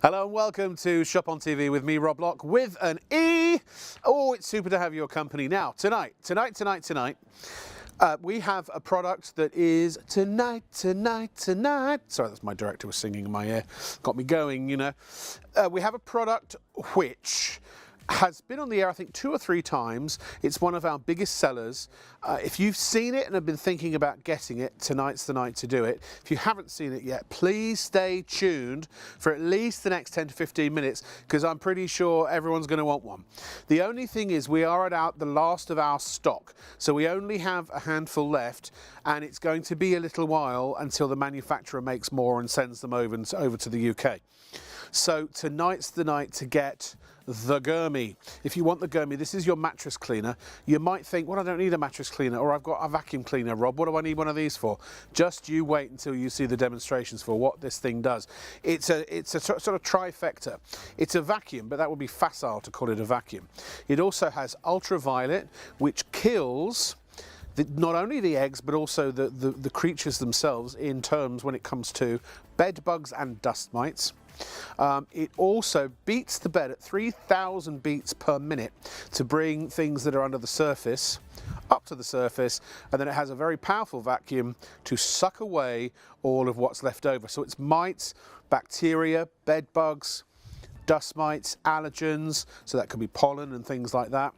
Hello and welcome to Shop on TV with me, Rob Lock, with an E. Oh, it's super to have your company. Now, tonight, we have a product that is tonight. Sorry, that's my director was singing in my ear. Got me going, you know. We have a product which has been on the air, I think, 2 or 3 times. It's one of our biggest sellers. If you've seen it and have been thinking about getting it, tonight's the night to do it. If you haven't seen it yet, please stay tuned for at least the next 10 to 15 minutes, because I'm pretty sure everyone's going to want one. The only thing is we are at the last of our stock, so we only have a handful left, and it's going to be a little while until the manufacturer makes more and sends them over to the UK. So tonight's the night to get the Gurmy. If you want the Gurmy, this is your mattress cleaner. You might think, well, I don't need a mattress cleaner, or I've got a vacuum cleaner, Rob. What do I need one of these for? Just you wait until you see the demonstrations for what this thing does. It's a sort of trifecta. It's a vacuum, but that would be facile to call it a vacuum. It also has ultraviolet, which kills not only the eggs, but also the creatures themselves in terms when it comes to bed bugs and dust mites. It also beats the bed at 3,000 beats per minute to bring things that are under the surface up to the surface, and then it has a very powerful vacuum to suck away all of what's left over. So it's mites, bacteria, bed bugs, dust mites, allergens, so that could be pollen and things like that.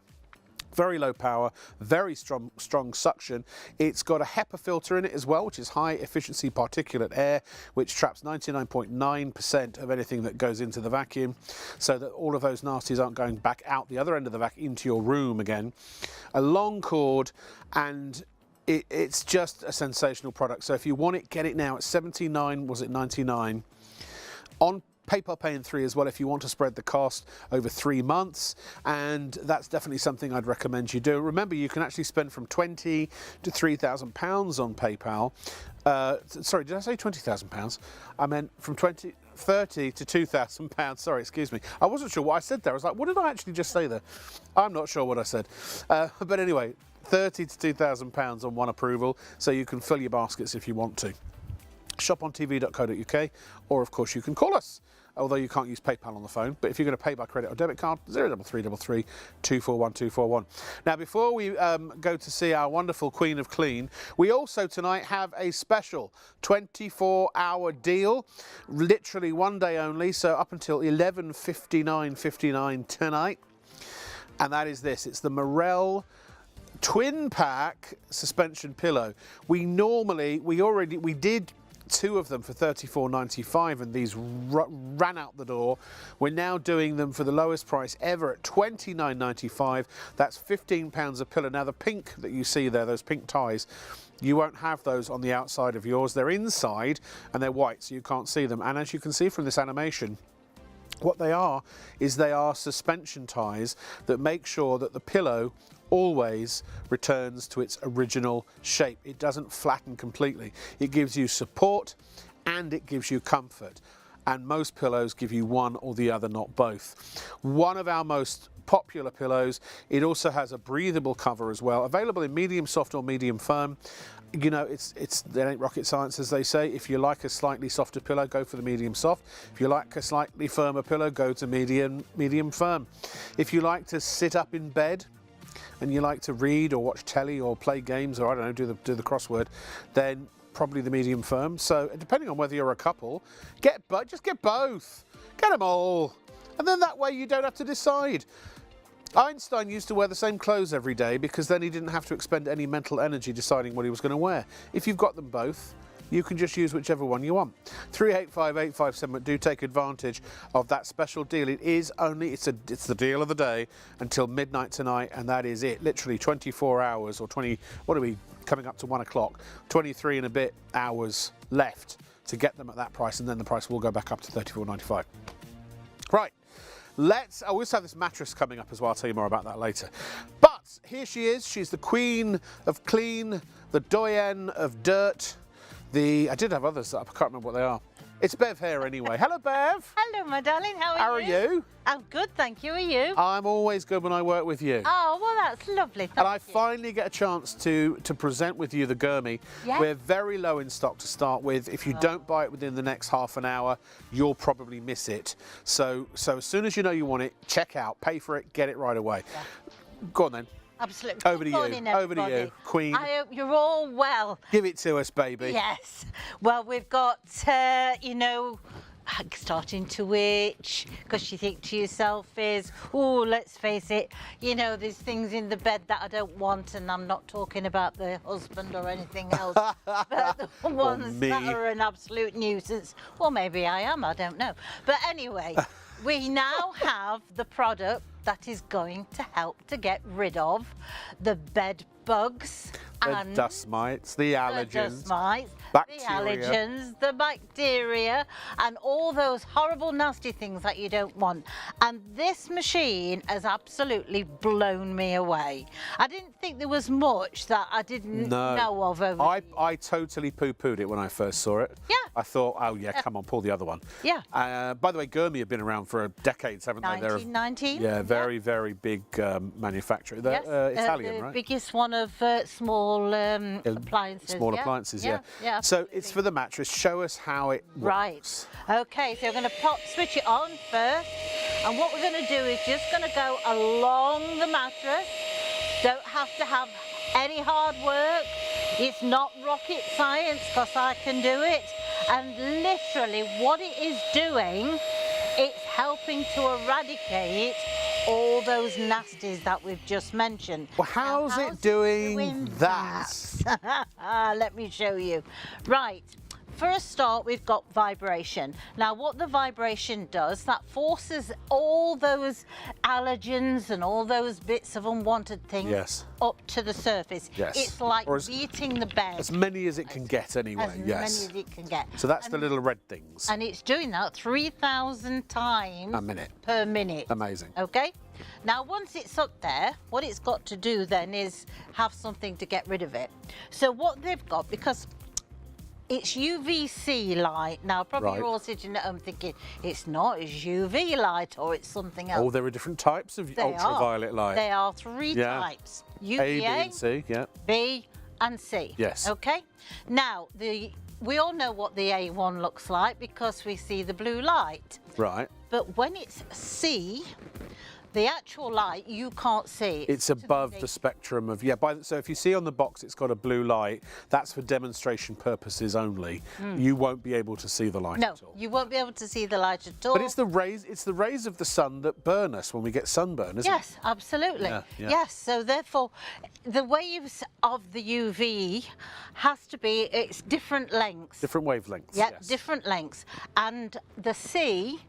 Very low power, very strong suction. It's got a HEPA filter in it as well, which is high efficiency particulate air, which traps 99.9% of anything that goes into the vacuum, so that all of those nasties aren't going back out the other end of the vacuum into your room again. A long cord, and it's just a sensational product. So if you want it, get it now. It's 79, was it 99? On PayPal Pay in 3 as well if you want to spread the cost over 3 months, and that's definitely something I'd recommend you do. Remember, you can actually spend from £20 to £3,000 on PayPal. Sorry, did I say £20,000? I meant from £30 to £2,000. Sorry, excuse me. I wasn't sure what I said there. I was like, what did I actually just say there? I'm not sure what I said. But anyway, £30 to £2,000 on one approval, so you can fill your baskets if you want to. ShopOnTV.co.uk, or of course you can call us, although you can't use PayPal on the phone. But if you're going to pay by credit or debit card, 03333 241 241. Now, before we go to see our wonderful Queen of Clean, we also tonight have a special 24-hour deal, literally one day only, so up until 11:59 tonight, and that is this. It's the Morel twin pack suspension pillow. We did 2 of them for £34.95, and these ran out the door. We're now doing them for the lowest price ever at £29.95. That's £15 a pillow. Now, the pink that you see there, those pink ties, you won't have those on the outside of yours. They're inside and they're white, so you can't see them. And as you can see from this animation, what they are is they are suspension ties that make sure that the pillow always returns to its original shape. It doesn't flatten completely. It gives you support and it gives you comfort. And most pillows give you one or the other, not both. One of our most popular pillows. It also has a breathable cover as well, available in medium soft or medium firm. You know, it ain't rocket science, as they say. If you like a slightly softer pillow, go for the medium soft. If you like a slightly firmer pillow, go to medium firm. If you like to sit up in bed and you like to read or watch telly or play games, or I don't know, do the crossword, then probably the medium firm. So depending on whether you're a couple, just get both. Get them all. And then that way you don't have to decide. Einstein used to wear the same clothes every day because then he didn't have to expend any mental energy deciding what he was going to wear. If you've got them both, you can just use whichever one you want. 385857, do take advantage of that special deal. It's the deal of the day until midnight tonight, and that is it. Literally 24 hours, or 20, what are we, coming up to 1 o'clock, 23 and a bit hours left to get them at that price, and then the price will go back up to £34.95. Right. I also have this mattress coming up as well. I'll tell you more about that later. But here she is. She's the Queen of Clean, the doyenne of dirt. I did have others. I can't remember what they are. It's Bev here anyway. Hello, Bev. Hello, my darling. How How are are you? I'm good, thank you. Are you? I'm always good when I work with you. Oh, well, that's lovely. And I you. finally get a chance to present with you the Gurmy. Yeah. We're very low in stock to start with. If you don't buy it within the next half an hour, you'll probably miss it. So as soon as you know you want it, check out, pay for it, get it right away. Yeah. Go on then. Absolutely. Over to you. Over to you, Queen. I hope you're all well. Give it to us, baby. Yes. Well, we've got, you know, starting to itch, because you think to yourself is, oh, let's face it, you know, there's things in the bed that I don't want, and I'm not talking about the husband or anything else, but the ones that are an absolute nuisance. Well, maybe I am, I don't know. But anyway, we now have the product that is going to help to get rid of the bed bugs and dust mites, the allergens, the allergens, the bacteria, and all those horrible, nasty things that you don't want. And this machine has absolutely blown me away. I didn't think there was much that I didn't know of over I totally poo-pooed it when I first saw it. Yeah. I thought, oh yeah, come on, pull the other one. Yeah. By the way, Gurmy have been around for decades, haven't they? 1919. Yeah, very big manufacturer. They're Italian, the right? biggest one of small appliances. Small appliances, yeah. Yeah, so it's for the mattress. Show us how it works. Right. Okay, so we're going to switch it on first. And what we're going to do is just going to go along the mattress. Don't have to have any hard work. It's not rocket science, because I can do it. And literally what it is doing, it's helping to eradicate all those nasties that we've just mentioned. Well, how's it doing that? Let me show you. Right. For a start, we've got vibration. Now, what the vibration does, that forces all those allergens and all those bits of unwanted things up to the surface. Yes. It's like beating the bed. As many as it can get anyway, as many as it can get. So that's the little red things. And it's doing that 3,000 times per minute. Amazing. Okay? Now, once it's up there, what it's got to do then is have something to get rid of it. So what they've got, because it's UVC light. Now, probably you're all sitting at home thinking, it's not, it's UV light or it's something else. Oh, there are different types of ultraviolet light. There are three types. UVA, A, B and C, B and C. Yes. Okay? Now, we all know what the A1 looks like because we see the blue light. Right. But when it's C, the actual light, you can't see. It's above the spectrum of, so if you see on the box it's got a blue light, that's for demonstration purposes only. You won't be able to see the light at all. No, you won't be able to see the light at all. But it's the rays of the sun that burn us when we get sunburn, isn't it? Yes, absolutely. Yeah. Yes, so therefore, the waves of the UV has to be, it's different lengths. Different wavelengths, yes. Different lengths. And the C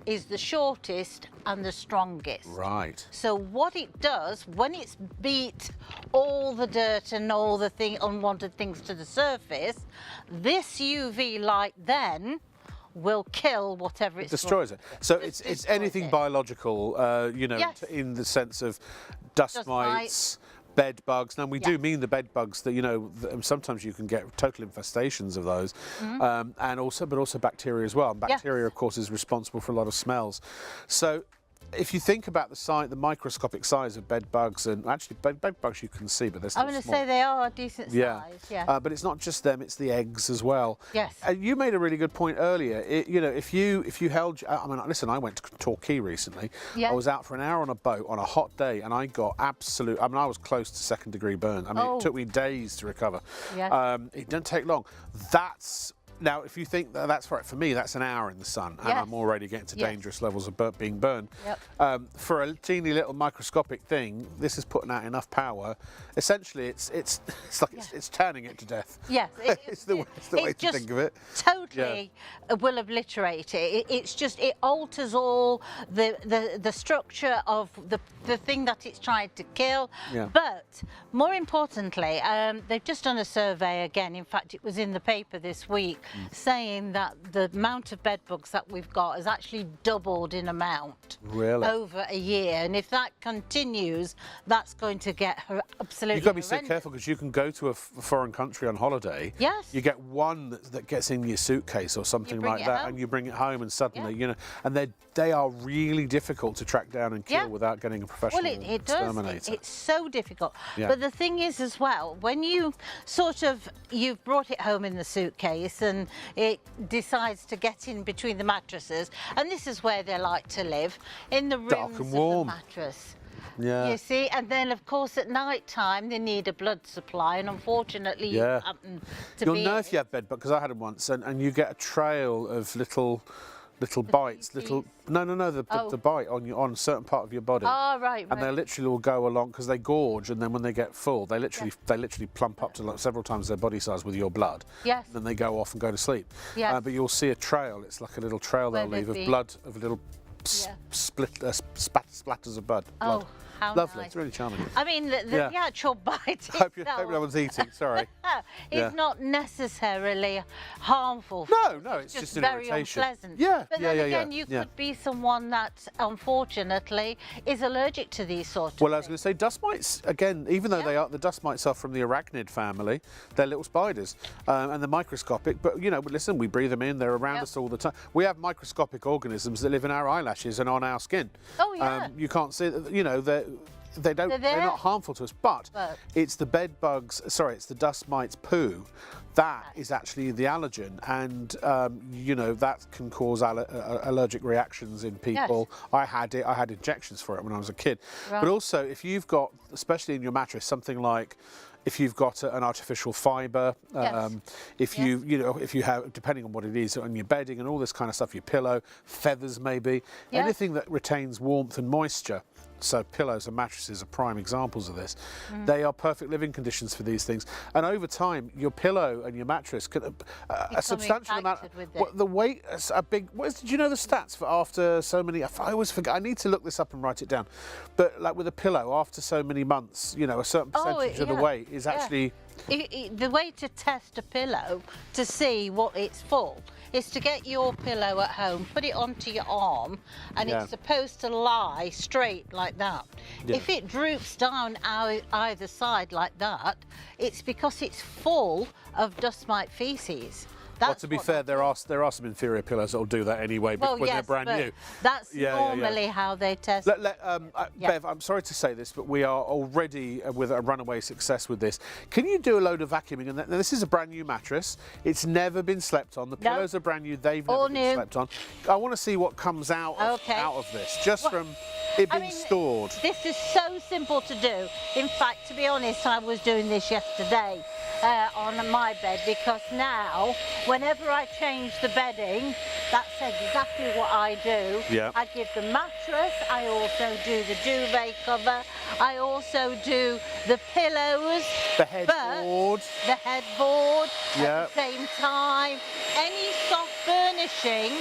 is the shortest and the strongest. Right. So what it does, when it's beat all the dirt and all the unwanted things to the surface, this UV light then will kill whatever it destroys it. So it's anything biological, you know, in the sense of dust mites, bed bugs. Now we do mean the bed bugs that, you know, sometimes you can get total infestations of those, and also bacteria as well. And bacteria, of course, is responsible for a lot of smells. So if you think about the microscopic size of bed bugs, and actually bed bugs you can see, but they're still I'm going to say they are a decent size. But it's not just them; it's the eggs as well. Yes. You made a really good point earlier. You know, if you held, I mean, listen, I went to Torquay recently. I was out for an hour on a boat on a hot day, and I got absolute. I mean, I was close to second-degree burn. I mean, it took me days to recover. It didn't take long. Now, if you think that's right, for me, that's an hour in the sun, and I'm already getting to dangerous levels of being burned. For a teeny little microscopic thing, this is putting out enough power. Essentially, it's like it's turning it to death. Yes, it's the way to think of it. Totally will obliterate it. It's just, it alters all the structure of the thing that it's trying to kill. But more importantly, they've just done a survey again. In fact, it was in the paper this week. saying that the amount of bed bugs that we've got has actually doubled in amount over a year. And if that continues, that's going to get absolutely You've got to be horrendous. so careful, because you can go to a foreign country on holiday. Yes. You get one that gets in your suitcase or something like that, and you bring it home, and suddenly, you know, and they are really difficult to track down and kill without getting a professional exterminator. It's so difficult. Yeah. But the thing is as well, when you you've brought it home in the suitcase and it decides to get in between the mattresses, and this is where they like to live, in the rooms of the mattress. Yeah. You see, and then of course at night time they need a blood supply, and unfortunately you happen to You'll be know if you have bed bugs, because I had them once, and you get a trail of little bites, the bite on a certain part of your body. Oh, right. And they literally will go along, because they gorge, and then when they get full, they literally plump up to like several times their body size with your blood. Yes. And then they go off and go to sleep. Yes. But you'll see a trail. It's like a little trail they'll leave of blood, of little splatters of blood. Oh, how lovely. nice. It's really charming. I mean, the actual bite Hope no one's eating. Sorry. It's not necessarily harmful. No, it's just an very irritation. Unpleasant. Yeah, but then again, you could be someone that unfortunately is allergic to these sort of things. Well, I was going to say, dust mites, again, even though the dust mites are from the arachnid family, they're little spiders, and they're microscopic, but you know, listen, we breathe them in, they're around us all the time. We have microscopic organisms that live in our eyelashes and on our skin. Oh yeah. You can't see, you know, they're not harmful to us, but it's the bed bugs, it's the dust mites poo that is actually the allergen, and you know, that can cause allergic reactions in people. Yes. I had injections for it when I was a kid. Right. But also, if you've got, especially in your mattress, something like, if you've got an artificial fibre, if you have, depending on what it is, on your bedding and all this kind of stuff, your pillow, feathers maybe, anything that retains warmth and moisture. So pillows and mattresses are prime examples of this. They are perfect living conditions for these things. And over time, your pillow and your mattress can a substantial amount. The weight, a big. Did you know the stats for after so many? I always forget. I need to look this up and write it down. But like with a pillow, after so many months, you know, a certain percentage of the weight is actually. The way to test a pillow to see what it's full is to get your pillow at home, put it onto your arm, and it's supposed to lie straight like that. Yeah. If it droops down either side like that, it's because it's full of dust mite feces. Well, to be fair, there are some inferior pillows that will do that anyway, but when they're brand new. That's normally how they test. Bev, I'm sorry to say this, but we are already with a runaway success with this. Can you do a load of vacuuming? And now, this is a brand new mattress. It's never been slept on. The pillows are brand new. They've never been slept on. I want to see what comes out of this, just from it being stored. This is so simple to do. In fact, to be honest, I was doing this yesterday on my bed, because now, whenever I change the bedding, that's exactly what I do. Yeah. I give the mattress, I also do the duvet cover, I also do the pillows, the headboard, at the same time. Any soft furnishing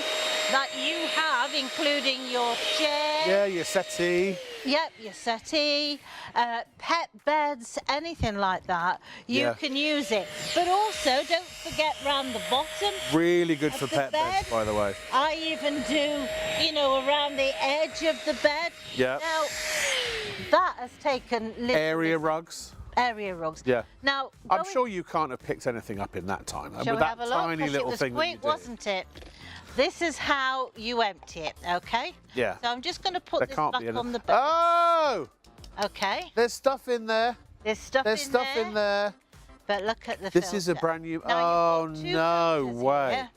that you have, including your chair, your settee. Yep, your settee, pet beds, anything like that, you can use it. But also, don't forget round the bottom. Really good for pet beds, by the way. I even do, you know, around the edge of the bed. Yeah. Now, that has taken... Area rugs. Area rugs. Yeah. Now, I'm sure you can't have picked anything up in that time. Shall with we that have a look? tiny little thing that you quick, did. wasn't it? This is how you empty it, okay? Yeah. So I'm just going to put this back on the bed. Oh! Okay. There's stuff in there. There's stuff in there. But look at the filter. This is a brand new... Oh, no way. Here.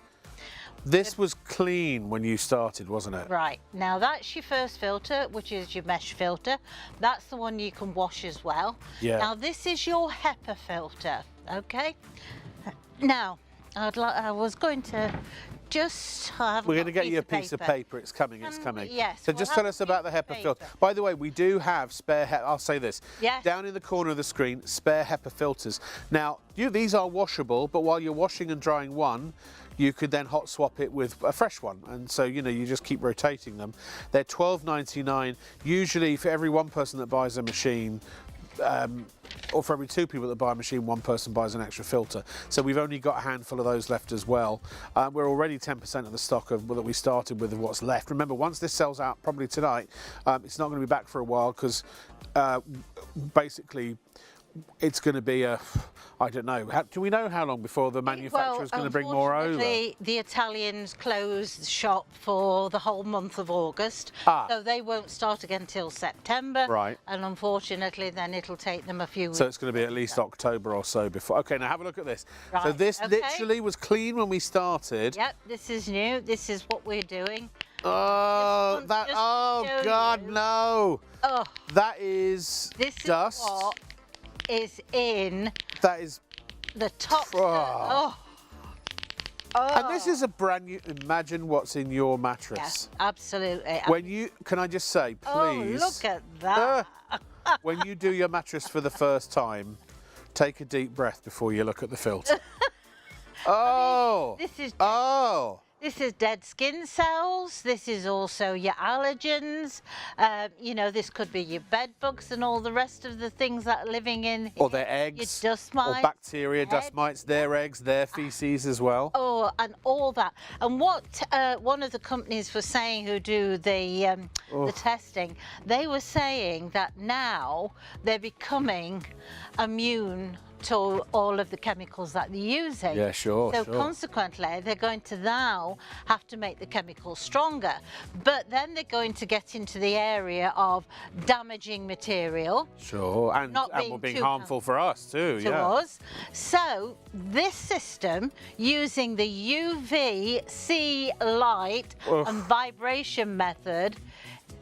This was clean when you started, wasn't it? Right. Now, that's your first filter, which is your mesh filter. That's the one you can wash as well. Yeah. Now, this is your HEPA filter, okay? Now, I was going to just... We're going to get you a piece of paper. It's coming, it's coming. Yes. So just tell us about the HEPA filter. By the way, we do have spare HEPA. I'll say this. Yes. Down in the corner of the screen, spare HEPA filters. Now, these are washable, but while you're washing and drying one, you could then hot swap it with a fresh one. And so, you know, you just keep rotating them. They're $12.99. Usually, for every one person that buys a machine, or for every 2 people that buy a machine, 1 person buys an extra filter. So we've only got a handful of those left as well. We're already 10% of the stock that we started with of what's left. Remember, once this sells out, probably tonight, it's not going to be back for a while because basically it's going to be I don't know. Do we know how long before the manufacturer is going to bring more over? The Italians closed shop for the whole month of August, so they won't start again till September. Right. And unfortunately, then it'll take them a few weeks. So it's going to be at least October or so before. Okay, now have a look at this. Right, so this literally was clean when we started. Yep, this is new. This is what we're doing. Oh, God, no. Oh, that is dust. This is what is in that is the top. Oh. And this is a brand new. Imagine what's in your mattress. Yes, absolutely. When you, can I just say, please? Oh, look at that. When you do your mattress for the first time, take a deep breath before you look at the filter. Oh. I mean, this is. Oh. This is dead skin cells. This is also your allergens. You know, this could be your bed bugs and all the rest of the things that are living in. Or their eggs. Your dust mites. Or bacteria, dust mites, their eggs, their feces as well. Oh, and all that. And what one of the companies was saying who do the testing, they were saying that now they're becoming immune to all of the chemicals that they're using. Yeah, sure. So consequently, they're going to now have to make the chemicals stronger. But then they're going to get into the area of damaging material. Sure, and being harmful for us too. To us. So this system, using the UVC light and vibration method,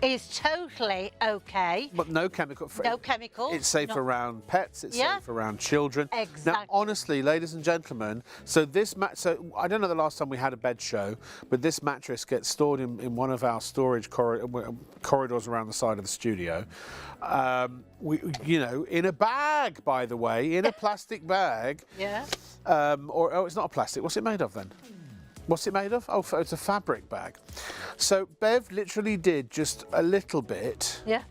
is totally okay. But no chemical. No chemicals. It's safe around pets. It's safe around children. Exactly. Now, honestly, ladies and gentlemen, so this so I don't know the last time we had a bed show, but this mattress gets stored in one of our storage corridors around the side of the studio. You know, in a bag, by the way, in a plastic bag. Yeah. It's not a plastic. What's it made of then? What's it made of? Oh, it's a fabric bag. So Bev literally did just a little bit. Yeah.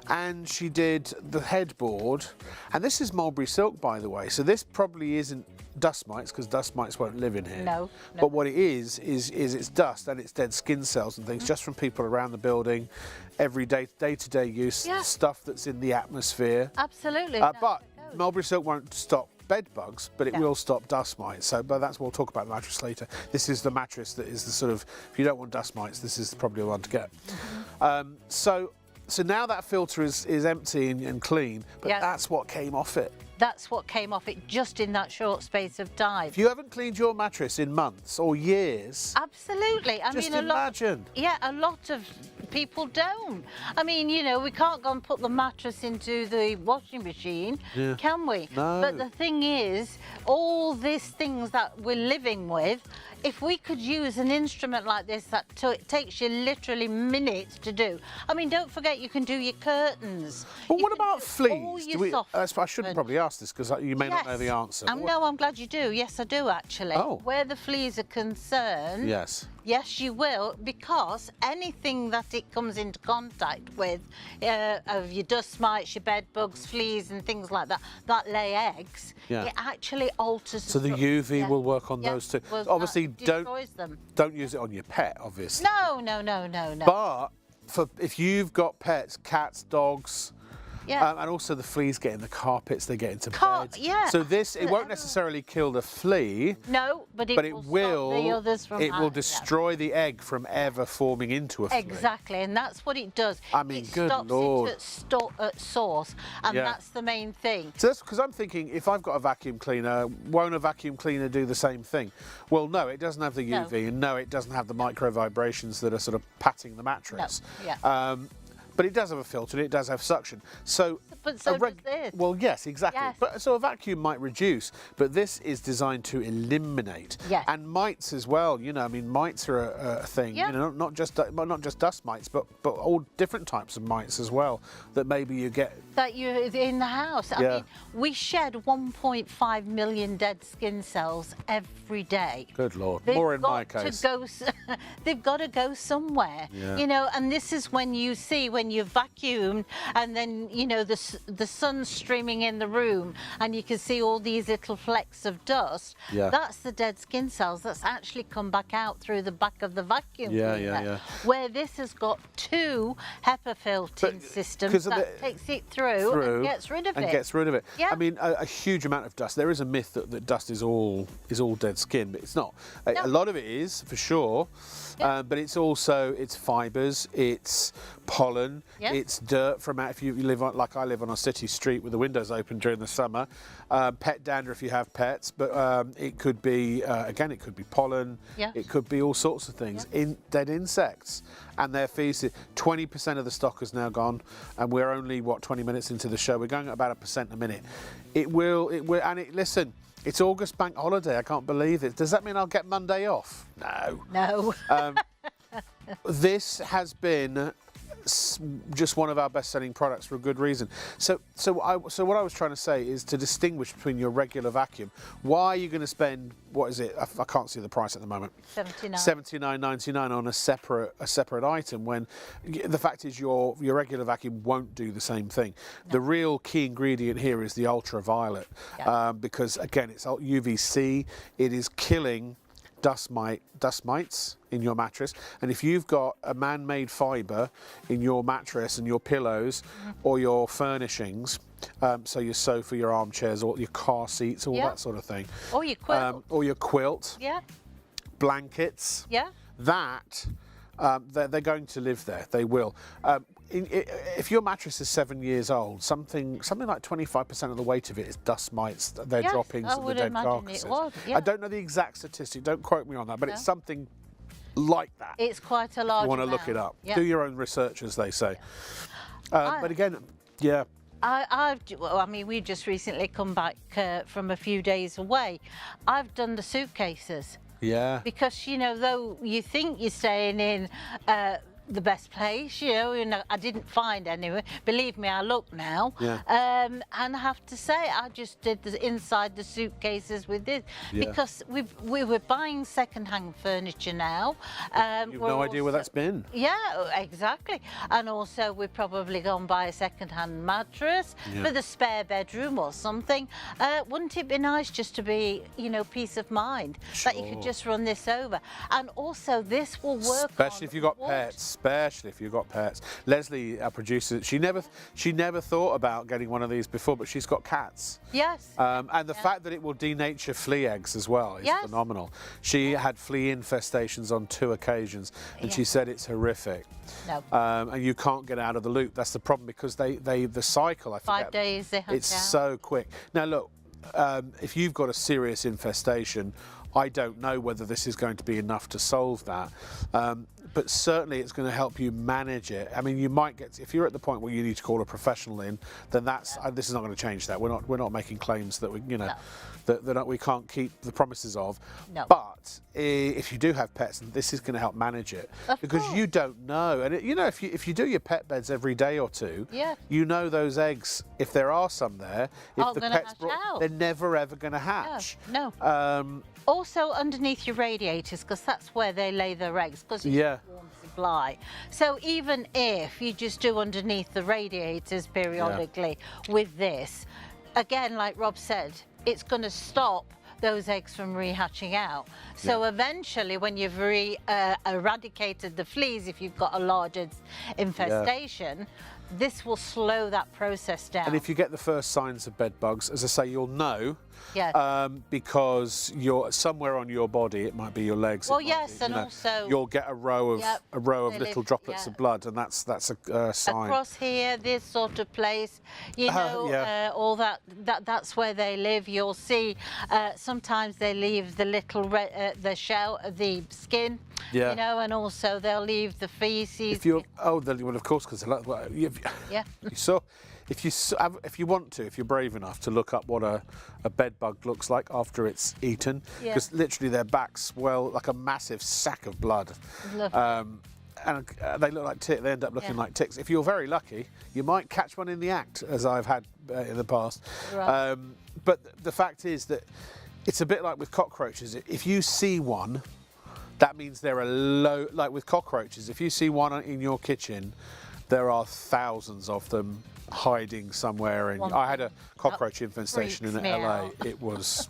And she did the headboard. And this is mulberry silk, by the way. So this probably isn't dust mites, because dust mites won't live in here. No. But what it is it's dust and it's dead skin cells and things just from people around the building, every day-to-day use, stuff that's in the atmosphere. Absolutely. But mulberry silk won't stop bed bugs, but it will stop dust mites. So, but we'll talk about the mattress later. This is the mattress that is the sort of, if you don't want dust mites, this is probably the one to get. So now that filter is empty and clean, but that's what came off it. That's what came off it just in that short space of time. If you haven't cleaned your mattress in months or years, absolutely. I mean, imagine. A lot of people don't. I mean, you know, we can't go and put the mattress into the washing machine, can we? No. But the thing is, all these things that we're living with, if we could use an instrument like this that it takes you literally minutes to do. I mean, don't forget you can do your curtains. Well, what about fleas? I shouldn't probably ask this because you may not know the answer. No, I'm glad you do. Yes, I do actually. Oh. Where the fleas are concerned, yes, you will, because anything that it comes into contact with, of your dust mites, your bed bugs, fleas and things like that, that lay eggs, it actually alters. So the UV will work on those too. Well, obviously, destroys them. Don't use it on your pet, obviously. No. But if you've got pets, cats, dogs. And also the fleas get in the carpets, they get into beds. So it won't necessarily kill the flea. No, but it will stop the others from will destroy the egg from ever forming into a flea. Exactly, and that's what it does. I mean, good Lord. It stops it at source, and that's the main thing. So that's because I'm thinking, if I've got a vacuum cleaner, won't a vacuum cleaner do the same thing? Well, no, it doesn't have the UV, and no, it doesn't have the micro vibrations that are sort of patting the mattress. No. But it does have a filter and it does have suction. But so does this. Well, yes, exactly. Yes. But so a vacuum might reduce, but this is designed to eliminate. Yes. And mites as well. You know, I mean, mites are a thing. You know, not just dust mites, but all different types of mites as well that maybe you get. That you're in the house. I mean, we shed 1.5 million dead skin cells every day. Good Lord. More in my case. They've got to go somewhere. You know, and this is when you see when you've vacuumed and then, you know, the the sun streaming in the room and you can see all these little flecks of dust, that's the dead skin cells that's actually come back out through the back of the vacuum cleaner. Where this has got 2 HEPA filtering systems that takes it through and gets rid of it. Yeah. I mean, a huge amount of dust. There is a myth that dust is all dead skin, but it's not. No. A lot of it is, for sure, but it's also, it's fibres, it's pollen, it's dirt from out, if you live on, like I live on a city street with the windows open dander the summer, pet dander if you have pets, but it could be, again, it could be pollen, it could be all sorts of things, dead insects and their feces. 20% of the stock is now gone, and we're only, what, 20 minutes into the show. We're going at about 1% a minute. It will, listen, it's August bank holiday, I can't believe it. Does that mean I'll get Monday off? No. No. This has been just one of our best-selling products for a good reason. So what I was trying to say is to distinguish between your regular vacuum. Why are you going to spend, what is it? I can't see the price at the moment. $79.99 on a separate item, when the fact is your regular vacuum won't do the same thing. No. The real key ingredient here is the ultraviolet, because again it's UVC. It is killing dust mites in your mattress, and if you've got a man-made fibre in your mattress and your pillows or your furnishings, so your sofa, your armchairs, or your car seats, all that sort of thing, or your quilt, blankets, that they're going to live there. They will. If your mattress is 7 years old, something like 25% of the weight of it is dust mites. They're droppings of the dead carcasses. I don't know the exact statistic. Don't quote me on that, but it's something like that. It's quite a large. You want to look it up. Do your own research, as they say. But again, I mean, we've just recently come back from a few days away. I've done the suitcases. Yeah. Because, you know, though you think you're staying in the best place, you know, I didn't find anywhere. Believe me, I look now. And I have to say, I just did the inside the suitcases with this because we were buying second-hand furniture now. You've no idea where that's been. Yeah, exactly. And also we've probably gone buy a second-hand mattress for the spare bedroom or something. Wouldn't it be nice just to be, you know, peace of mind that you could just run this over? And also this will work, especially if you've got pets. Especially if you've got pets. Leslie, our producer, she never thought about getting one of these before, but she's got cats. Yes. And the fact that it will denature flea eggs as well is phenomenal. She had flea infestations on 2 occasions, and she said it's horrific. No. And you can't get out of the loop. That's the problem, because the cycle, I forget, 5 days they hunt it's so quick. Now look, if you've got a serious infestation, I don't know whether this is going to be enough to solve that. But certainly it's going to help you manage it. I mean, you might get, if you're at the point where you need to call a professional in, then that's this is not going to change that. We're not making claims that we, you know, that we can't keep the promises of. No. But if you do have pets, this is going to help manage it, because you don't know. And you know, if you do your pet beds every day or two, you know those eggs, if there are some there, if the pets they're never ever going to hatch. No. Also underneath your radiators, because that's where they lay their eggs, because it's warm supply. So even if you just do underneath the radiators periodically with this, again, like Rob said, it's going to stop those eggs from rehatching out. So eventually, when you've eradicated the fleas, if you've got a large infestation, this will slow that process down. And if you get the first signs of bed bugs, as I say, you'll know. Because you're somewhere on your body, it might be your legs. Well, yes, and also you'll get a row of little droplets of blood, and that's a sign. Across here, this sort of place, you know, all that's where they live. You'll see sometimes they leave the little the shell, the skin. You know, and also they'll leave the feces. If you're well, of course, because you saw. If you want to, if you're brave enough to look up what a bed bug looks like after it's eaten, because literally their backs swell like a massive sack of blood. And they look like ticks. They end up looking like ticks. If you're very lucky, you might catch one in the act, as I've had in the past. Right. But the fact is that it's a bit like with cockroaches. If you see one, that means there are like with cockroaches, if you see one in your kitchen, there are thousands of them hiding somewhere. And I had a cockroach infestation in LA. It was.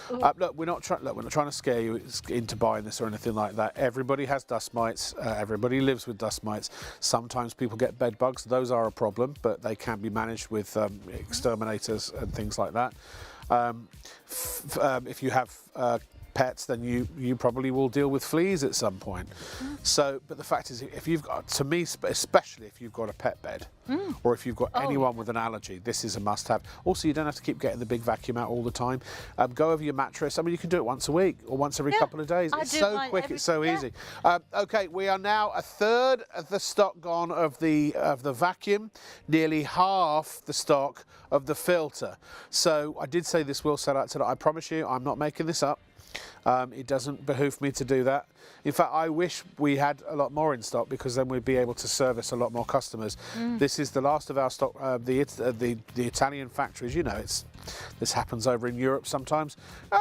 Look, we're not trying to scare you into buying this or anything like that. Everybody has dust mites. Everybody lives with dust mites. Sometimes people get bed bugs. Those are a problem, but they can be managed with exterminators and things like that. If you have pets, then you probably will deal with fleas at some point. So, but the fact is, if you've got, to me, especially if you've got a pet bed, or if you've got anyone with an allergy, this is a must-have. Also, you don't have to keep getting the big vacuum out all the time. Go over your mattress. I mean, you can do it once a week or once every couple of days. It's so quick. It's so easy. Okay, we are now a third of the stock gone of the vacuum, nearly half the stock of the filter. So I did say this will sell out tonight. I promise you, I'm not making this up. It doesn't behoove me to do that. In fact, I wish we had a lot more in stock, because then we'd be able to service a lot more customers. This is the last of our stock. The Italian factories, you know, this happens over in Europe sometimes.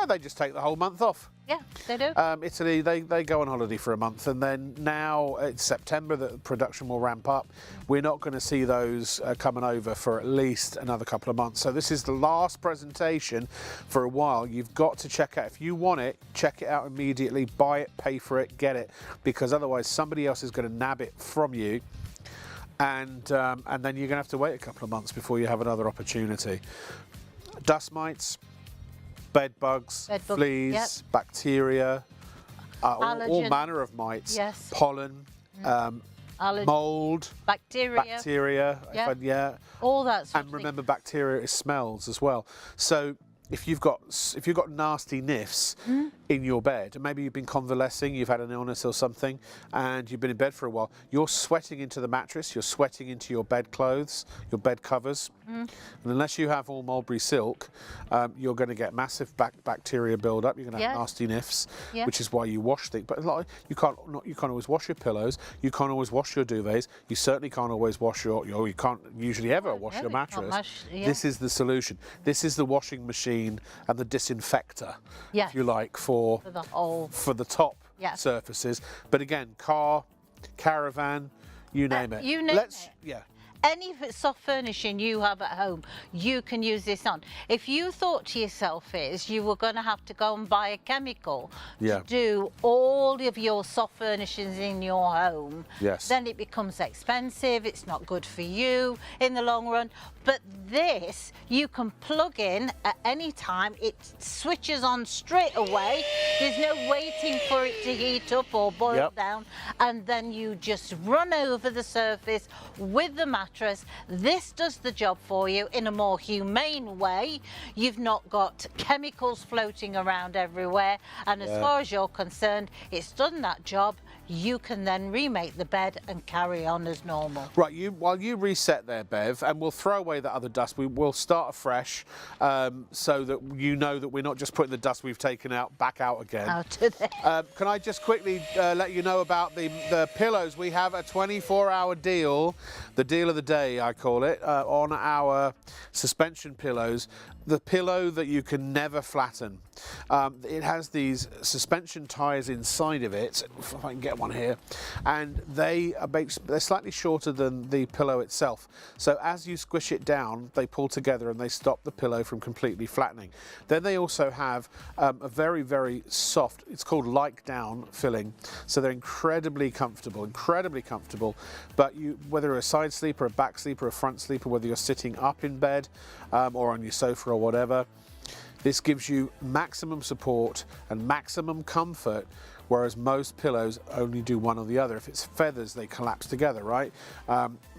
They just take the whole month off. Yeah, they do. Italy, they go on holiday for a month, and then now it's September that production will ramp up. We're not going to see those coming over for at least another couple of months. So this is the last presentation for a while. You've got to check out, if you want it, check it out immediately, buy it, pay for it, get it, because otherwise somebody else is going to nab it from you. And then you're going to have to wait a couple of months before you have another opportunity. Dust mites, bed bugs, fleas, bacteria, all manner of mites, pollen, mould, bacteria, all that sort and remember, bacteria, it smells as well. So if you've got nasty nifs in your bed, and maybe you've been convalescing, you've had an illness or something, and you've been in bed for a while, you're sweating into the mattress, you're sweating into your bed clothes, your bed covers, and unless you have all mulberry silk, you're going to get massive bacteria build up. You're going to have nasty nifs, which is why you wash things. But you can't always wash your pillows, you can't always wash your duvets, you certainly can't always wash you can't usually ever wash your mattress. This is the solution. This is the washing machine and the disinfector, if you like, for the top surfaces. But again, car, caravan, you name it. You name it. Any soft furnishing you have at home, you can use this on. If you thought to yourself you were going to have to go and buy a chemical to do all of your soft furnishings in your home, then it becomes expensive. It's not good for you in the long run. But this, you can plug in at any time. It switches on straight away. There's no waiting for it to heat up or boil down. And then you just run over the surface with the mattress. This does the job for you in a more humane way. You've not got chemicals floating around everywhere. And as far as you're concerned, it's done that job. You can then remake the bed and carry on as normal. Right, while you reset there, Bev, and we'll throw away that other dust, we'll start afresh, so that you know that we're not just putting the dust we've taken out back out again. Out of there. Can I just quickly let you know about the pillows? We have a 24-hour deal, the deal of the day, I call it, on our suspension pillows. The pillow that you can never flatten. It has these suspension ties inside of it, if I can get one here, and they're slightly shorter than the pillow itself. So as you squish it down, they pull together and they stop the pillow from completely flattening. Then they also have a very, very soft, it's called like-down filling. So they're incredibly comfortable, but whether you're a side sleeper, a back sleeper, a front sleeper, whether you're sitting up in bed or on your sofa or whatever, this gives you maximum support and maximum comfort, whereas most pillows only do one or the other. If it's feathers, they collapse together, right?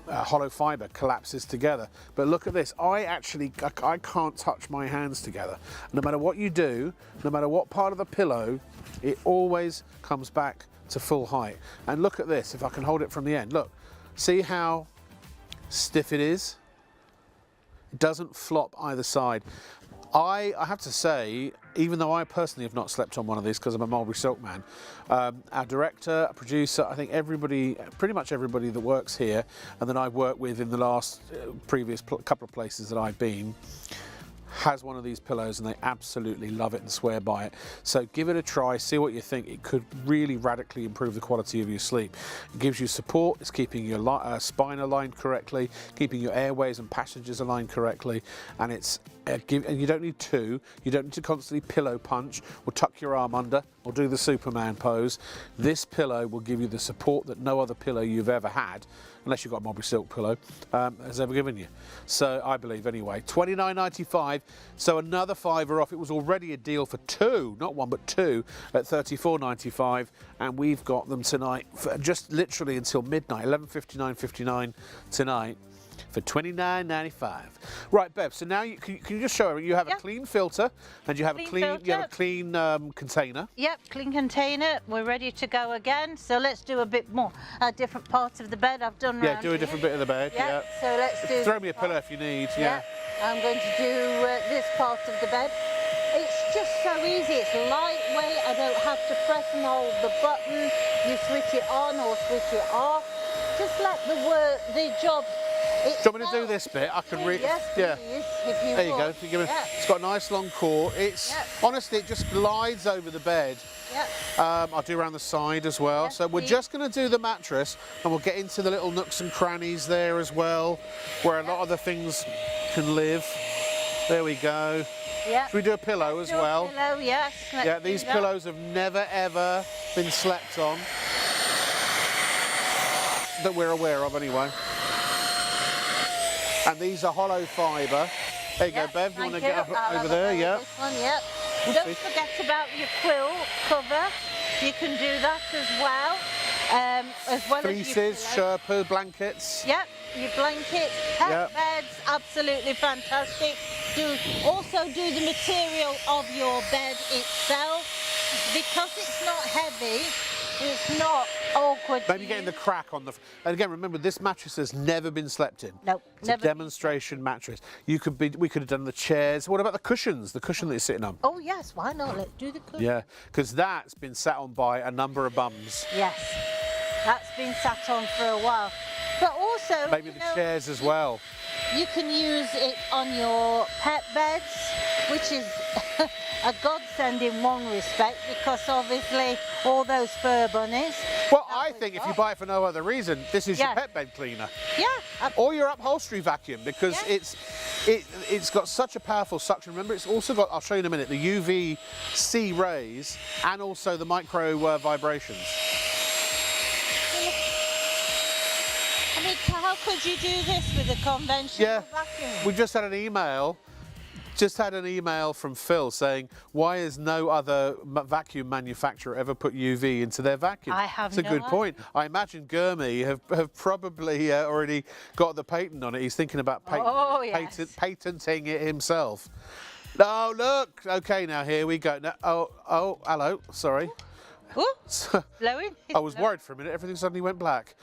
Hollow fibre collapses together. But look at this, I can't touch my hands together. No matter what you do, no matter what part of the pillow, it always comes back to full height. And look at this, if I can hold it from the end, look, see how stiff it is? It doesn't flop either side. I have to say, even though I personally have not slept on one of these because I'm a mulberry silk man, our director, producer, I think pretty much everybody that works here and that I've worked with in the last previous couple of places that I've been, has one of these pillows and they absolutely love it and swear by it. So give it a try, see what you think. It could really radically improve the quality of your sleep. It gives you support, it's keeping your spine aligned correctly, keeping your airways and passages aligned correctly, and it's and you don't need two, you don't need to constantly pillow punch or tuck your arm under or do the Superman pose. This pillow will give you the support that no other pillow you've ever had, unless you've got a Mobby Silk pillow, has ever given you. So I believe anyway. $29.95, so another £5 off. It was already a deal for two, not one but two, at $34.95, and we've got them tonight for just literally until midnight, 11:59.59 tonight, for $29.95. Right, Bev, so now can you just show her, you have a clean filter and you have a clean container. Yep, clean container. We're ready to go again. So let's do a bit more, a different part of the bed I've done. Yeah, do a different bit of the bed. Yep. Yeah. So let's do. Throw me a pillow if you need. Yeah. I'm going to do this part of the bed. It's just so easy. It's lightweight. I don't have to press and hold the button. You switch it on or switch it off. Just let the job. Do you want me to do this bit? I can read. Yes, please, if you there you go. It's got a nice long cord. It's honestly, it just glides over the bed. I'll do around the side as well. Yes, so we're just going to do the mattress, and we'll get into the little nooks and crannies there as well, where a lot of the things can live. There we go. Should we do a pillow as well? Pillow, yes. Yeah, these pillows have never ever been slept on, that we're aware of anyway. And these are hollow fibre. There you go, Bev. You want to get up over there? Yeah. This one, yep. Don't forget about your quilt cover. You can do that as well. Fleeces, Sherpa blankets. Yep, your blankets, pet beds, absolutely fantastic. Also do the material of your bed itself, because it's not heavy. It's not awkward. Maybe getting the crack on the. And again, remember, this mattress has never been slept in. No, it's a demonstration mattress. We could have done the chairs. What about the cushions? The cushion that you're sitting on. Oh yes, why not? Let's do the cushion. Yeah, because that's been sat on by a number of bums. Yes, that's been sat on for a while. But also maybe the chairs as well. You can use it on your pet beds, which is a godsend in one respect, because obviously all those fur bunnies. Well, I think if you buy it for no other reason, this is your pet bed cleaner. Yeah. Or your upholstery vacuum, because it's got such a powerful suction. Remember, it's also got, I'll show you in a minute, the UVC rays and also the micro vibrations. I mean, how could you do this with a conventional vacuum? We just had an email. From Phil saying, why has no other vacuum manufacturer ever put UV into their vacuum? I have It's a good point. I imagine Gurmy have probably already got the patent on it. He's thinking about patenting it himself. Oh, look. Okay, now here we go. Now, oh, hello. Sorry. Oh, blowing. I was worried for a minute. Everything suddenly went black.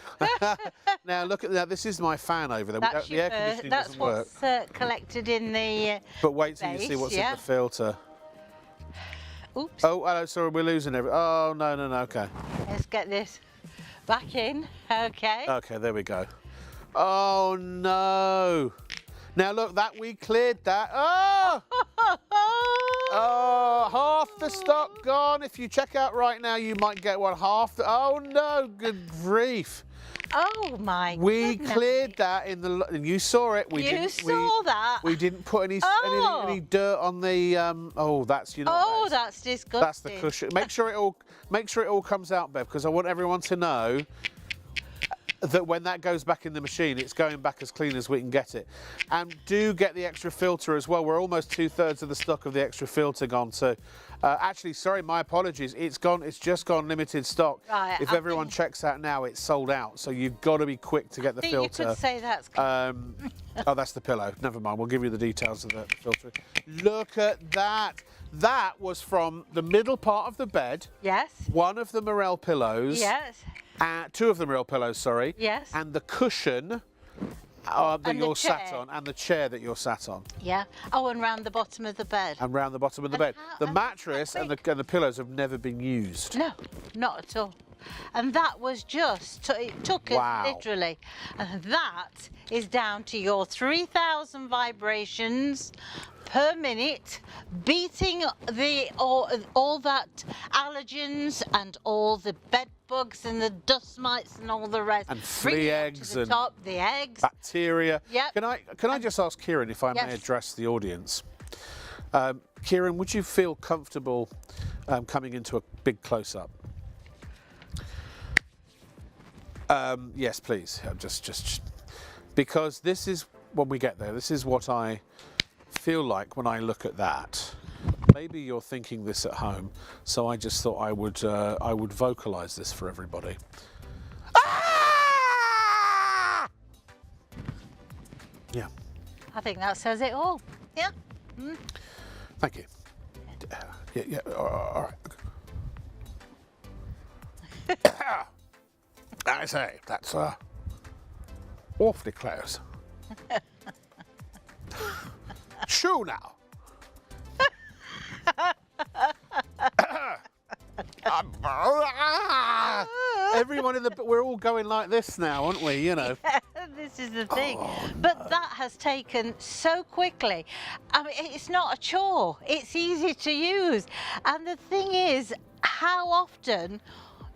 Now look at that. This is my fan over there. The air conditioning doesn't work. That's what's collected in the. But wait till you see what's in the filter. Oops. Oh, hello. Sorry, we're losing everything. Oh no. Okay. Let's get this back in. Okay. Okay, there we go. Oh no. Now look, that we cleared that. Oh! Oh, half the stock gone. If you check out right now, you might get half. Oh no, good grief. Oh my We cleared that in the, and you saw it. You saw that? We didn't put any dirt on the. Oh, that's that's disgusting. That's the cushion. Make sure it all comes out, Bev, because I want everyone to know that when that goes back in the machine, it's going back as clean as we can get it. And do get the extra filter as well. We're almost 2/3 of the stock of the extra filter gone. So, actually, sorry, my apologies. It's gone. It's just gone limited stock. Right, if everyone checks out now, it's sold out. So you've got to be quick to get the filter. You could say that's. Oh, that's the pillow. Never mind. We'll give you the details of the filter. Look at that. That was from the middle part of the bed. Yes. One of the Morel pillows. Yes. Two of the Morel pillows, sorry. Yes. And the cushion that you're sat on, and the chair that you're sat on. Yeah. Oh, and round the bottom of the bed. And round the bottom of the bed. The mattress and the pillows have never been used. No, not at all. And that was just, it took us literally. And that is down to your 3,000 vibrations per minute, beating all that allergens and all the bed bugs and the dust mites and all the rest. And flea eggs and the eggs, bacteria. Yep. Can I just ask Kieran, if I may address the audience? Kieran, would you feel comfortable coming into a big close-up? Yes, please. Just because this is when we get there. This is what I feel like when I look at that. Maybe you're thinking this at home, so I just thought I would vocalise this for everybody. Ah! Yeah. I think that says it all. Yeah. Mm. Thank you. Yeah. All right. I say that's awfully close. Shoo now. Everyone we're all going like this now, aren't we? You know. This is the thing. But that has taken so quickly. I mean, it's not a chore. It's easy to use. And the thing is, how often,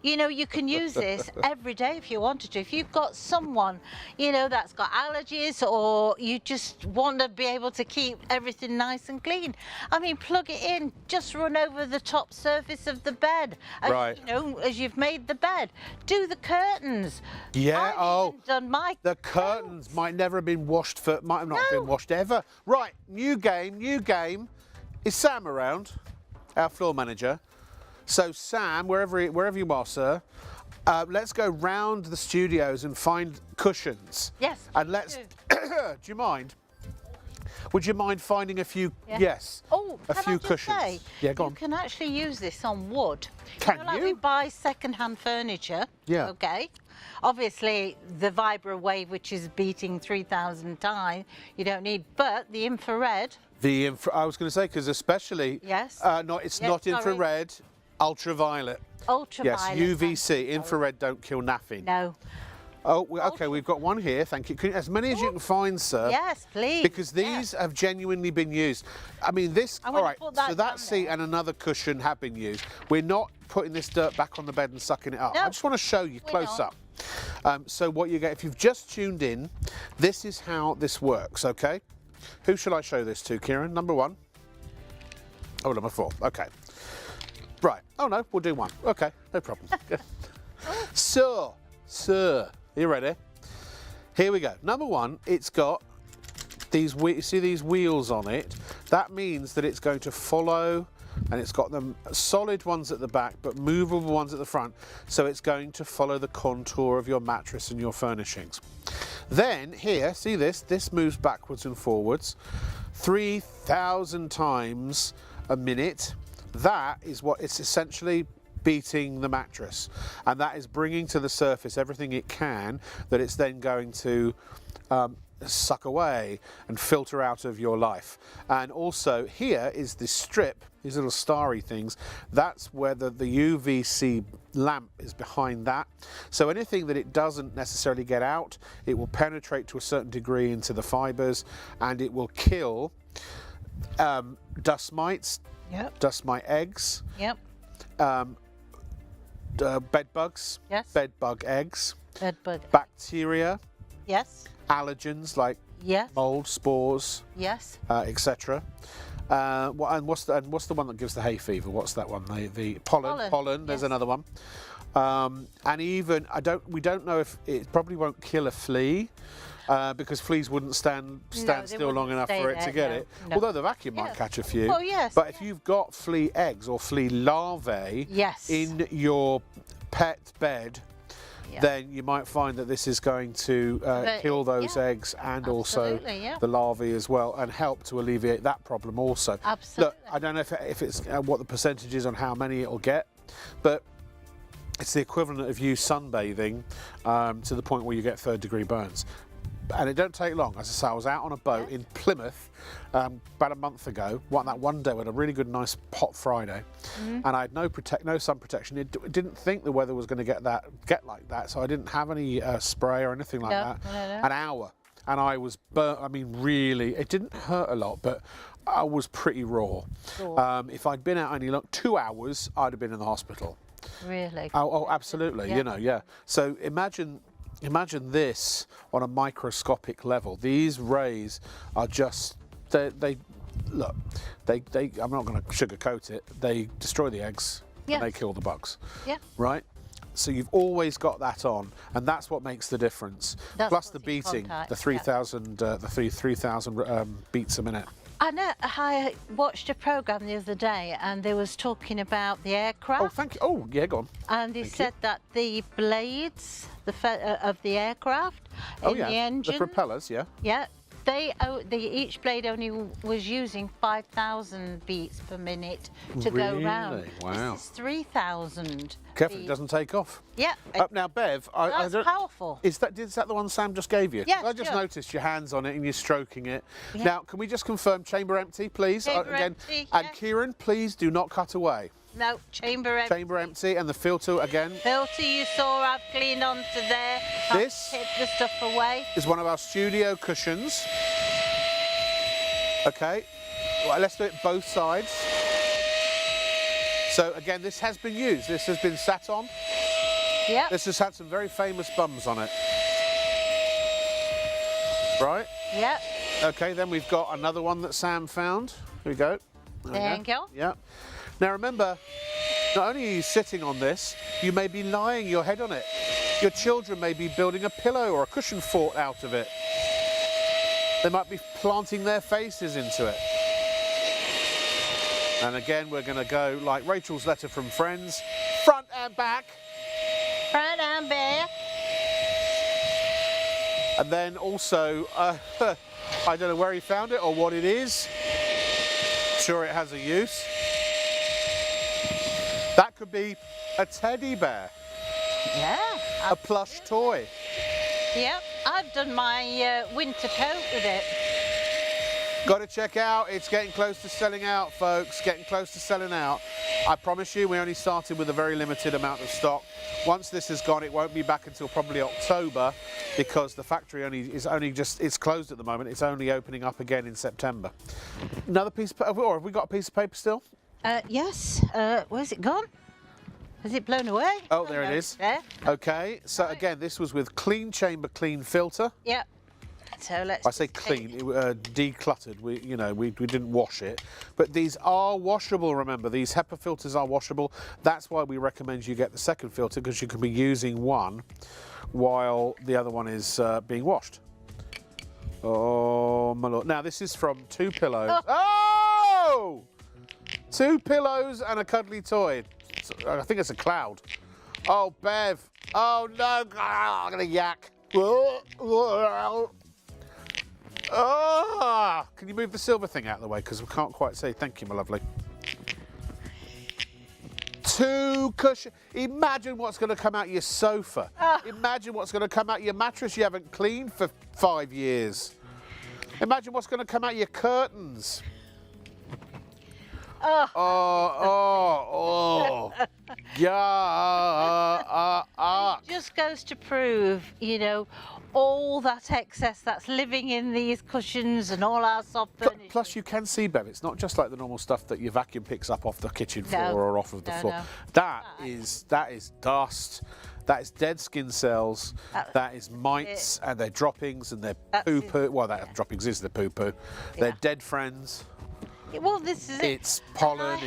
you know, you can use this every day if you wanted to. If you've got someone, you know, that's got allergies, or you just want to be able to keep everything nice and clean. I mean, plug it in, just run over the top surface of the bed. Right. You know, as you've made the bed. Do the curtains. Yeah, I've even done my the curtains might never have been washed might have not been washed ever. Right, new game. Is Sam around? Our floor manager. So Sam, wherever you are, sir, let's go round the studios and find cushions. Yes. And let's. Do you mind? Would you mind finding a few? Yeah. Yes. Oh, a few cushions. Say, yeah, go on. You can actually use this on wood. Can you? Know, like you? we buy second-hand furniture. Yeah. Okay. Obviously, the Vibra wave, which is beating 3,000 times, you don't need. But the infrared. I was going to say, because especially. Yes. No, it's not infrared. Ultraviolet. Ultraviolet. Yes, UVC. Infrared don't kill nothing. No. Oh, okay, we've got one here, thank you. As many as you can find, sir. Yes, please. Because these have genuinely been used. I mean, this, all right, so that seat there. and another cushion have been used. We're not putting this dirt back on the bed and sucking it up. No, I just want to show you close up. So what you get, if you've just tuned in, this is how this works, okay? Who shall I show this to, Kieran? Number one? Oh, number four, okay. Right, oh no, we'll do one. Okay, no problem. So, sir, are you ready? Here we go. Number one, it's got these, you see these wheels on it? That means that it's going to follow, and it's got them solid ones at the back, but movable ones at the front. So it's going to follow the contour of your mattress and your furnishings. Then here, see this? This moves backwards and forwards 3,000 times a minute. That is what it's essentially beating the mattress, and that is bringing to the surface everything it can that it's then going to suck away and filter out of your life. And also here is this strip, these little starry things, that's where the UVC lamp is behind that. So anything that it doesn't necessarily get out, it will penetrate to a certain degree into the fibers, and it will kill dust mites, dust mite eggs, bed bugs, bed bug eggs, bacteria, allergens like mold, spores, etc. And what's the one that gives the hay fever? What's that one? The pollen. There's another one. And even we don't know if it probably won't kill a flea. Because fleas wouldn't stand still long enough for it to get it. No. Although the vacuum might catch a few. Oh, yes. But if you've got flea eggs or flea larvae in your pet bed, then you might find that this is going to kill those eggs and also the larvae as well, and help to alleviate that problem also. Absolutely. Look, I don't know if it's what the percentage is on how many it'll get, but it's the equivalent of you sunbathing to the point where you get 3rd-degree burns. And it don't take long. As I say, I was out on a boat in Plymouth about a month ago. That one day, we had a really good, nice, hot Friday, and I had no sun protection. Didn't think the weather was going to get like that, so I didn't have any spray or anything like that. No. An hour, and I was burnt. I mean, really, it didn't hurt a lot, but I was pretty raw. Raw. If I'd been out only 2 hours, I'd have been in the hospital. Really? Oh, absolutely. Yeah. You know, yeah. So imagine this on a microscopic level. These rays are just they look. I'm not going to sugarcoat it. They destroy the eggs and they kill the bugs. Yeah. Right. So you've always got that on, and that's what makes the difference. That's Plus the what's in beating, contact, the 3,000, the 3,000 beats a minute. I know. I watched a programme the other day, and they was talking about the aircraft. Oh, thank you. Oh, yeah, go on. And he said that the blades, of the aircraft Oh, in yeah. the engine, The propellers, yeah. yeah, each blade only was using 5,000 beats per minute to go round. Really? Wow. This is 3,000. Careful, it doesn't take off. Yeah. Now, Bev, I That's don't. powerful. Is that the one Sam just gave you? Yes, I just sure. noticed your hands on it and you're stroking it. Yeah. Now, can we just confirm chamber empty, please? Chamber Again, empty, and yeah. Kieran, please do not cut away. No, chamber empty. Chamber empty, and the filter again Filter you saw I've cleaned onto there. This- I've hid the stuff away. is one of our studio cushions. Okay, right, let's do it both sides. So again, this has been used. This has been sat on. Yep. This has had some very famous bums on it. Right? Yep. Okay, then we've got another one that Sam found. Here we go. There you go. Yeah. Now remember, not only are you sitting on this, you may be lying your head on it. Your children may be building a pillow or a cushion fort out of it. They might be planting their faces into it. And again, we're going to go like Rachel's letter from Friends, front and back. Front and back. And then also, I don't know where he found it or what it is. Sure it has a use. That could be a teddy bear, Yeah. a plush toy. Yep. I've done my winter coat with it. Got to check out, it's getting close to selling out, folks, getting close to selling out. I promise you, we only started with a very limited amount of stock. Once this is gone, it won't be back until probably October, because the factory it's closed at the moment. It's only opening up again in September. Another piece of paper, or have we got a piece of paper still? Yes. Where's it gone? Has it blown away? Oh, there it is. There. Okay, so again, this was with clean chamber, clean filter. Yep. So let's. I say clean, decluttered. We didn't wash it, but these are washable. Remember, these HEPA filters are washable. That's why we recommend you get the second filter, because you can be using one while the other one is being washed. Oh my lord! Now this is from 2 pillows. Oh! 2 pillows and a cuddly toy. I think it's a cloud. Oh, Bev. Oh no! I'm gonna yak. Oh, can you move the silver thing out of the way, because we can't quite see. Thank you, my lovely. 2 cushions. Imagine what's going to come out your sofa. Imagine what's going to come out your mattress you haven't cleaned for 5 years. Imagine what's going to come out your curtains. Oh. Yeah. It just goes to prove, all that excess that's living in these cushions and all our soft furniture. Plus, you can see, Bev, it's not just like the normal stuff that your vacuum picks up off the kitchen floor or off of the floor. No. That is dust. That is dead skin cells. That is mites and their droppings and their poo-poo. Well, that droppings is the poo-poo. They're dead friends. Well, this is it. It's pollen.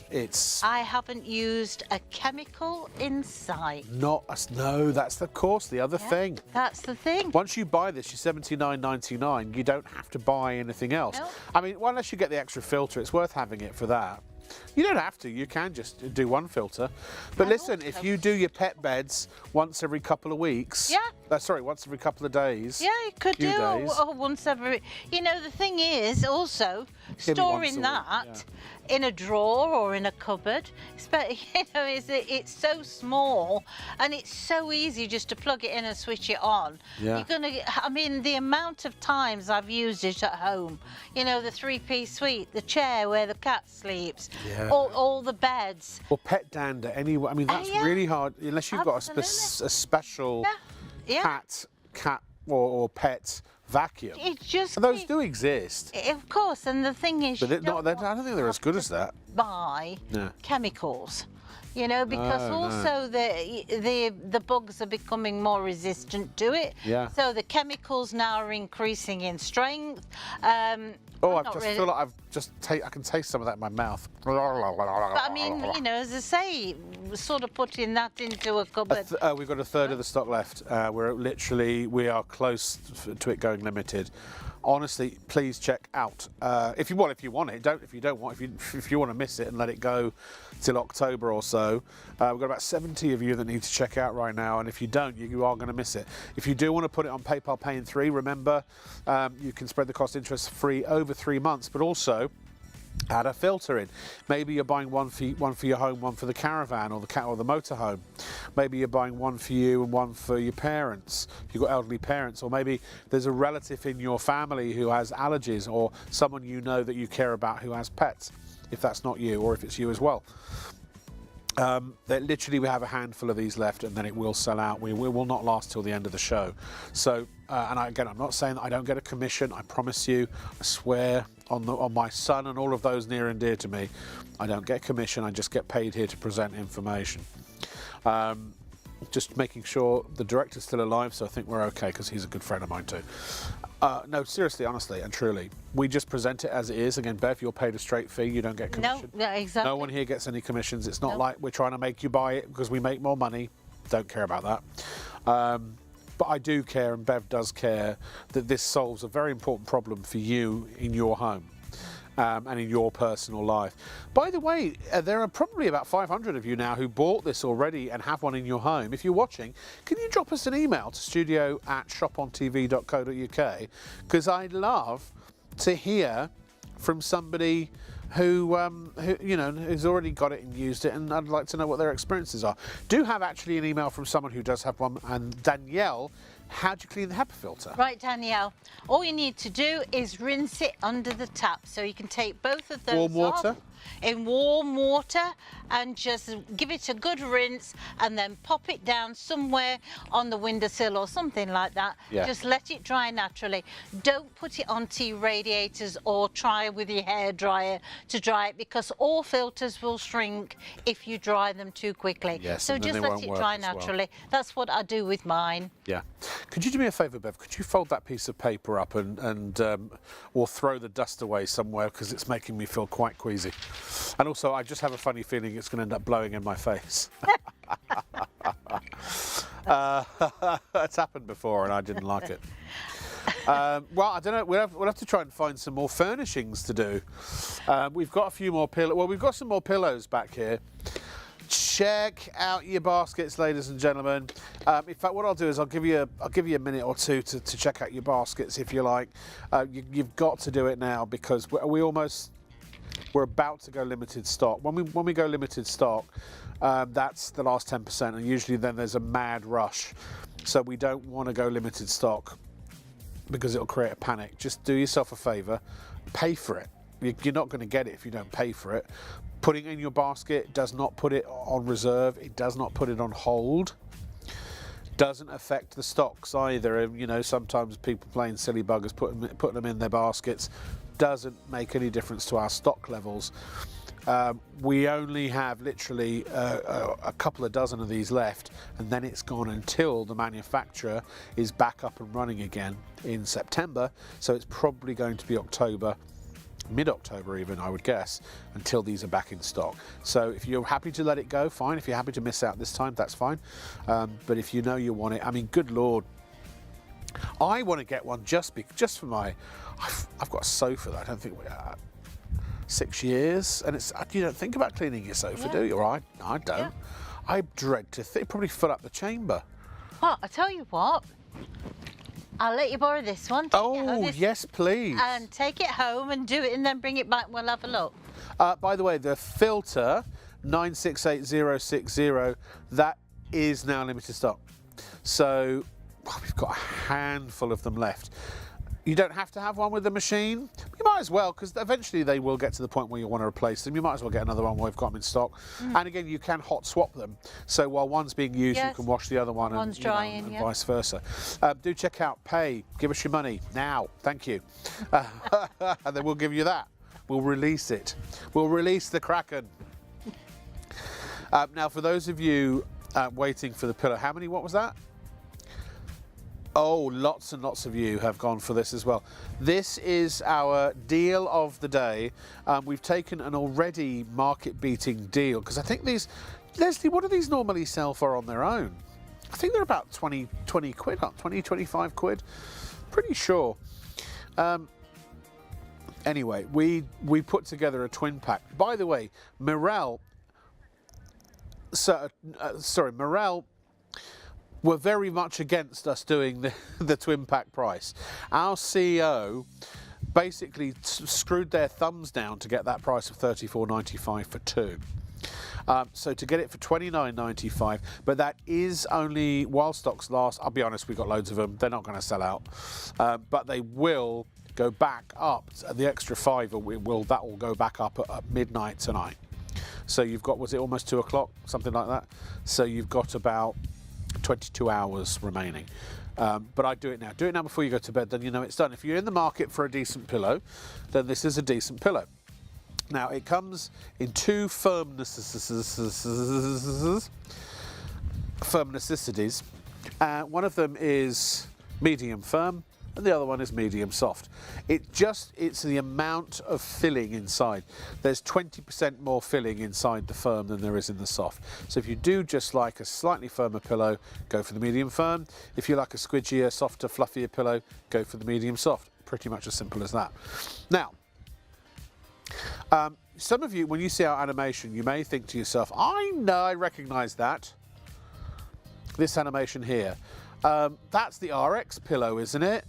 It's. I haven't used a chemical inside. No, that's of course the other thing. That's the thing. Once you buy this, you're $79.99. You don't have to buy anything else. No. I mean, well, unless you get the extra filter, it's worth having it for that. You don't have to. You can just do one filter. But listen, if you do your pet beds once every couple of weeks. Once every couple of days. Yeah, you could do days. or once every. The thing is also storing that in a drawer or in a cupboard. It's so small and it's so easy just to plug it in and switch it on. Yeah. The amount of times I've used it at home. The 3-piece suite, the chair where the cat sleeps, all the beds. Or pet dander anyway. I mean, that's really hard unless you've got a special cat or pet vacuum. It's just And those do exist. Of course, and the thing is, But you I don't think they're as good as that. buy Yeah. chemicals. You know, because No, also the bugs are becoming more resistant to it. Yeah. So the chemicals now are increasing in strength. Oh, not I just really- feel like I can taste some of that in my mouth. But I mean, you know, as I say, sort of putting that into a cupboard. We've got a third of the stock left. We are close to it going limited. Honestly, please check out. If you want it. If you don't want, if you want to miss it and let it go till October or so, we've got about 70 of you that need to check out right now. And if you don't, you are going to miss it. If you do want to put it on PayPal Pay in 3, remember you can spread the cost interest free over 3 months, but also add a filter in. Maybe you're buying one for your home, one for the caravan or the motorhome. Maybe you're buying one for you and one for your parents. If you've got elderly parents, or maybe there's a relative in your family who has allergies, or someone you know that you care about who has pets, if that's not you, or if it's you as well. Literally, we have a handful of these left, and then it will sell out. We will not last till the end of the show. So, again, I'm not saying that I don't get a commission. I promise you, I swear on my son and all of those near and dear to me, I don't get commission. I just get paid here to present information. Just making sure the director's still alive, so I think we're okay, because he's a good friend of mine too. No, seriously, honestly and truly, we just present it as it is. Again, Bev, you're paid a straight fee, you don't get commission. No, exactly. No one here gets any commissions. It's not like we're trying to make you buy it because we make more money. Don't care about that. But I do care, and Bev does care, that this solves a very important problem for you in your home. And in your personal life. By the way, there are probably about 500 of you now who bought this already and have one in your home. If you're watching, can you drop us an email to studio@shopontv.co.uk? Because I'd love to hear from somebody who who's already got it and used it, and I'd like to know what their experiences are. Do have actually an email from someone who does have one, and Danielle, how do you clean the HEPA filter? Right, Danielle, all you need to do is rinse it under the tap. So you can take both of those Warm water? off in warm water and just give it a good rinse, and then pop it down somewhere on the windowsill or something like that. Yeah. Just let it dry naturally. Don't put it onto radiators or try with your hairdryer to dry it, because all filters will shrink if you dry them too quickly. Yes, so and then just they let won't it work dry as well. naturally. That's what I do with mine. Yeah. Could you do me a favour, Bev? Could you fold that piece of paper up and or throw the dust away somewhere, because it's making me feel quite queasy. And also, I just have a funny feeling it's going to end up blowing in my face. It's happened before, and I didn't like it. Well, I don't know. We'll have to try and find some more furnishings to do. We've got a few more pillows. Well, we've got some more pillows back here. Check out your baskets, ladies and gentlemen. In fact, what I'll do is I'll give you a minute or two to check out your baskets if you like. You've got to do it now, because we're about to go limited stock. When we go limited stock, that's the last 10%, and usually then there's a mad rush. So we don't want to go limited stock because it'll create a panic. Just do yourself a favour, pay for it. You're not going to get it if you don't pay for it. Putting it in your basket does not put it on reserve. It does not put it on hold. Doesn't affect the stocks either. You know, sometimes people playing silly buggers, putting them in their baskets, doesn't make any difference to our stock levels. We only have literally a couple of dozen of these left, and then it's gone until the manufacturer is back up and running again in September. So it's probably going to be October, mid-October even, I would guess, until these are back in stock. So if you're happy to let it go, fine. If you're happy to miss out this time, that's fine. But if you know you want it, I mean, good Lord, I want to get one just for my. I've got a sofa that I don't think we 6 years, and you don't think about cleaning your sofa, do you? Or I don't. Yeah. I dread to probably fill up the chamber. Well, I tell you what, I'll let you borrow this one. Oh, yes, please. And take it home and do it, and then bring it back and we'll have a look. By the way, the filter 968060, that is now limited stock. So we've got a handful of them left. You don't have to have one with the machine. You might as well, because eventually they will get to the point where you want to replace them. You might as well get another one while we've got them in stock. And again, you can hot swap them. So while one's being used, you can wash the other one, one's drying, and vice versa. Do check out Pay. Give us your money now. Thank you. And then we'll give you that. We'll release it. We'll release the Kraken. Now, for those of you waiting for the pillow, what was that? Oh, lots and lots of you have gone for this as well. This is our deal of the day. We've taken an already market-beating deal, because I think these, Leslie, what do these normally sell for on their own? I think they're about 20 quid, 25 quid. Pretty sure. Anyway, we put together a twin pack. By the way, Morel were very much against us doing the twin pack price. Our CEO basically screwed their thumbs down to get that price of $34.95 for two. So to get it for $29.95, but that is only while stocks last. I'll be honest, we've got loads of them. They're not going to sell out, but they will go back up. The extra $5 that will go back up at midnight tonight. So you've got, was it almost 2 o'clock, something like that? So you've got about 22 hours remaining. But I do it now. Do it now before you go to bed, then you know it's done. If you're in the market for a decent pillow, then this is a decent pillow. Now, it comes in two firmnessities. One of them is medium firm, and the other one is medium soft. It's the amount of filling inside. There's 20% more filling inside the firm than there is in the soft. So if you do just like a slightly firmer pillow, go for the medium firm. If you like a squidgier, softer, fluffier pillow, go for the medium soft. Pretty much as simple as that. Now, some of you, when you see our animation, you may think to yourself, I know, I recognise that. This animation here. That's the RX pillow, isn't it?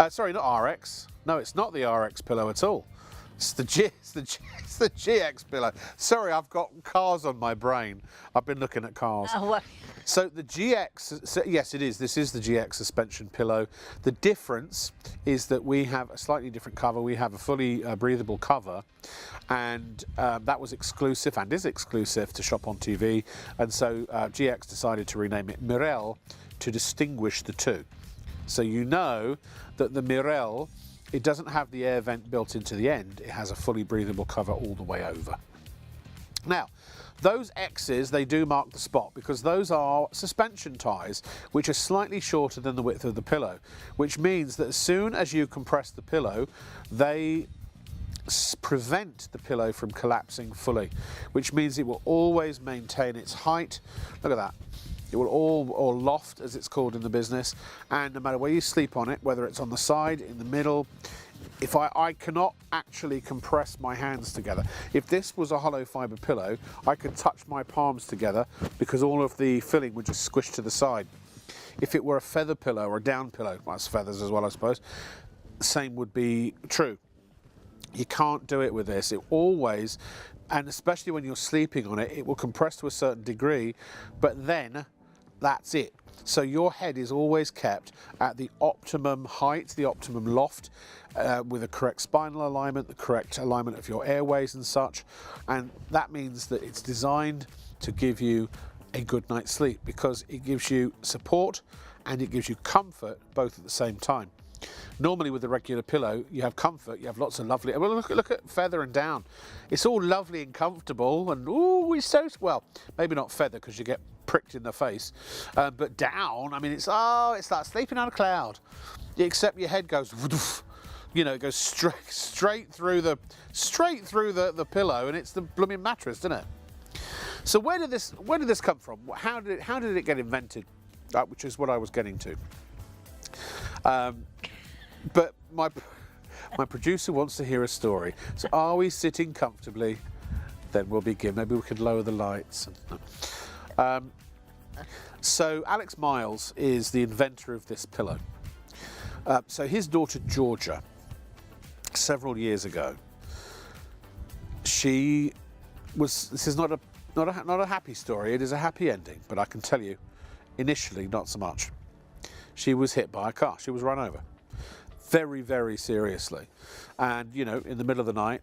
Sorry, not RX. No, it's not the RX pillow at all. It's the GX pillow. Sorry, I've got cars on my brain. I've been looking at cars. Oh, well. So the GX, yes, it is. This is the GX suspension pillow. The difference is that we have a slightly different cover. We have a fully breathable cover, and that was exclusive and is exclusive to ShopOnTV. And so GX decided to rename it Mirel to distinguish the two. So you know that the Mirel, it doesn't have the air vent built into the end. It has a fully breathable cover all the way over. Now, those X's, they do mark the spot, because those are suspension ties, which are slightly shorter than the width of the pillow, which means that as soon as you compress the pillow, they prevent the pillow from collapsing fully, which means it will always maintain its height. Look at that. It will or loft, as it's called in the business, and no matter where you sleep on it, whether it's on the side, in the middle, if I cannot actually compress my hands together. If this was a hollow fibre pillow, I could touch my palms together because all of the filling would just squish to the side. If it were a feather pillow or a down pillow, well, it's feathers as well, I suppose, the same would be true. You can't do it with this. It always, and especially when you're sleeping on it, it will compress to a certain degree, but then that's it. So your head is always kept at the optimum height, the optimum loft, with the correct spinal alignment, the correct alignment of your airways and such. And that means that it's designed to give you a good night's sleep, because it gives you support and it gives you comfort both at the same time. Normally with a regular pillow, you have comfort, you have lots of lovely, well, look at feather and down. It's all lovely and comfortable, and ooh, it's so, well, maybe not feather because you get pricked in the face, but down, I mean, it's like sleeping on a cloud, except your head goes, you know, it goes straight through the pillow, and it's the blooming mattress, isn't it? So where did this come from? How did it get invented? Which is what I was getting to. But my producer wants to hear a story. So are we sitting comfortably? Then we'll begin. Maybe we could lower the lights. So Alex Miles is the inventor of this pillow. So his daughter Georgia, several years ago, she was. This is not a happy story. It is a happy ending, but I can tell you, initially not so much. She was hit by a car. She was run over. very, very seriously. And, you know, in the middle of the night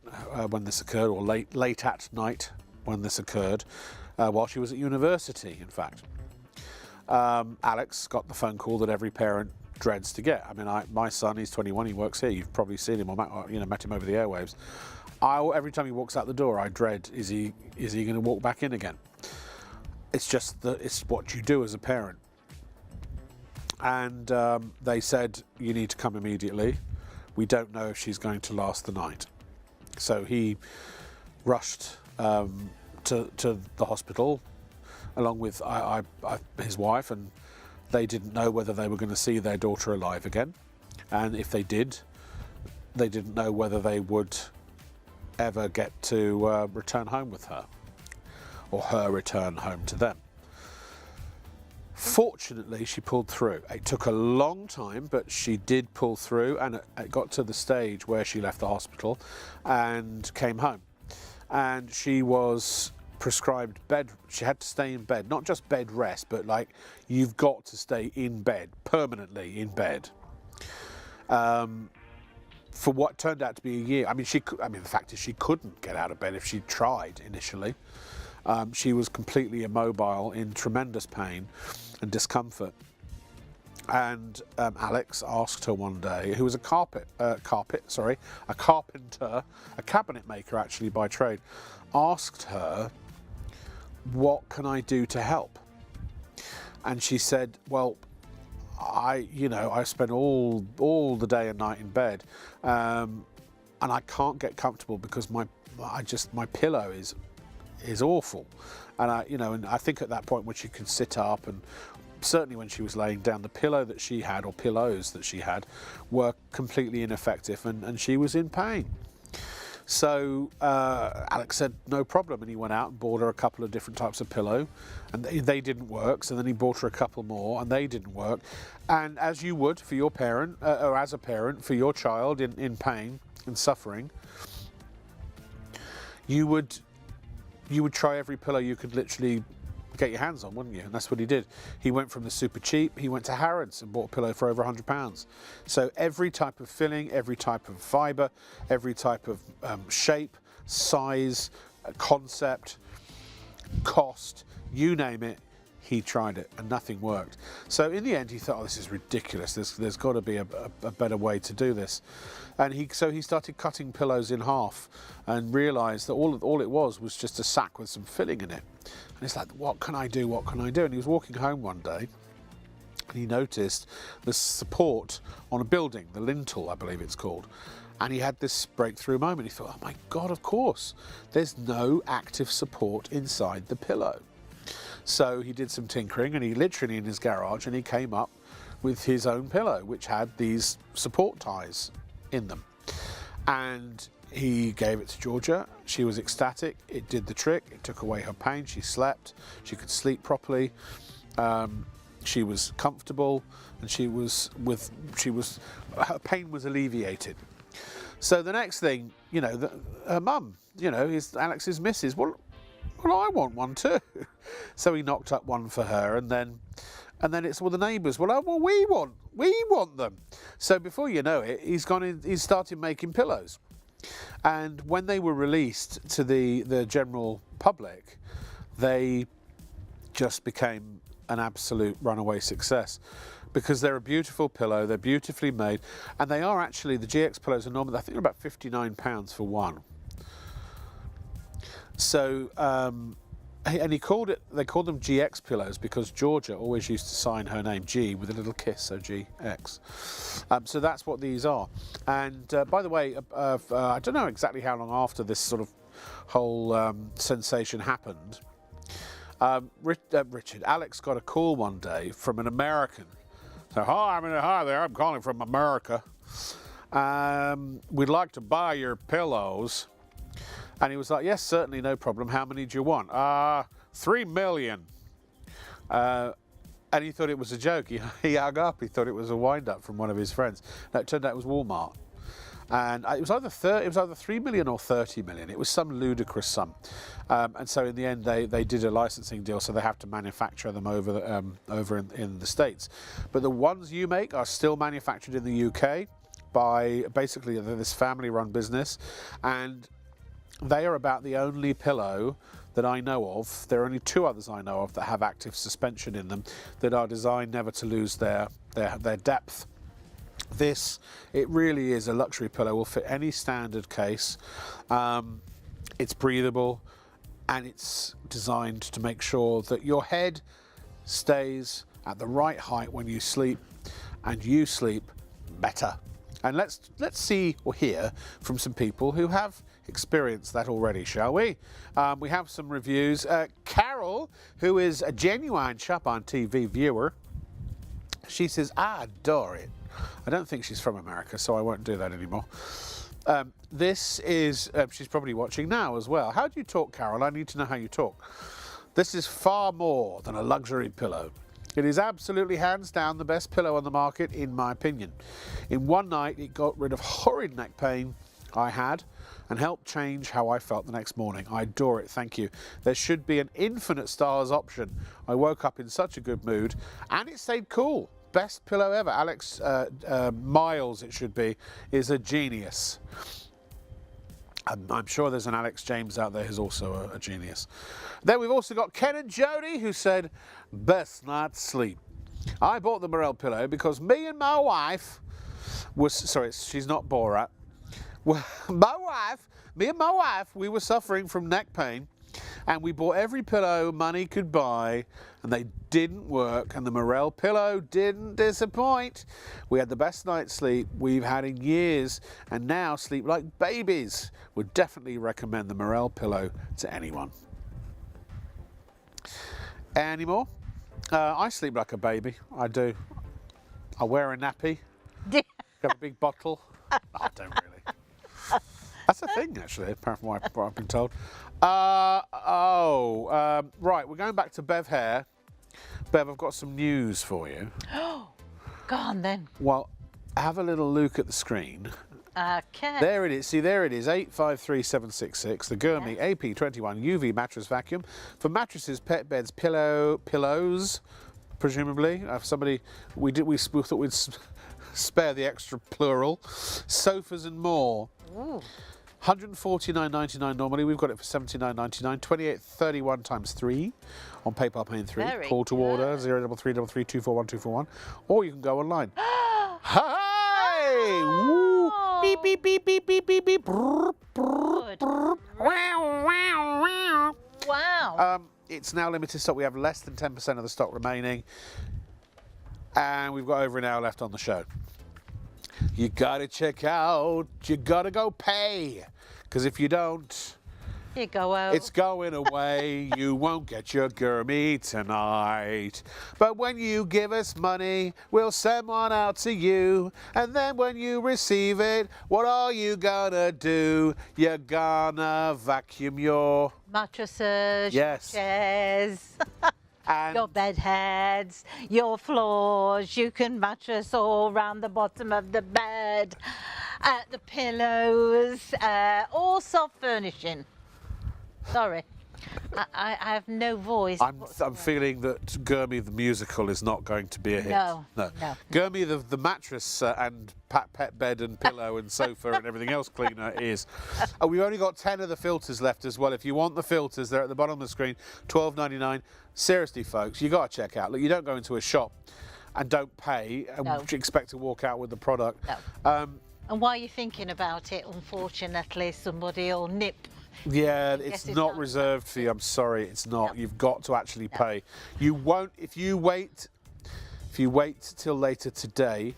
when this occurred, or late at night when this occurred, while she was at university, in fact, Alex got the phone call that every parent dreads to get. I mean, my son, he's 21, he works here. You've probably seen him or met him over the airwaves. Every time he walks out the door, I dread, is he going to walk back in again? It's just it's what you do as a parent. And they said, you need to come immediately. We don't know if she's going to last the night. So he rushed to the hospital along with his wife, and they didn't know whether they were going to see their daughter alive again. And if they did, they didn't know whether they would ever get to return home with her, or her return home to them. Fortunately, she pulled through. It took a long time, but she did pull through, and it got to the stage where she left the hospital and came home. And she was prescribed bed. She had to stay in bed, not just bed rest, but like, you've got to stay in bed, permanently in bed. For what turned out to be a year. I mean, the fact is she couldn't get out of bed if she tried initially. She was completely immobile, in tremendous pain and discomfort. And Alex asked her one day, who was a carpenter, a cabinet maker actually by trade, asked her, what can I do to help? And she said, well, I spend all the day and night in bed, and I can't get comfortable because my pillow is awful. And I think at that point when she could sit up, and certainly when she was laying down, the pillow that she had, or pillows that she had, were completely ineffective, and she was in pain. So Alex said no problem, and he went out and bought her a couple of different types of pillow, and they didn't work. So then he bought her a couple more, and they didn't work. And as you would for your parent, or as a parent for your child in pain and suffering, you would try every pillow you could literally get your hands on, wouldn't you? And that's what he did. He went from the super cheap, he went to Harrods and bought a pillow for over £100. So every type of filling, every type of fibre, every type of shape, size, concept, cost, you name it, he tried it and nothing worked. So in the end he thought, oh, this is ridiculous, there's got to be a better way to do this. And so he started cutting pillows in half and realised that all it was just a sack with some filling in it. And it's like, what can I do, what can I do? And he was walking home one day and he noticed the support on a building, the lintel I believe it's called. And he had this breakthrough moment. He thought, oh my God, of course, there's no active support inside the pillow. So he did some tinkering, and he literally in his garage, and he came up with his own pillow, which had these support ties in them. And he gave it to Georgia. She was ecstatic. It did the trick. It took away her pain. She slept. She could sleep properly. She was comfortable, and her pain was alleviated. So the next thing, her mum, is Alex's missus. Well, I want one too. So he knocked up one for her, and then it's all the neighbours. Well, we want them. So before you know it, he's started making pillows. And when they were released to the general public, they just became an absolute runaway success, because they're a beautiful pillow, they're beautifully made, and they are actually, the GX pillows are normally, I think they're about £59 for one. So, and they called them GX pillows because Georgia always used to sign her name G with a little kiss, so GX. So that's what these are. And by the way, I don't know exactly how long after this sort of whole sensation happened, Alex got a call one day from an American. So, hi there, I'm calling from America. We'd like to buy your pillows. And he was like, yes, certainly, no problem. How many do you want? 3 million. And he thought it was a joke. He hung up. He thought it was a wind-up from one of his friends. No, it turned out it was Walmart. And it was either 3 million or 30 million. It was some ludicrous sum. And so in the end, they did a licensing deal, so they have to manufacture them over in the States. But the ones you make are still manufactured in the UK. by basically this family-run business, and they are about the only pillow that I know of. There are only 2 others I know of that have active suspension in them that are designed never to lose their depth. This, it really is a luxury pillow, will fit any standard case. It's breathable, and it's designed to make sure that your head stays at the right height when you sleep, and you sleep better. And let's see or hear from some people who have experienced that already, shall we? We have some reviews. Carol, who is a genuine ShopOnTV viewer, she says, I adore it. I don't think she's from America, so I won't do that anymore. This is, she's probably watching now as well. How do you talk, Carol? I need to know how you talk. This is far more than a luxury pillow. It is absolutely hands down the best pillow on the market, in my opinion. In one night, it got rid of horrid neck pain I had and helped change how I felt the next morning. I adore it, thank you. There should be an infinite stars option. I woke up in such a good mood, and it stayed cool. Best pillow ever. Alex Miles, it should be, is a genius. I'm sure there's an Alex James out there who's also a genius. Then we've also got Ken and Jody, who said, best night's sleep. I bought the Morel pillow because me and my wife was, sorry, she's not Borat. Well, me and my wife, we were suffering from neck pain, and we bought every pillow money could buy, and they didn't work, and the Morel pillow didn't disappoint. We had the best night's sleep we've had in years, and now sleep like babies. Would definitely recommend the Morel pillow to anyone. Any more? I sleep like a baby, I do. I wear a nappy, got a big bottle. No, I don't really. That's a thing, actually, apart from what I've been told. Right, we're going back to Bev Hair. Bev, I've got some news for you. Go on then. Well, have a little look at the screen. Okay. There it is. See, there it is. 853766. The Gurmy AP21 UV mattress vacuum for mattresses, pet beds, pillows, presumably. Somebody, we thought we'd spare the extra plural. Sofas and more. Ooh. $149.99 normally. We've got it for $79.99. $28.31 times 3 on PayPal paying 3. Very Call to order 0333 241 241, or you can go online. Hey! Woo! Beep beep beep beep beep beep beep. Brr, brr, brr. Wow wow wow. Wow. It's now limited stock. We have less than 10% of the stock remaining, and we've got over an hour left on the show. You gotta check out, you gotta go pay, because if you don't, You go out. it's going away. You won't get your Gurmy tonight. But when you give us money, we'll send one out to you. And then when you receive it, what are you gonna do? You're gonna vacuum your Mattresses, Yes. chairs, and your bed heads, your floors. You can mattress all around the bottom of the bed, the pillows, all soft furnishing. Sorry, I have no voice. I'm feeling that Gurmy the musical is not going to be a hit. No. Gurmy the mattress and pet bed and pillow and sofa and everything else cleaner is. We've only got 10 of the filters left as well. If you want the filters, they're at the bottom of the screen, $12.99. Seriously, folks, you got to check out. Look, you don't go into a shop and don't pay and expect to walk out with the product. No. And while you're thinking about it, unfortunately, somebody will nip. Yeah, it's not reserved for you. I'm sorry, it's not. No. You've got to actually pay. You won't if you wait till later today.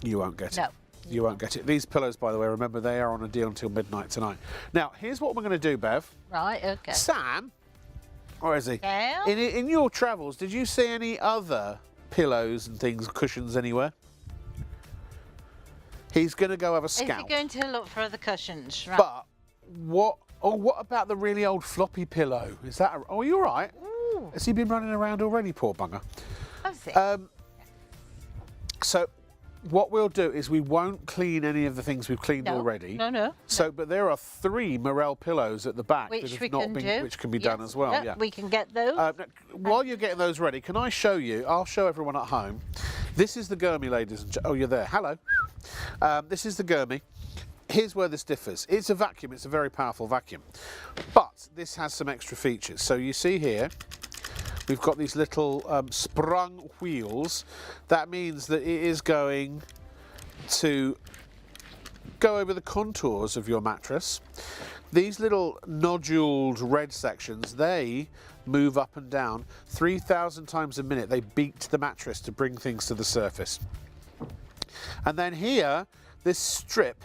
You won't get it. No. You won't get it. These pillows, by the way, remember they are on a deal until midnight tonight. Now, here's what we're going to do, Bev. Right. Okay. Sam, where is he? Yeah. In your travels, did you see any other pillows and things, cushions anywhere? He's going to go have a scout. Is he going to look for the cushions? Right. But what about the really old floppy pillow? Is that? Oh, you all right? Ooh. Has he been running around already, poor bugger? Has it? So what we'll do is we won't clean any of the things we've cleaned No, already. no. So, but there are 3 morel pillows at the back Which that have we not can been, do. which can be done Yes, as well. yeah, Yeah. we can get those. Now, while you're getting those ready, can I show you? I'll show everyone at home. This is the Gurmy, ladies and gentlemen. Oh, you're there. Hello. This is the Gurmy. Here's where this differs. It's a vacuum. It's a very powerful vacuum. But this has some extra features. So you see here, we've got these little sprung wheels. That means that it is going to go over the contours of your mattress. These little noduled red sections, they move up and down 3,000 times a minute. They beat the mattress to bring things to the surface. And then here, this strip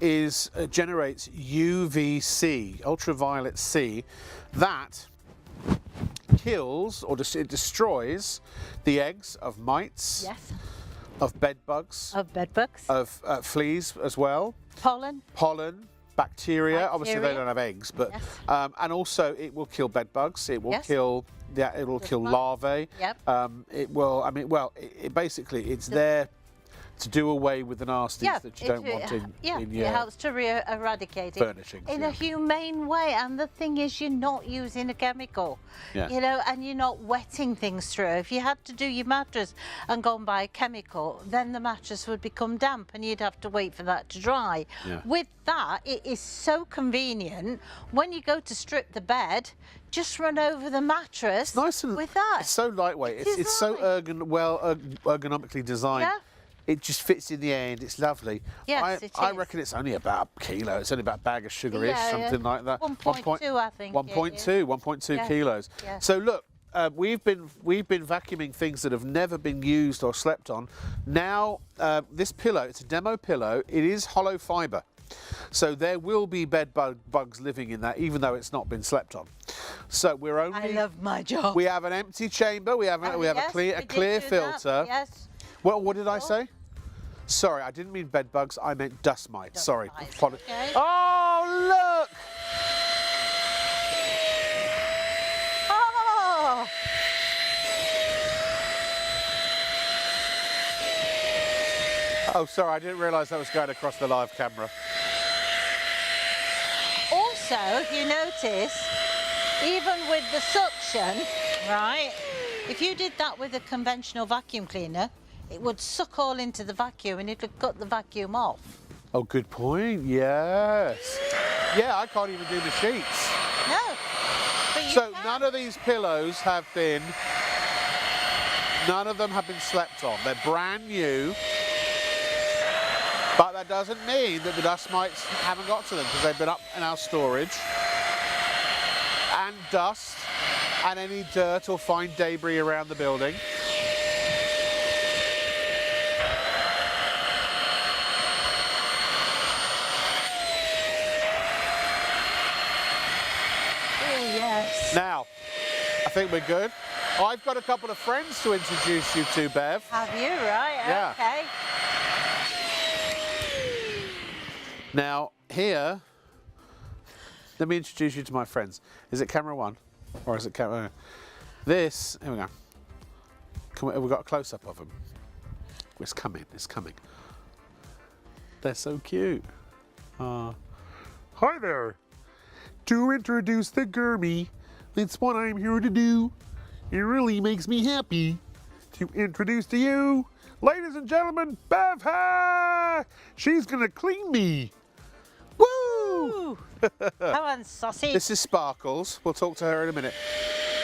generates UVC, ultraviolet C, that kills or it destroys the eggs of mites, Yes. of bed bugs, Of bed bugs. of fleas as well, Pollen. bacteria. Obviously they Bacteria. don't have eggs, but Yes. and also it will kill bed bugs. It will Yes. kill it will kill larvae. Yep. It will. I mean, well, it basically it's there to do away with the nasties that you don't want in it your helps to eradicate it furnishings. in yeah. a humane way. And the thing is, you're not using a chemical, Yeah. you know, and you're not wetting things through. If you had to do your mattress and go and buy a chemical, then the mattress would become damp and you'd have to wait for that to dry. Yeah. With that, it is so convenient. When you go to strip the bed, just run over the mattress Nice and with that. It's so lightweight. It It's is so light. ergonomically designed. Yeah. It just fits in the end. It's lovely. Yes, I is. reckon it's only about a kilo. It's only about a bag of sugar-ish, Yeah, yeah. something like that. 1.2, I think. 1.2 Yeah. kilos. Yeah. So look, we've been vacuuming things that have never been used or slept on. Now this pillow, it's a demo pillow. It is hollow fibre, so there will be bed bugs living in that, even though it's not been slept on. So we're only. I love my job. We have an empty chamber. We have Oh, a yes, we clear did do that, filter. Yes. Well, what did I say? Sorry, I didn't mean bed bugs. I meant dust mites. Sorry. mites, Apolo- okay. Oh, look! Oh, Oh, sorry, I didn't realise that was going across the live camera. also, if you notice, even with the suction, right, if you did that with a conventional vacuum cleaner, it would suck all into the vacuum and it would cut the vacuum off. Oh, good point. Yes. Yeah, I can't even do the sheets. No. But you So can. none of these pillows have been. None of them have been slept on. They're brand new. But that doesn't mean that the dust mites haven't got to them, because they've been up in our storage. And dust and any dirt or fine debris around the building. Oh, yes. Now, I think we're good. I've got a couple of friends to introduce you to, Bev. Have you, right? Yeah. Okay. Now, here, let me introduce you to my friends. Is it camera one? Or is it camera? This, here we go. We've got a close-up of them. It's coming, it's coming. They're so cute. Hi there. To introduce the Gurmy, that's what I'm here to do. It really makes me happy to introduce to you, ladies and gentlemen, Bev. She's gonna clean me. Woo! Ooh. Come on, sausage. This is Sparkles. We'll talk to her in a minute.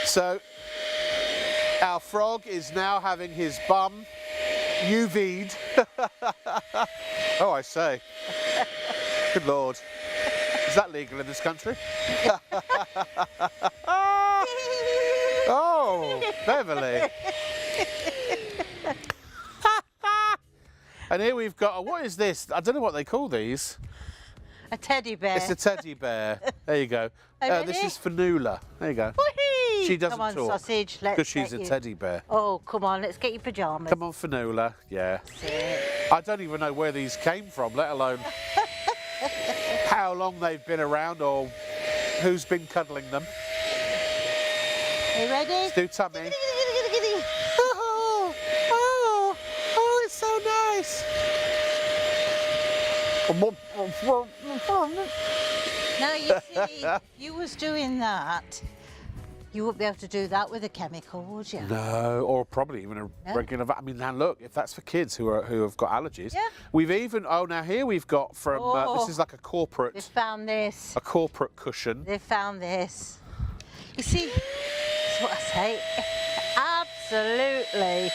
So, our frog is now having his bum UV'd. Oh, I say. Good Lord. Is that legal in this country? Oh, Beverly. And here we've got, what is this? I don't know what they call these. A teddy bear. It's a teddy bear. There you go. This ready? is Fanula. There you go. Whee! She doesn't Come on, talk. sausage. Let's Because she's get a you. teddy bear. Oh, come on, let's get your pyjamas. Come on, Fanula. Yeah. I don't even know where these came from, let alone how long they've been around or who's been cuddling them. Are you ready? Let's do tummy. Oh, it's so nice. Now you see, if you was doing that, you wouldn't be able to do that with a chemical, would you? No, or probably even a regular. I mean, now look, if that's for kids who have got allergies, we've even. Oh, now here we've got from. This is like a corporate. They found this. A corporate cushion. They found this. You see, that's what I say. Absolutely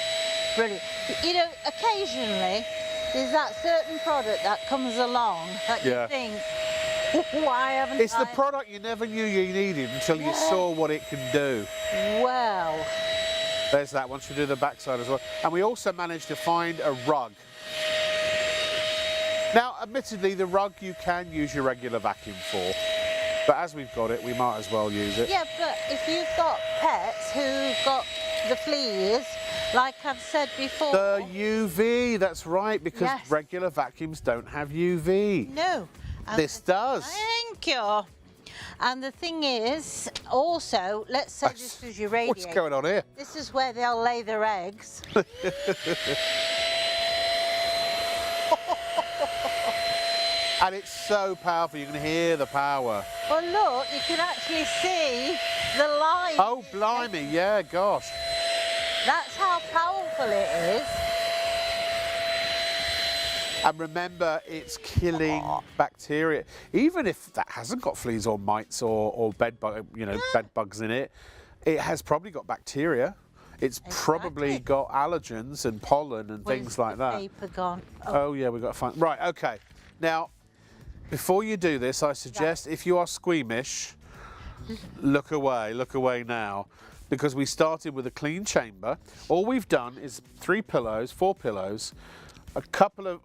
brilliant. You know, occasionally there's that certain product that comes along that you think, why haven't It's the product you never knew you needed until you saw what it can do. Well. There's that one. Should do the backside as well. And we also managed to find a rug. Now, admittedly, the rug you can use your regular vacuum for. But as we've got it, we might as well use it. Yeah, but if you've got pets who've got the fleas, like I've said before. The UV, that's right, because regular vacuums don't have UV. No. This does. Thank you. And the thing is, also, let's say this is your radiator. What's going on here? This is where they'll lay their eggs. And it's so powerful, you can hear the power. Well, look, you can actually see the line. Oh, blimey, yeah, gosh. That's how powerful it is. And remember, it's killing bacteria. Even if that hasn't got fleas or mites or bed bugs in it, it has probably got bacteria. It's probably got allergens and pollen and things like that. Paper gone. Oh yeah, we've got to find. Right, okay. Now, before you do this, I suggest if you are squeamish, look away now. Because we started with a clean chamber. All we've done is 4 pillows, a couple of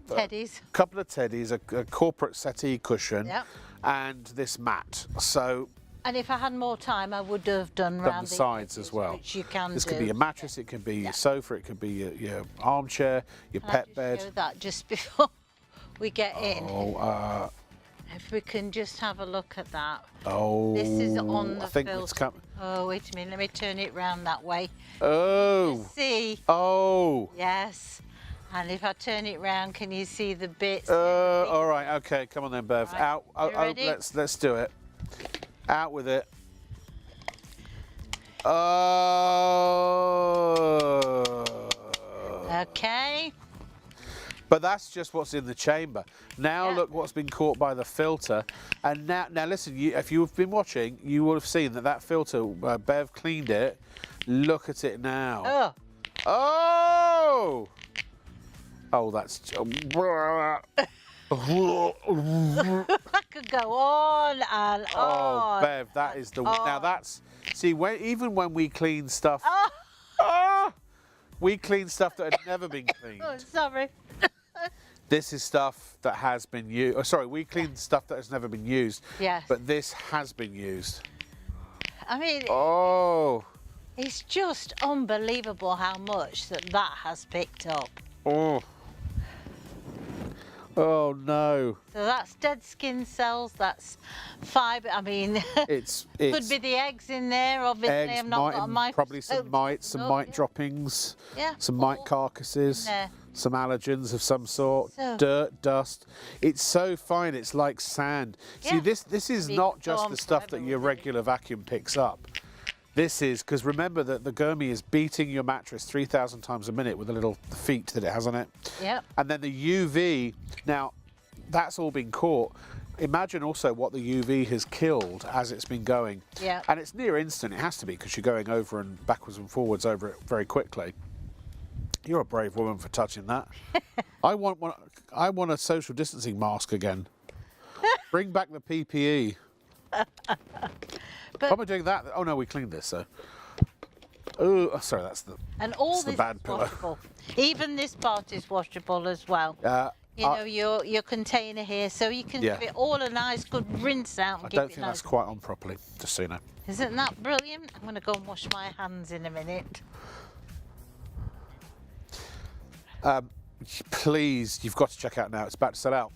teddies, a corporate settee cushion, and this mat. So. And if I had more time, I would have done round the sides as well. Which you can this do. Could be a mattress, it could be your sofa, it could be your armchair, your pet bed. Show that just before we get in. Oh, if we can just have a look at that. Oh, this is on the I think filter. it's coming. Oh, wait a minute, let me turn it round that way. Oh. Let's see. Oh. Yes. And if I turn it round, can you see the bits? All right, okay, come on then, Bev. Right. Out. Ready? Let's do it. Out with it. Oh. Okay. But that's just what's in the chamber. Now look what's been caught by the filter. And now listen, if you've been watching, you would have seen that filter, Bev cleaned it. Look at it now. Oh. Oh! Oh, that's... I could go on and on. Oh, Bev, that is the... Now that's... See, even when we clean stuff... we clean stuff that had never been cleaned. Oh, sorry. This is stuff that has been used. Oh, sorry, we clean stuff that has never been used. Yes. But this has been used. I mean, it's just unbelievable how much that has picked up. Oh. Oh no. So that's dead skin cells, that's fibre. I mean, it's could be the eggs in there, obviously. Eggs, I'm not got a microscope. probably some mites, some mite droppings, some mite carcasses, some allergens of some sort, dirt, dust. It's so fine, it's like sand. See, this is not just the stuff that your regular vacuum picks up. This is, because remember that the Gurmy is beating your mattress 3,000 times a minute with the little feet that it has on it. Yep. And then the UV, now that's all been caught. Imagine also what the UV has killed as it's been going. Yeah. And it's near instant, it has to be, because you're going over and backwards and forwards over it very quickly. You're a brave woman for touching that. I want a social distancing mask again. Bring back the PPE. Why am I doing that? Oh no, we cleaned this, so. Oh, sorry, that's the. And all this bad is pillow. washable. Even this part is washable as well. You know, your container here, so you can give it all a nice good rinse out. I don't think that's quite on properly, just so you know. Isn't that brilliant? I'm going to go and wash my hands in a minute. Please, you've got to check out now. It's about to sell out.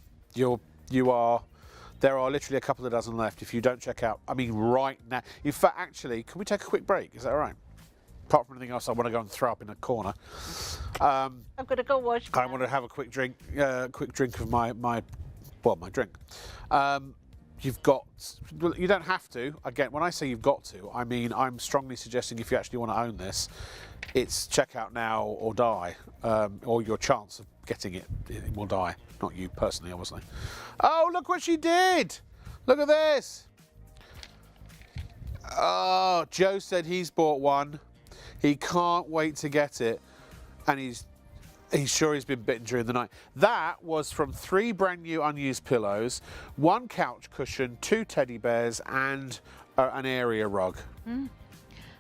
There are literally a couple of dozen left. If you don't check out, I mean, right now. In fact, actually, can we take a quick break? Is that all right? apart from anything else, I want to go and throw up in a corner. I'm going to go wash. I want to have a quick drink of my drink. You've got, well, you don't have to. Again, when I say you've got to, I mean I'm strongly suggesting if you actually want to own this, it's check out now or die, or your chance of getting it will die. Not you personally, obviously. Oh, look what she did! Look at this! Oh, Joe said he's bought one. He can't wait to get it, and he's sure he's been bitten during the night. That was from 3 brand new unused pillows, 1 couch cushion, 2 teddy bears, and an area rug.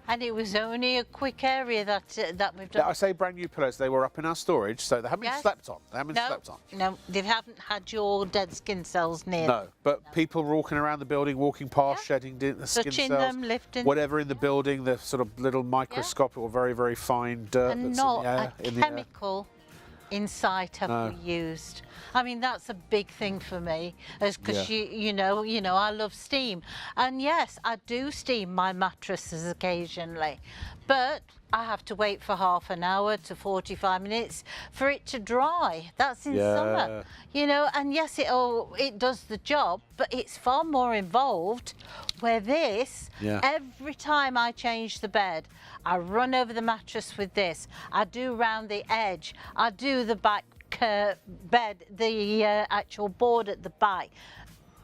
And it was only a quick area that we've done. I say brand new pillows. They were up in our storage, so they haven't been slept on. They haven't been slept on. No, they haven't had your dead skin cells near. No, but people were walking around the building, walking past, shedding the skin touching cells, them, lifting, whatever in the building, the sort of little microscopic or very, very fine dirt and that's not in the air. a chemical inside have we used. I mean, that's a big thing for me, because you know, I love steam, and yes, I do steam my mattresses occasionally, but I have to wait for half an hour to 45 minutes for it to dry. That's in summer, you know, and yes, it does the job, but it's far more involved. Where this, every time I change the bed, I run over the mattress with this. I do round the edge. I do the back bed, the actual board at the back.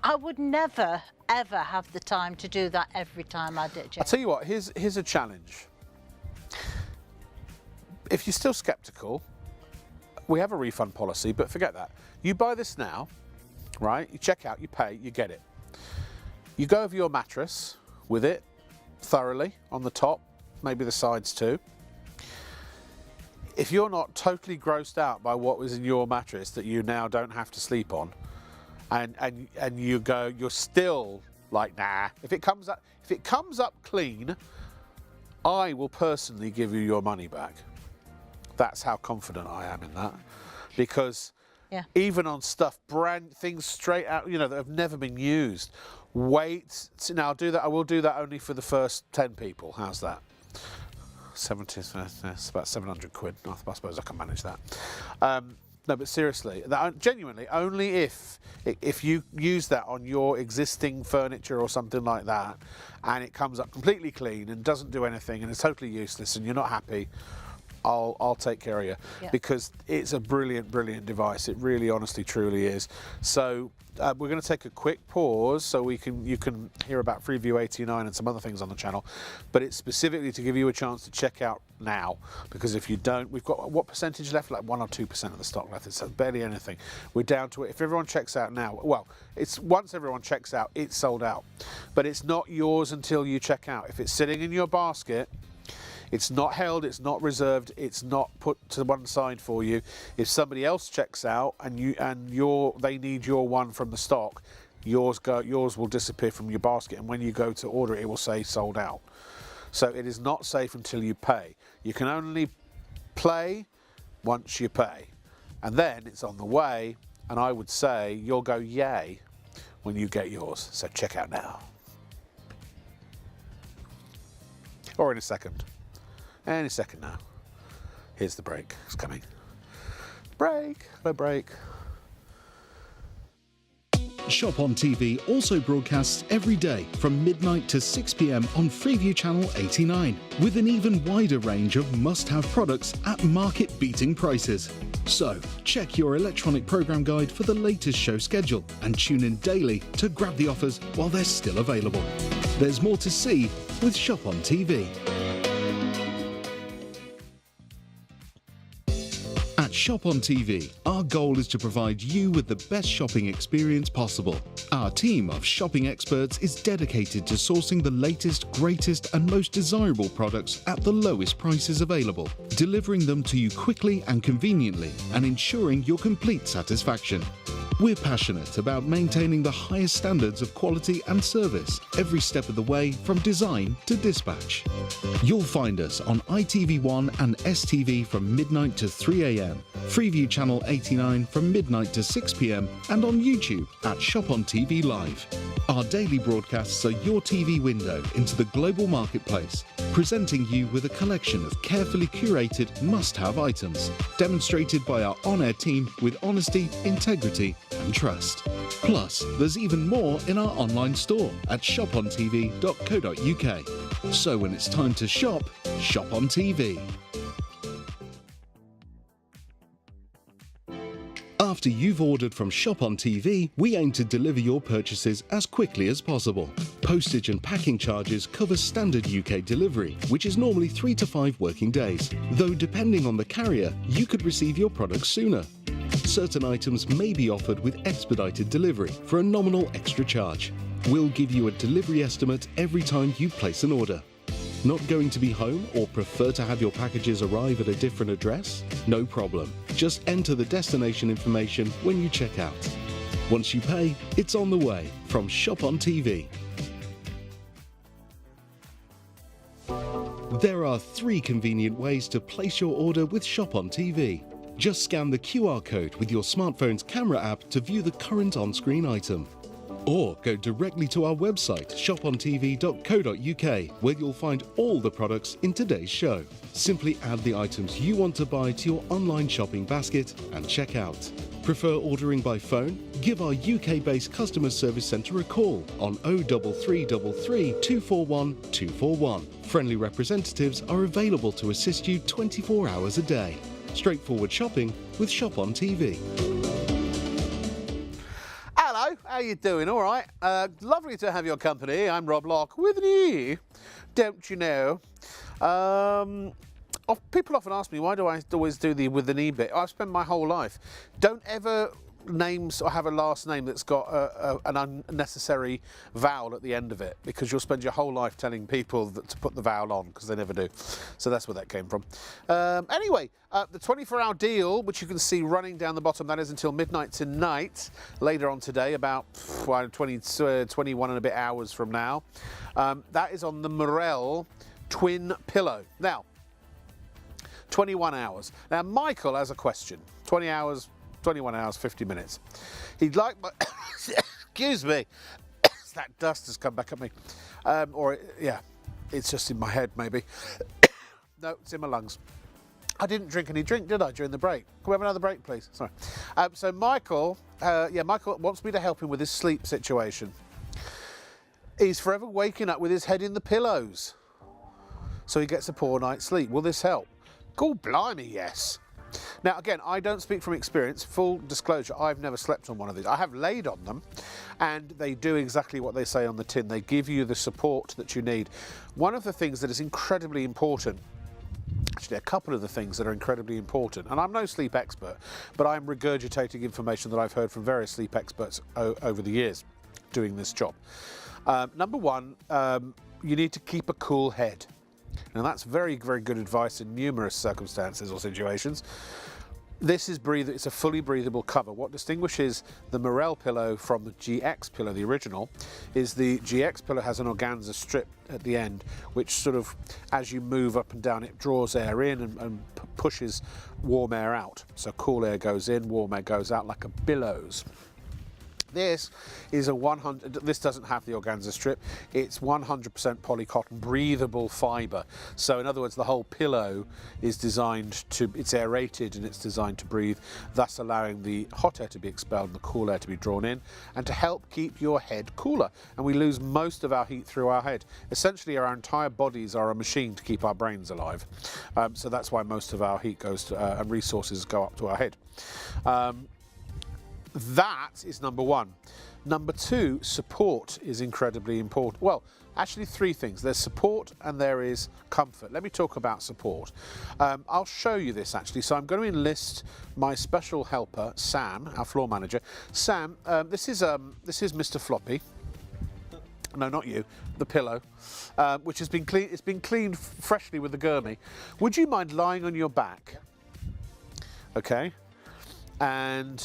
I would never, ever have the time to do that every time I did. I'll tell you what, here's a challenge. If you're still sceptical, we have a refund policy, but forget that. You buy this now, right? You check out, you pay, you get it. You go over your mattress with it thoroughly on the top, maybe the sides too. If you're not totally grossed out by what was in your mattress that you now don't have to sleep on, and you're still like, nah. If it comes up clean, I will personally give you your money back. That's how confident I am in that, because even on stuff, things straight out, you know, that have never been used. Wait, now I will do that only for the first 10 people. How's that? 70, it's about 700 quid. I suppose I can manage that. No, but seriously, genuinely, only if you use that on your existing furniture or something like that, and it comes up completely clean and doesn't do anything and it's totally useless and you're not happy, I'll take care of you, because it's a brilliant, brilliant device. It really, honestly, truly is. So we're going to take a quick pause so you can hear about Freeview 89 and some other things on the channel, but it's specifically to give you a chance to check out now, because if you don't, we've got what percentage left? Like 1 or 2% of the stock left. It's barely anything. We're down to it. If everyone checks out now, well, it's once everyone checks out, it's sold out, but it's not yours until you check out. If it's sitting in your basket, it's not held, it's not reserved, it's not put to one side for you. If somebody else checks out and they need your one from the stock, yours will disappear from your basket, and when you go to order it, it will say sold out. So it is not safe until you pay. You can only play once you pay, and then it's on the way, and I would say you'll go yay when you get yours. So check out now. Or in a second. Any second now. Here's the break. It's coming. Break. Hello, break. ShopOnTV also broadcasts every day from midnight to 6 p.m. on Freeview Channel 89, with an even wider range of must-have products at market-beating prices. So, check your electronic program guide for the latest show schedule and tune in daily to grab the offers while they're still available. There's more to see with ShopOnTV. At ShopOnTV, our goal is to provide you with the best shopping experience possible. Our team of shopping experts is dedicated to sourcing the latest, greatest and most desirable products at the lowest prices available, delivering them to you quickly and conveniently, and ensuring your complete satisfaction. We're passionate about maintaining the highest standards of quality and service every step of the way, from design to dispatch. You'll find us on ITV1 and STV from midnight to 3 a.m, Freeview Channel 89 from midnight to 6 p.m, and on YouTube at ShopOnTV Live. Our daily broadcasts are your TV window into the global marketplace, presenting you with a collection of carefully curated must-have items, demonstrated by our on-air team with honesty, integrity and trust. Plus, there's even more in our online store at ShopOnTV.co.uk. So when it's time to shop, shop on TV. After you've ordered from ShopOnTV, we aim to deliver your purchases as quickly as possible. Postage and packing charges cover standard UK delivery, which is normally 3 to 5 working days, though depending on the carrier, you could receive your products sooner. Certain items may be offered with expedited delivery for a nominal extra charge. We'll give you a delivery estimate every time you place an order. Not going to be home or prefer to have your packages arrive at a different address? No problem. Just enter the destination information when you check out. Once you pay, it's on the way from ShopOnTV. There are 3 convenient ways to place your order with ShopOnTV. Just scan the QR code with your smartphone's camera app to view the current on-screen item. Or go directly to our website, shopontv.co.uk, where you'll find all the products in today's show. Simply add the items you want to buy to your online shopping basket and check out. Prefer ordering by phone? Give our UK-based customer service centre a call on 03333 241 241. Friendly representatives are available to assist you 24 hours a day. Straightforward shopping with ShopOnTV. Hello, how you doing? All right. Lovely to have your company. I'm Rob Locke with an E, don't you know? People often ask me, why do I always do the with an E bit? I've spent my whole life. Don't ever names or have a last name that's got an unnecessary vowel at the end of it, because you'll spend your whole life telling people that to put the vowel on, because they never do. So that's where that came from. Anyway, the 24-hour deal, which you can see running down the bottom, that is until midnight tonight. Later on today, about 21 and a bit hours from now, that is on the Morel twin pillow. Now, 21 hours. Now, Michael has a question. 20 hours, 21 hours, 50 minutes. He'd like my... Excuse me. That dust has come back at me. Yeah, it's just in my head, maybe. No, it's in my lungs. I didn't drink any drink, did I, during the break? Can we have another break, please? Sorry. So Michael, Michael wants me to help him with his sleep situation. He's forever waking up with his head in the pillows, so he gets a poor night's sleep. Will this help? God blimey, yes. Now, again, I don't speak from experience. Full disclosure, I've never slept on one of these. I have laid on them, and they do exactly what they say on the tin. They give you the support that you need. One of the things that is incredibly important, actually a couple of the things that are incredibly important, and I'm no sleep expert, but I'm regurgitating information that I've heard from various sleep experts over the years doing this job. Number one, you need to keep a cool head. Now that's very, very good advice in numerous circumstances or situations. This is it's a fully breathable cover. What distinguishes the Morel pillow from the GX pillow, the original, is the GX pillow has an organza strip at the end, which sort of, as you move up and down, it draws air in and pushes warm air out. So cool air goes in, warm air goes out like a billows. This is this doesn't have the organza strip. It's 100% polycotton breathable fibre. So in other words, the whole pillow is designed to, it's aerated and it's designed to breathe, thus allowing the hot air to be expelled and the cool air to be drawn in, and to help keep your head cooler. And we lose most of our heat through our head. Essentially, our entire bodies are a machine to keep our brains alive. So that's why most of our heat goes to, and resources go up to our head. That is number one. Number two, support is incredibly important. Well, actually 3 things. There's support and there is comfort. Let me talk about support. I'll show you this actually. So I'm going to enlist my special helper, Sam, our floor manager. Sam, this is Mr. Floppy. No, not you. The pillow, which has been cleaned. It's been cleaned freshly with the gurney. Would you mind lying on your back? Okay, and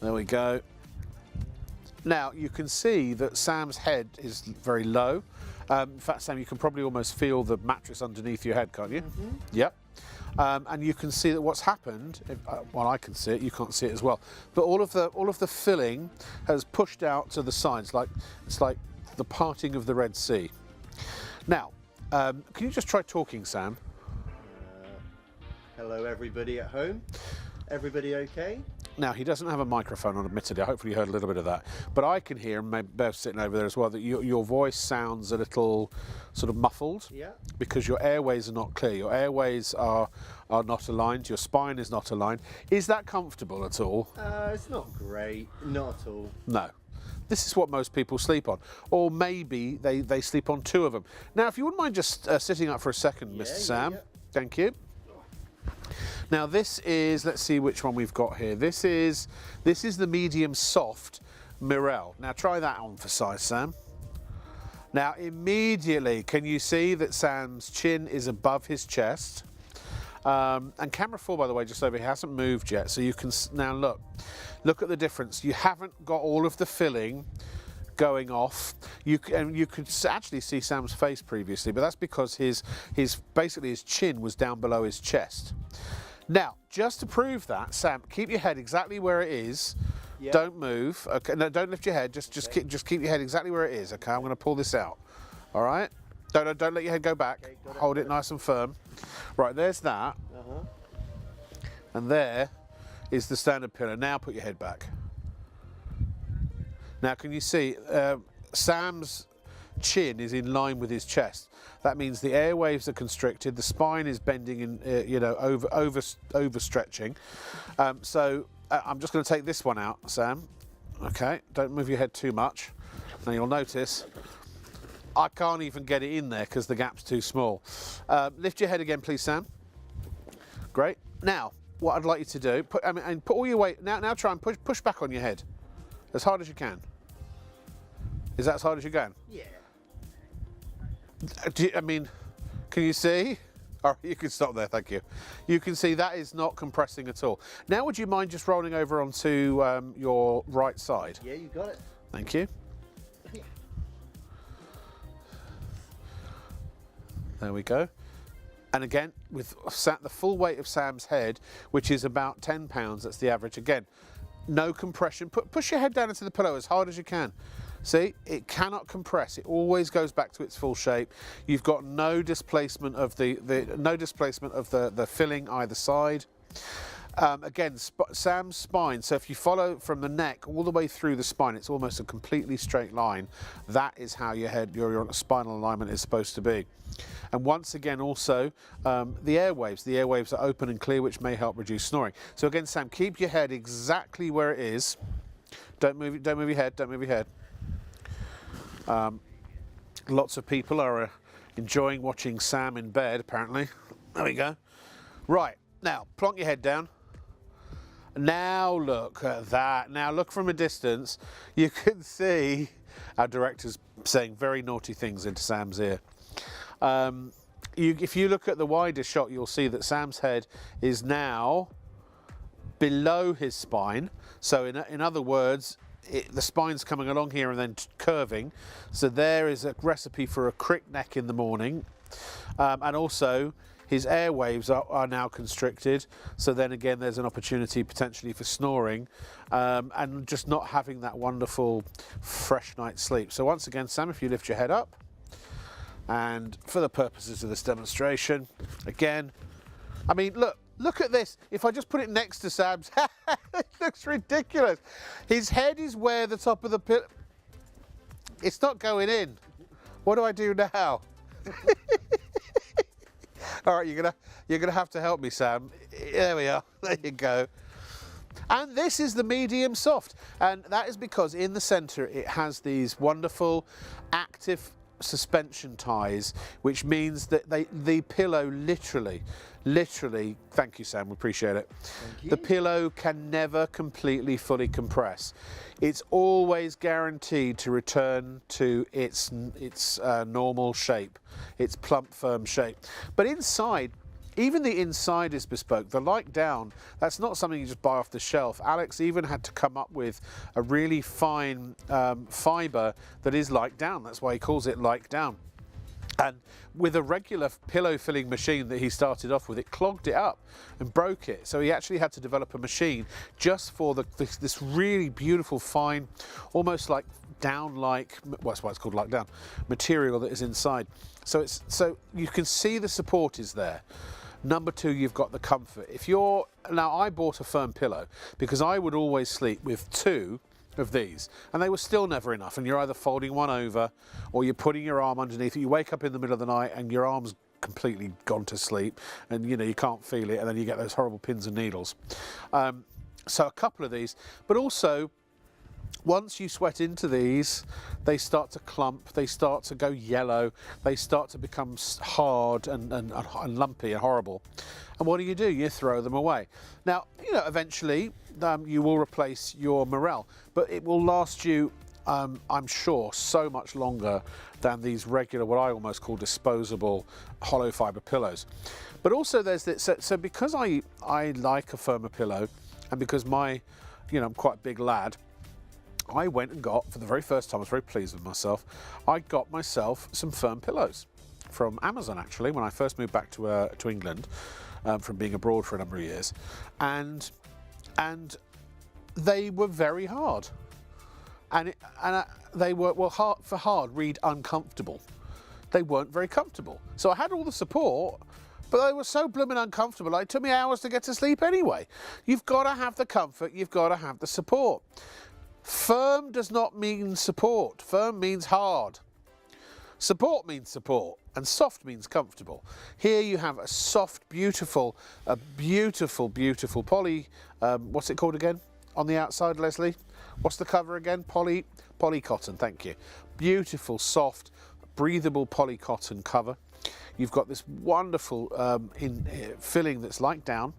there we go. Now you can see that Sam's head is very low, In fact, Sam, you can probably almost feel the mattress underneath your head, can't you? Yep. And you can see that what's happened. Well, I can see it. You can't see it as well. But all of the filling has pushed out to the sides, like it's like the parting of the Red Sea. Now, can you just try talking, Sam? Hello, everybody at home. Everybody okay? Now, he doesn't have a microphone on, admittedly. Hopefully you heard a little bit of that. But I can hear, and maybe Bev's sitting over there as well, that your voice sounds a little sort of muffled. Yeah. Because your airways are not clear. Your airways are not aligned. Your spine is not aligned. Is that comfortable at all? It's not great. Not at all. No. This is what most people sleep on. Or maybe they sleep on two of them. Now, if you wouldn't mind just sitting up for a second, Mr. Sam. Yeah. Thank you. Now this is, let's see which one we've got here. This is the medium soft Mirel. Now try that on for size, Sam. Now immediately, can you see that Sam's chin is above his chest? And camera 4, by the way, just over here, hasn't moved yet. So you can now look at the difference. You haven't got all of the filling going off. You could actually see Sam's face previously, but that's because basically his chin was down below his chest. Now, just to prove that, Sam, keep your head exactly where it is. Yeah. Don't move. Okay, no, don't lift your head. Just keep your head exactly where it is. Okay, I'm going to pull this out. All right. Don't let your head go back. Okay, hold it nice and firm. Right, there's that. And there is the standard pillow. Now put your head back. Now, can you see Sam's chin is in line with his chest? That means the airwaves are constricted, the spine is bending in, overstretching. So I'm just going to take this one out, Sam. Okay, don't move your head too much. Now you'll notice I can't even get it in there because the gap's too small. Lift your head again, please, Sam. Great. Now, what I'd like you to do, put all your weight. Now try and push back on your head as hard as you can. Is that as hard as you can? Yeah. Can you see? All right, you can stop there, thank you. You can see that is not compressing at all. Now, would you mind just rolling over onto your right side? Yeah, you got it. Thank you. There we go. And again, with the full weight of Sam's head, which is about 10 pounds, that's the average. Again, no compression. Push your head down into the pillow as hard as you can. See, it cannot compress. It always goes back to its full shape. You've got no displacement of the filling either side. Again, Sam's spine, so if you follow from the neck all the way through the spine, it's almost a completely straight line. That is how your spinal alignment is supposed to be. And once again, also, the airwaves are open and clear, which may help reduce snoring. So again, Sam, keep your head exactly where it is. Don't move your head, don't move your head. Lots of people are enjoying watching Sam in bed, apparently. There we go. Right, now, plonk your head down. Now look at that. Now look from a distance. You can see our director's saying very naughty things into Sam's ear. If you look at the wider shot, you'll see that Sam's head is now below his spine. So in other words, the spine's coming along here and then curving. So there is a recipe for a crick neck in the morning. And also, his airwaves are now constricted, so then again there's an opportunity potentially for snoring and just not having that wonderful fresh night's sleep. So once again, Sam, if you lift your head up, and for the purposes of this demonstration, again, I mean, look at this. If I just put it next to Sam's, it looks ridiculous. His head is where the top of the pillow, it's not going in. What do I do now? All right, you're gonna have to help me, Sam. There we are. There you go. And this is the medium soft, and that is because in the centre it has these wonderful active suspension ties, which means that the pillow literally, thank you, Sam, we appreciate it. Thank you. The pillow can never completely fully compress. It's always guaranteed to return to its normal shape, its plump, firm shape. But inside, even the inside is bespoke. The like down, that's not something you just buy off the shelf. Alex even had to come up with a really fine fibre that is like down. That's why he calls it like down. And with a regular pillow filling machine that he started off with, it clogged it up and broke it. So he actually had to develop a machine just for this really beautiful, fine, almost like down-like, well, that's why it's called like down, material that is inside. So you can see the support is there. Number two, you've got the comfort. Now I bought a firm pillow because I would always sleep with two of these, and they were still never enough, and you're either folding one over or you're putting your arm underneath it. You wake up in the middle of the night and your arm's completely gone to sleep, and you can't feel it, and then you get those horrible pins and needles. So a couple of these, but also once you sweat into these, they start to clump, they start to go yellow, they start to become hard and lumpy and horrible. And what do? You throw them away. Now, eventually you will replace your Morel, but it will last you, I'm sure, so much longer than these regular, what I almost call disposable hollow fibre pillows. But also there's this, so because I like a firmer pillow, and because I'm quite a big lad, I went and got, for the very first time, I was very pleased with myself, I got myself some firm pillows from Amazon, actually, when I first moved back to England from being abroad for a number of years. And they were very hard. And they were, hard, read uncomfortable. They weren't very comfortable. So I had all the support, but they were so blooming uncomfortable, it took me hours to get to sleep anyway. You've got to have the comfort, you've got to have the support. Firm does not mean support. Firm means hard. Support means support, and soft means comfortable. Here you have a soft, beautiful poly, what's it called again on the outside, Leslie? What's the cover again? Poly cotton, thank you. Beautiful, soft, breathable poly cotton cover. You've got this wonderful filling that's like down.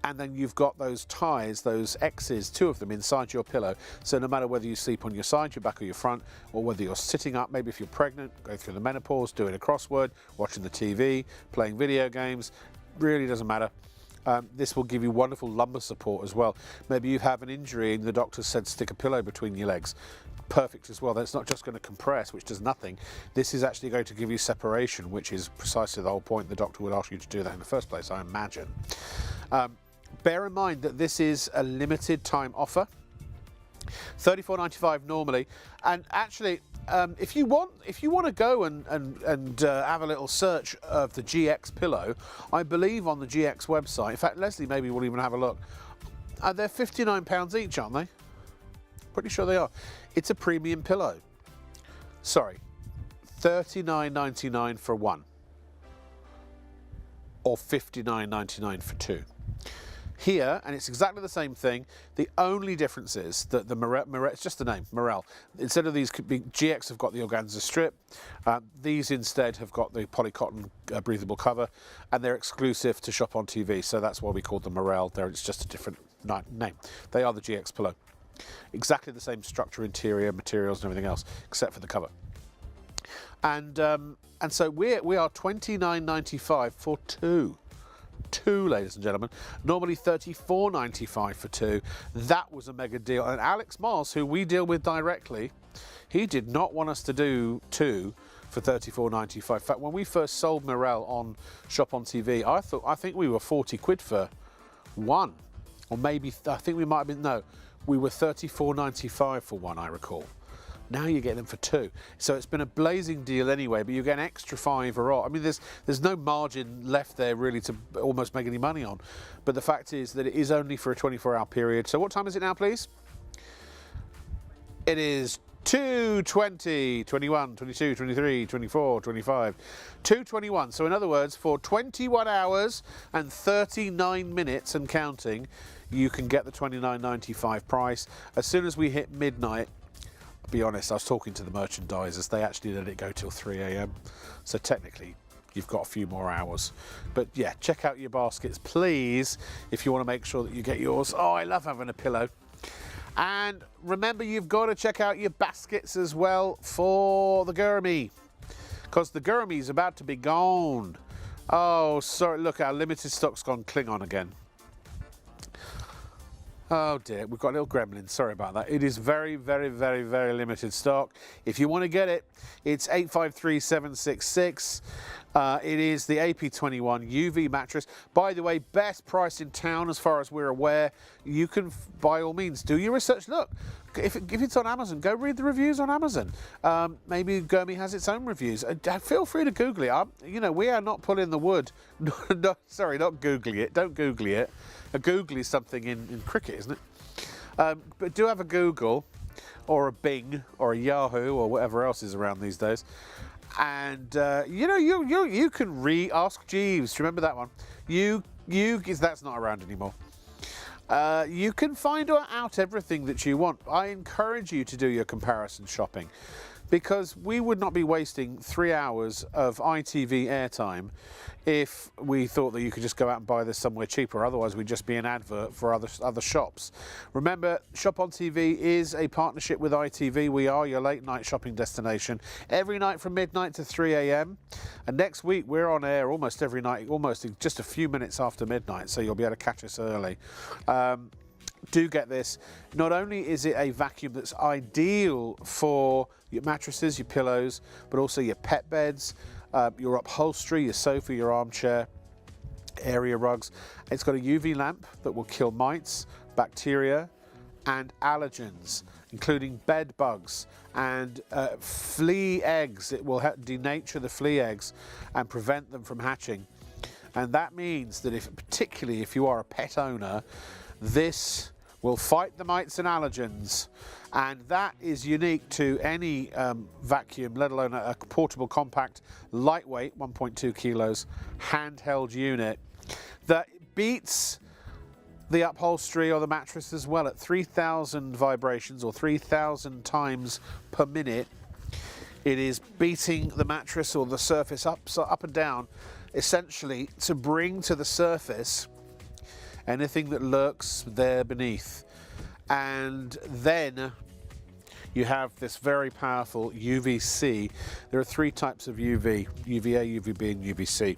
And then you've got those ties, those X's, two of them inside your pillow. So no matter whether you sleep on your side, your back or your front, or whether you're sitting up, maybe if you're pregnant, going through the menopause, doing a crossword, watching the TV, playing video games, really doesn't matter. This will give you wonderful lumbar support as well. Maybe you have an injury and the doctor said stick a pillow between your legs. Perfect as well. That's not just going to compress, which does nothing. This is actually going to give you separation, which is precisely the whole point. The doctor would ask you to do that in the first place, I imagine. Bear in mind that this is a limited time offer, $34.95 normally, and actually if you want to go and have a little search of the GX pillow, I believe on the GX website, in fact Leslie maybe will even have a look, they're £59 each, aren't they? Pretty sure they are. It's a premium pillow. Sorry, $39.99 for one, or $59.99 for two. Here, and it's exactly the same thing, the only difference is that the Morel, it's just the name, Morel. Instead of these, GX have got the organza strip, these instead have got the polycotton breathable cover, and they're exclusive to ShopOnTV, so that's why we call them Morel. It's just a different name. They are the GX pillow. Exactly the same structure, interior, materials and everything else, except for the cover. And so we are $29.95 for two, ladies and gentlemen. Normally $34.95 for two. That was a mega deal. And Alex Moss, who we deal with directly, he did not want us to do two for $34.95. In fact, when we first sold Morel on ShopOnTV, I think we were 40 quid for one, or maybe I think we might have been, no, we were $34.95 for one, I recall. Now you get them for two. So it's been a blazing deal anyway, but you get an extra fiver off. I mean, there's no margin left there really to almost make any money on. But the fact is that it is only for a 24-hour period. So what time is it now, please? It is 2:20, 21, 22, 23, 24, 25, 2:21. So in other words, for 21 hours and 39 minutes and counting, you can get the $29.95 price. As soon as we hit midnight, be honest, I was talking to the merchandisers, they actually let it go till 3 AM. So technically you've got a few more hours. But yeah, check out your baskets, please, if you want to make sure that you get yours. Oh, I love having a pillow. And remember, you've got to check out your baskets as well for the Gurmy, because the Gurmy's about to be gone. Oh, sorry, look, our limited stock's gone Klingon again. Oh dear, we've got a little gremlin, sorry about that. It is very, very, very, very limited stock. If you want to get it, it's 853766. It is the AP21 UV mattress. By the way, best price in town as far as we're aware. You can, by all means, do your research. Look, if it's on Amazon, go read the reviews on Amazon. Maybe Gurmy has its own reviews. Feel free to Google it. You know, we are not pulling the wood. No, sorry, not Googling it. Don't Google it. A Google is something in cricket, isn't it? But do have a Google or a Bing or a Yahoo or whatever else is around these days. And you know, you can Ask Jeeves. Remember that one? That's not around anymore. You can find out everything that you want. I encourage you to do your comparison shopping, because we would not be wasting 3 hours of ITV airtime if we thought that you could just go out and buy this somewhere cheaper. Otherwise, we'd just be an advert for other shops. Remember, ShopOnTV is a partnership with ITV. We are your late night shopping destination every night from midnight to 3 a.m. And next week, we're on air almost every night, almost just a few minutes after midnight, so you'll be able to catch us early. Do get this. Not only is it a vacuum that's ideal for your mattresses, your pillows, but also your pet beds, your upholstery, your sofa, your armchair, area rugs. It's got a UV lamp that will kill mites, bacteria and allergens, including bed bugs and flea eggs. It will denature the flea eggs and prevent them from hatching. And that means that particularly if you are a pet owner, this will fight the mites and allergens, and that is unique to any vacuum, let alone a portable, compact, lightweight, 1.2 kilos, handheld unit that beats the upholstery or the mattress as well at 3,000 vibrations or 3,000 times per minute. It is beating the mattress or the surface up and down, essentially to bring to the surface anything that lurks there beneath. And then you have this very powerful UVC. There are 3 types of UV, UVA, UVB and UVC.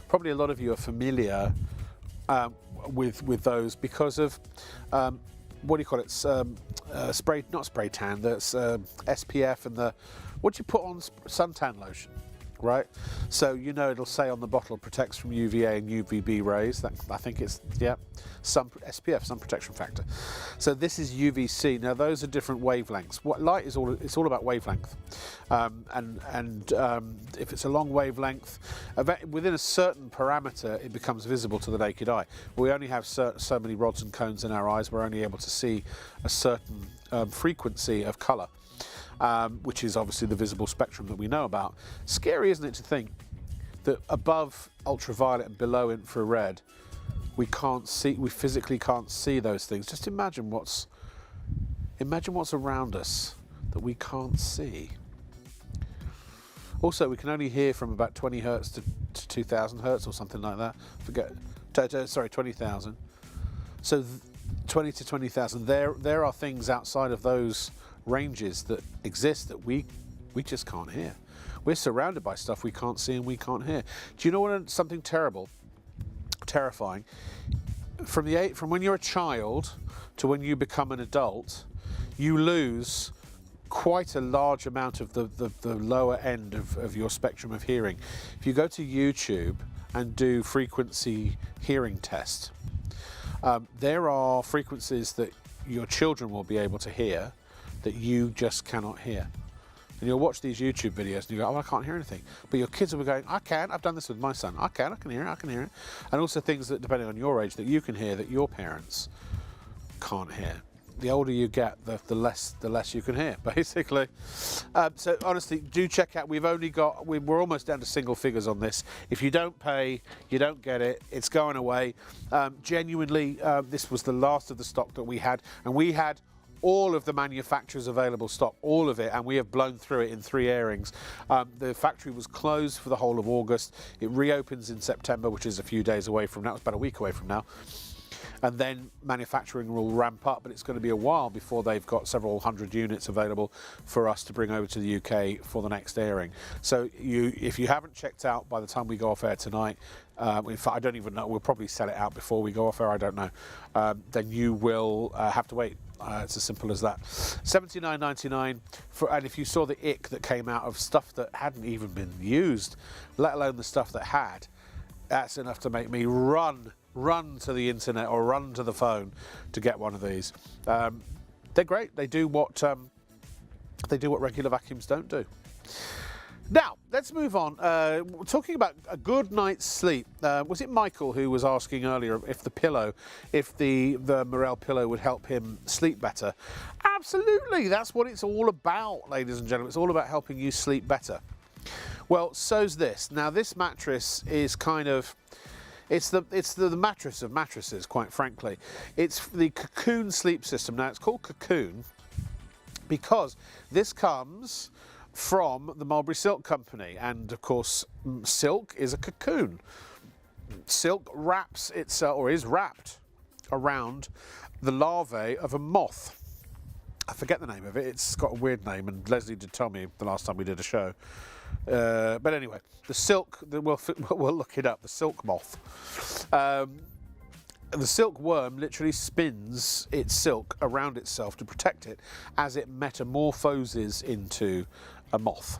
Probably a lot of you are familiar with those because of, what do you call it, not spray tan, that's SPF and what do you put on suntan lotion? Right, so you know it'll say on the bottle protects from UVA and UVB rays. I think it's some SPF, sun protection factor. So this is UVC. Now those are different wavelengths. What light is it's all about wavelength, and if it's a long wavelength, within a certain parameter, it becomes visible to the naked eye. We only have so many rods and cones in our eyes. We're only able to see a certain frequency of colour. Which is obviously the visible spectrum that we know about. Scary, isn't it, to think that above ultraviolet and below infrared, we physically can't see those things. Just imagine what's around us that we can't see. Also, we can only hear from about 20 hertz to 2,000 hertz or something like that. Sorry, 20,000. So 20 to 20,000. There are things outside of those ranges that exist that we just can't hear. We're surrounded by stuff we can't see and we can't hear. Do you know what? Something terrifying. From when you're a child to when you become an adult, you lose quite a large amount of the lower end of your spectrum of hearing. If you go to YouTube and do frequency hearing test, there are frequencies that your children will be able to hear that you just cannot hear. And you'll watch these YouTube videos and you go, oh, I can't hear anything. But your kids will be going, I can, I've done this with my son. I can hear it. And also things that, depending on your age, that you can hear that your parents can't hear. The older you get, the less you can hear, basically. So honestly, do check out. We're almost down to single figures on this. If you don't pay, you don't get it. It's going away. Genuinely, this was the last of the stock that we had, and we had all of the manufacturer's available stock, all of it, and we have blown through it in 3 airings. The factory was closed for the whole of August. It reopens in September, which is a few days away from now. It's about a week away from now. and then manufacturing will ramp up, but it's going to be a while before they've got several hundred units available for us to bring over to the UK for the next airing. So if you haven't checked out by the time we go off air tonight, in fact, I don't even know, we'll probably sell it out before we go off air, I don't know, then you will have to wait. It's as simple as that. $79.99 and if you saw the ick that came out of stuff that hadn't even been used, let alone the stuff that had, that's enough to make me run to the internet or run to the phone to get one of these. They're great. They do what regular vacuums don't do. Now, let's move on. Talking about a good night's sleep. Was it Michael who was asking earlier if the Morel pillow would help him sleep better? Absolutely. That's what it's all about, ladies and gentlemen. It's all about helping you sleep better. Well, so's this. Now, this mattress is kind of... It's the mattress of mattresses, quite frankly. It's the Cocoon sleep system. Now, it's called Cocoon because this comes from the Mulberry Silk Company, and of course silk is a cocoon. Silk wraps itself, or is wrapped around the larvae of a moth. I forget the name of it, it's got a weird name, and Leslie did tell me the last time we did a show. But anyway, the silk, we'll look it up, the silk moth. The silkworm literally spins its silk around itself to protect it as it metamorphoses into a moth.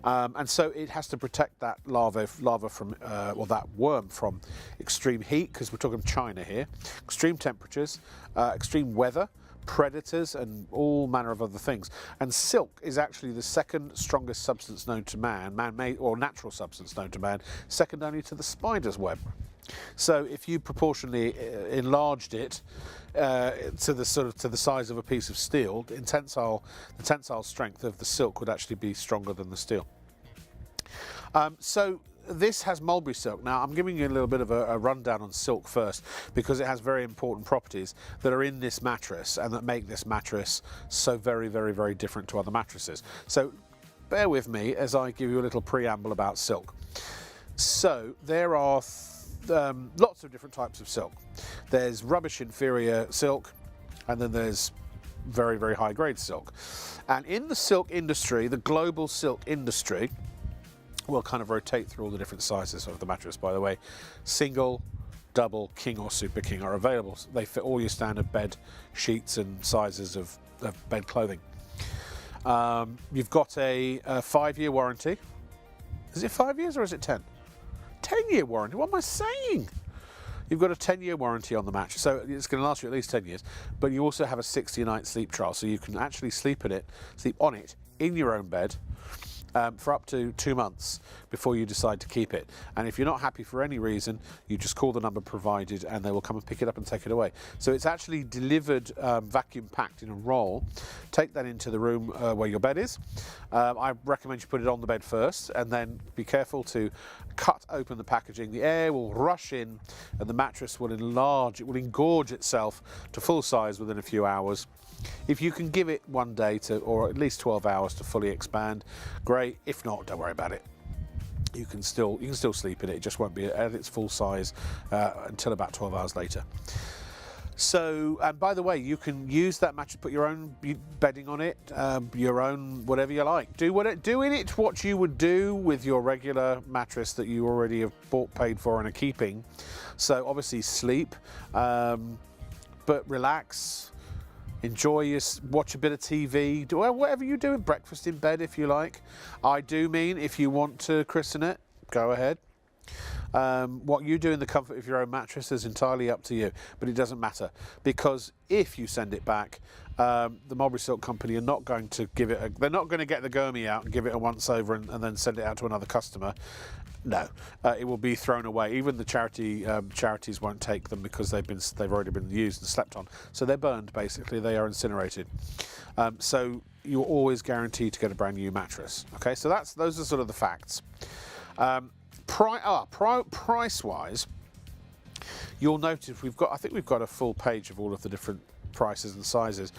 And so it has to protect that larva from, or that worm from extreme heat, because we're talking China here, extreme temperatures, extreme weather, predators, and all manner of other things. And silk is actually the second strongest substance known to man, man-made or natural substance known to man, second only to the spider's web. So if you proportionally enlarged it to the size of a piece of steel, the tensile strength of the silk would actually be stronger than the steel. So this has mulberry silk. Now I'm giving you a little bit of a rundown on silk first, because it has very important properties that are in this mattress and that make this mattress so very, very, very different to other mattresses. So bear with me as I give you a little preamble about silk. So there are lots of different types of silk. There's rubbish inferior silk, and then there's very, very high grade silk. And in the silk industry, the global silk industry, will kind of rotate through all the different sizes of the mattress, by the way. Single, double, king or super king are available. So they fit all your standard bed sheets and sizes of bed clothing. You've got a 5-year warranty. Is it 5 years or is it 10? 10-year warranty, what am I saying? You've got a 10-year warranty on the mattress, so it's going to last you at least 10 years, but you also have a 60-night sleep trial, so you can actually sleep on it in your own bed for up to 2 months before you decide to keep it. And if you're not happy for any reason, you just call the number provided and they will come and pick it up and take it away. So it's actually delivered vacuum packed in a roll. Take that into the room where your bed is. I recommend you put it on the bed first, and then be careful to cut open the packaging. The air will rush in and the mattress will enlarge, it will engorge itself to full size within a few hours. If you can give it 1 day or at least 12 hours to fully expand, great. If not, don't worry about it. You can still sleep in it. It just won't be at its full size until about 12 hours later. So, and by the way, you can use that mattress, put your own bedding on it, your own whatever you like. Do in it what you would do with your regular mattress that you already have paid for and are keeping. So obviously sleep, but relax. Enjoy watch a bit of TV, do whatever you do, breakfast in bed if you like. I do mean if you want to christen it, go ahead. What you do in the comfort of your own mattress is entirely up to you, but it doesn't matter, because if you send it back, the Mulberry Silk Company are not going to give it they're not going to get the Gourmet out and give it a once over and then send it out to another customer. No, it will be thrown away. Even the charities won't take them because they've already been used and slept on. So they're burned, basically. They are incinerated. So you're always guaranteed to get a brand new mattress. Okay, so those are sort of the facts. Price-wise, you'll notice I think we've got a full page of all of the different prices and sizes.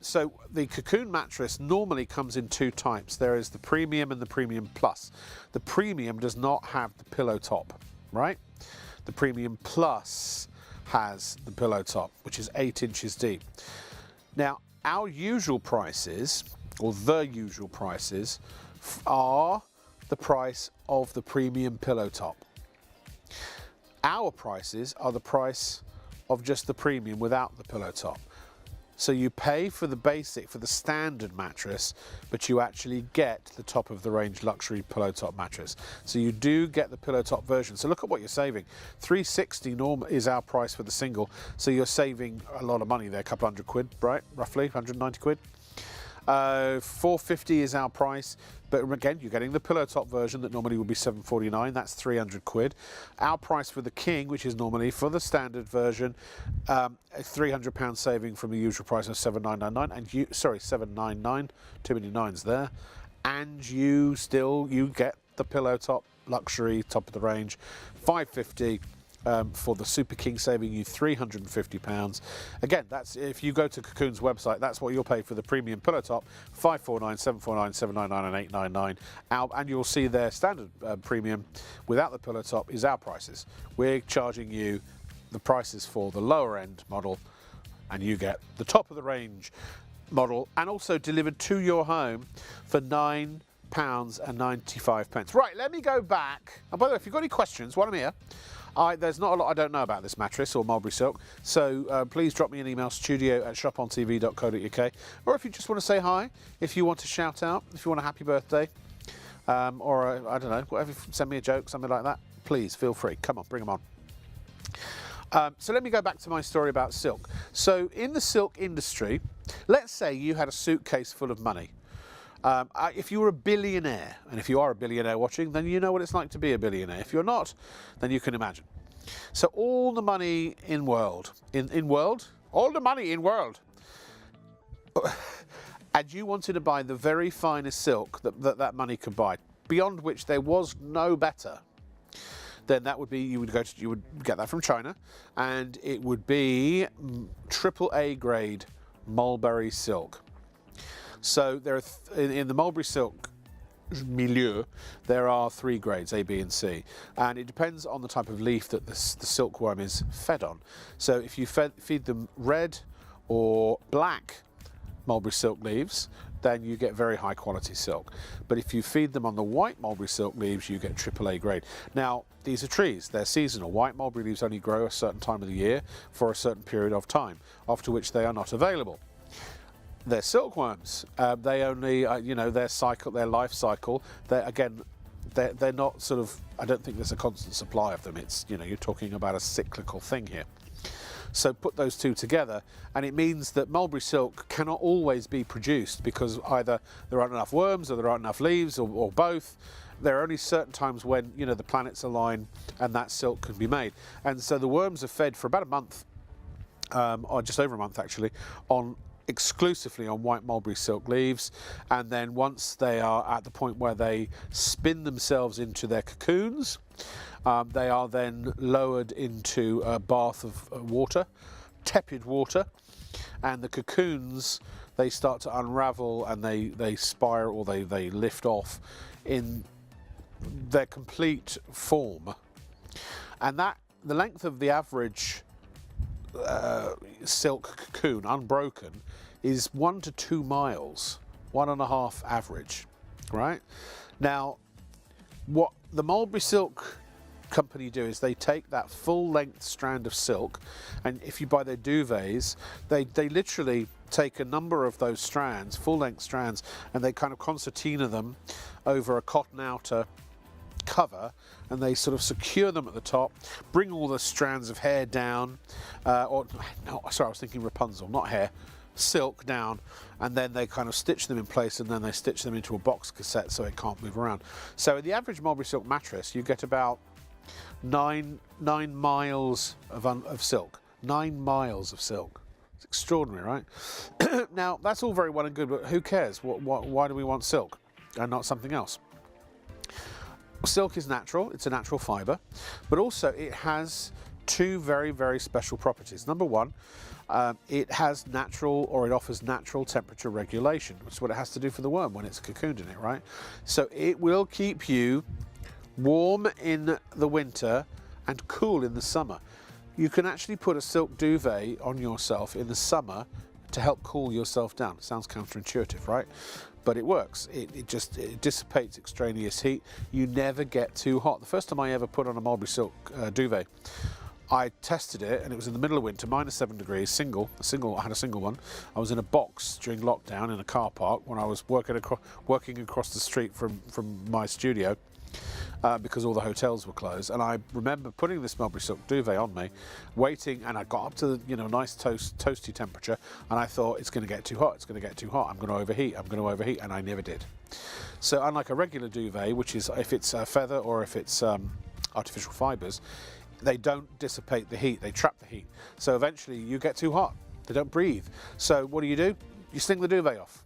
So the Cocoon mattress normally comes in 2 types. There is the Premium and the Premium Plus. The Premium does not have the pillow top, right? The Premium Plus has the pillow top, which is 8 inches deep. Now, our usual prices, or the usual prices, are the price of the premium pillow top. Our prices are the price of just the premium without the pillow top. So you pay for the basic, for the standard mattress, but you actually get the top of the range luxury pillow top mattress. So you do get the pillow top version. So look at what you're saving. $360 normal is our price for the single. So you're saving a lot of money there, a couple hundred quid, right? Roughly 190 quid. $450 is our price, but again, you're getting the pillow top version that normally would be $749. That's 300 quid. Our price for the king, which is normally for the standard version, a £300 saving from the usual price of $7,999, and you, sorry, $799, too many nines there, and you get the pillow top luxury top of the range, $550. For the Super King, saving you £350. Again, that's if you go to Cocoon's website, that's what you'll pay for the premium pillow top, $549, $749, $799 and $899. And you'll see their standard premium without the pillow top is our prices. We're charging you the prices for the lower end model, and you get the top of the range model, and also delivered to your home for £9.95. Right, let me go back. And by the way, if you've got any questions while I'm here, there's not a lot I don't know about this mattress or mulberry silk, so please drop me an email, studio@shopontv.co.uk, or if you just want to say hi, if you want to shout out, if you want a happy birthday, or I don't know, whatever, send me a joke, something like that, please feel free. Come on, bring them on. So let me go back to my story about silk. So in the silk industry, let's say you had a suitcase full of money. If you were a billionaire, and if you are a billionaire watching, then you know what it's like to be a billionaire. If you're not, then you can imagine. So all the money in world, all the money in world, and you wanted to buy the very finest silk that money could buy, beyond which there was no better, then that would be, you would get that from China, and it would be AAA grade mulberry silk. So there are in the mulberry silk milieu, there are 3 grades, A, B and C, and it depends on the type of leaf that the silkworm is fed on. So if you feed them red or black mulberry silk leaves, then you get very high quality silk. But if you feed them on the white mulberry silk leaves, you get AAA grade. Now, these are trees, they're seasonal. White mulberry leaves only grow a certain time of the year for a certain period of time, after which they are not available. They're silkworms. They only, their life cycle. They're not sort of. I don't think there's a constant supply of them. It's, you're talking about a cyclical thing here. So put those two together, and it means that mulberry silk cannot always be produced because either there aren't enough worms, or there aren't enough leaves, or both. There are only certain times when the planets align, and that silk can be made. And so the worms are fed for about a month, or just over a month actually, exclusively on white mulberry silk leaves, and then once they are at the point where they spin themselves into their cocoons, they are then lowered into a bath of water, tepid water, and the cocoons, they start to unravel, and they spiral, or they lift off in their complete form. And that the length of the average silk cocoon, unbroken, is 1 to 2 miles, 1.5 average, right? Now, what the mulberry silk company do is they take that full length strand of silk, and if you buy their duvets, they literally take a number of those strands, full length strands, and they kind of concertina them over a cotton outer cover, and they sort of secure them at the top, bring all the strands of hair down, I was thinking Rapunzel, not hair, silk down, and then they kind of stitch them in place, and then they stitch them into a box cassette so it can't move around. So in the average mulberry silk mattress, you get about 9 miles of silk. 9 miles of silk. It's extraordinary, right? Now, that's all very well and good, but who cares? Why do we want silk and not something else? Silk is natural, it's a natural fibre, but also it has 2 very, very special properties. Number one, it has it offers natural temperature regulation, which is what it has to do for the worm when it's cocooned in it, right? So it will keep you warm in the winter and cool in the summer. you can actually put a silk duvet on yourself in the summer to help cool yourself down. It sounds counterintuitive, right? But it works. It dissipates extraneous heat. You never get too hot. The first time I ever put on a mulberry silk duvet, I tested it, and it was in the middle of winter, -7 degrees, I had a single one. I was in a box during lockdown in a car park when I was working across the street from my studio, because all the hotels were closed. And I remember putting this mulberry silk duvet on me, waiting, and I got up to the nice toasty temperature, and I thought, it's going to get too hot, I'm going to overheat, and I never did. So unlike a regular duvet, which is if it's feather or if it's artificial fibres, they don't dissipate the heat, they trap the heat. So eventually you get too hot, they don't breathe. So what do? You sling the duvet off.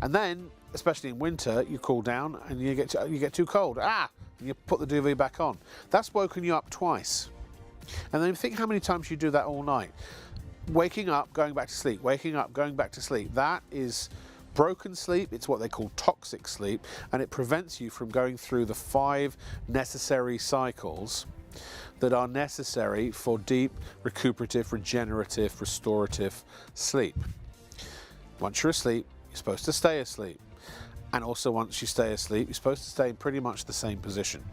And then, especially in winter, you cool down and you get too cold. And you put the duvet back on. That's woken you up twice. And then think how many times you do that all night. Waking up, going back to sleep, waking up, going back to sleep. That is broken sleep. It's what they call toxic sleep, and it prevents you from going through the 5 necessary cycles that are necessary for deep, recuperative, regenerative, restorative sleep. Once you're asleep, you're supposed to stay asleep. And also once you stay asleep, you're supposed to stay in pretty much the same position.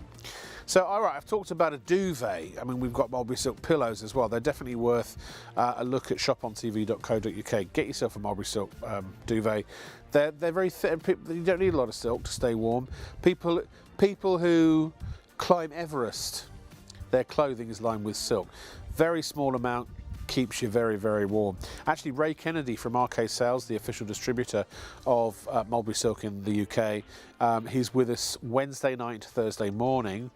So, all right, I've talked about a duvet. I mean, we've got mulberry silk pillows as well. They're definitely worth a look at shopontv.co.uk. Get yourself a mulberry silk duvet. They're very thin. You don't need a lot of silk to stay warm. People who climb Everest, their clothing is lined with silk. Very small amount, keeps you very, very warm. Actually, Ray Kennedy from RK Sales, the official distributor of mulberry silk in the UK, he's with us Wednesday night to Thursday morning,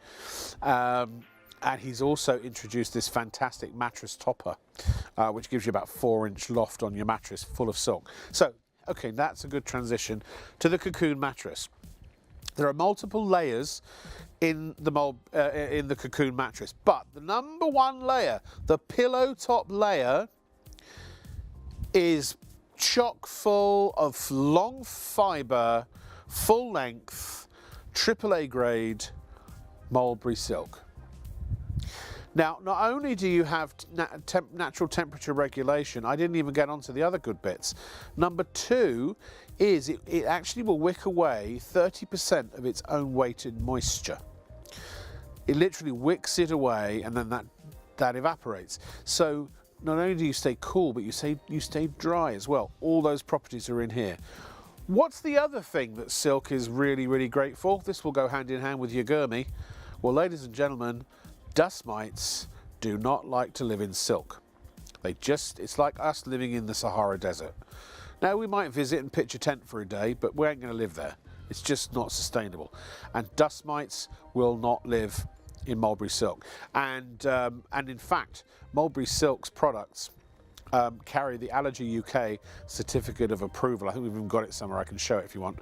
and he's also introduced this fantastic mattress topper, which gives you about 4-inch loft on your mattress full of silk. So, okay, that's a good transition to the cocoon mattress. There are multiple layers in the cocoon mattress, but the number 1 layer, the pillow top layer, is chock full of long fibre, full length, AAA grade mulberry silk. Now, not only do you have natural temperature regulation, I didn't even get onto the other good bits. Number 2 is it actually will wick away 30% of its own weighted moisture. It literally wicks it away, and then that evaporates. So not only do you stay cool, but you stay dry as well. All those properties are in here. What's the other thing that silk is really, really great for? This will go hand in hand with your Gurmy. Well, ladies and gentlemen, dust mites do not like to live in silk. It's like us living in the Sahara Desert. Now, we might visit and pitch a tent for a day, but we ain't going to live there. It's just not sustainable. And dust mites will not live in mulberry silk. And in fact, mulberry silk's products carry the Allergy UK certificate of approval. I think we've even got it somewhere. I can show it if you want.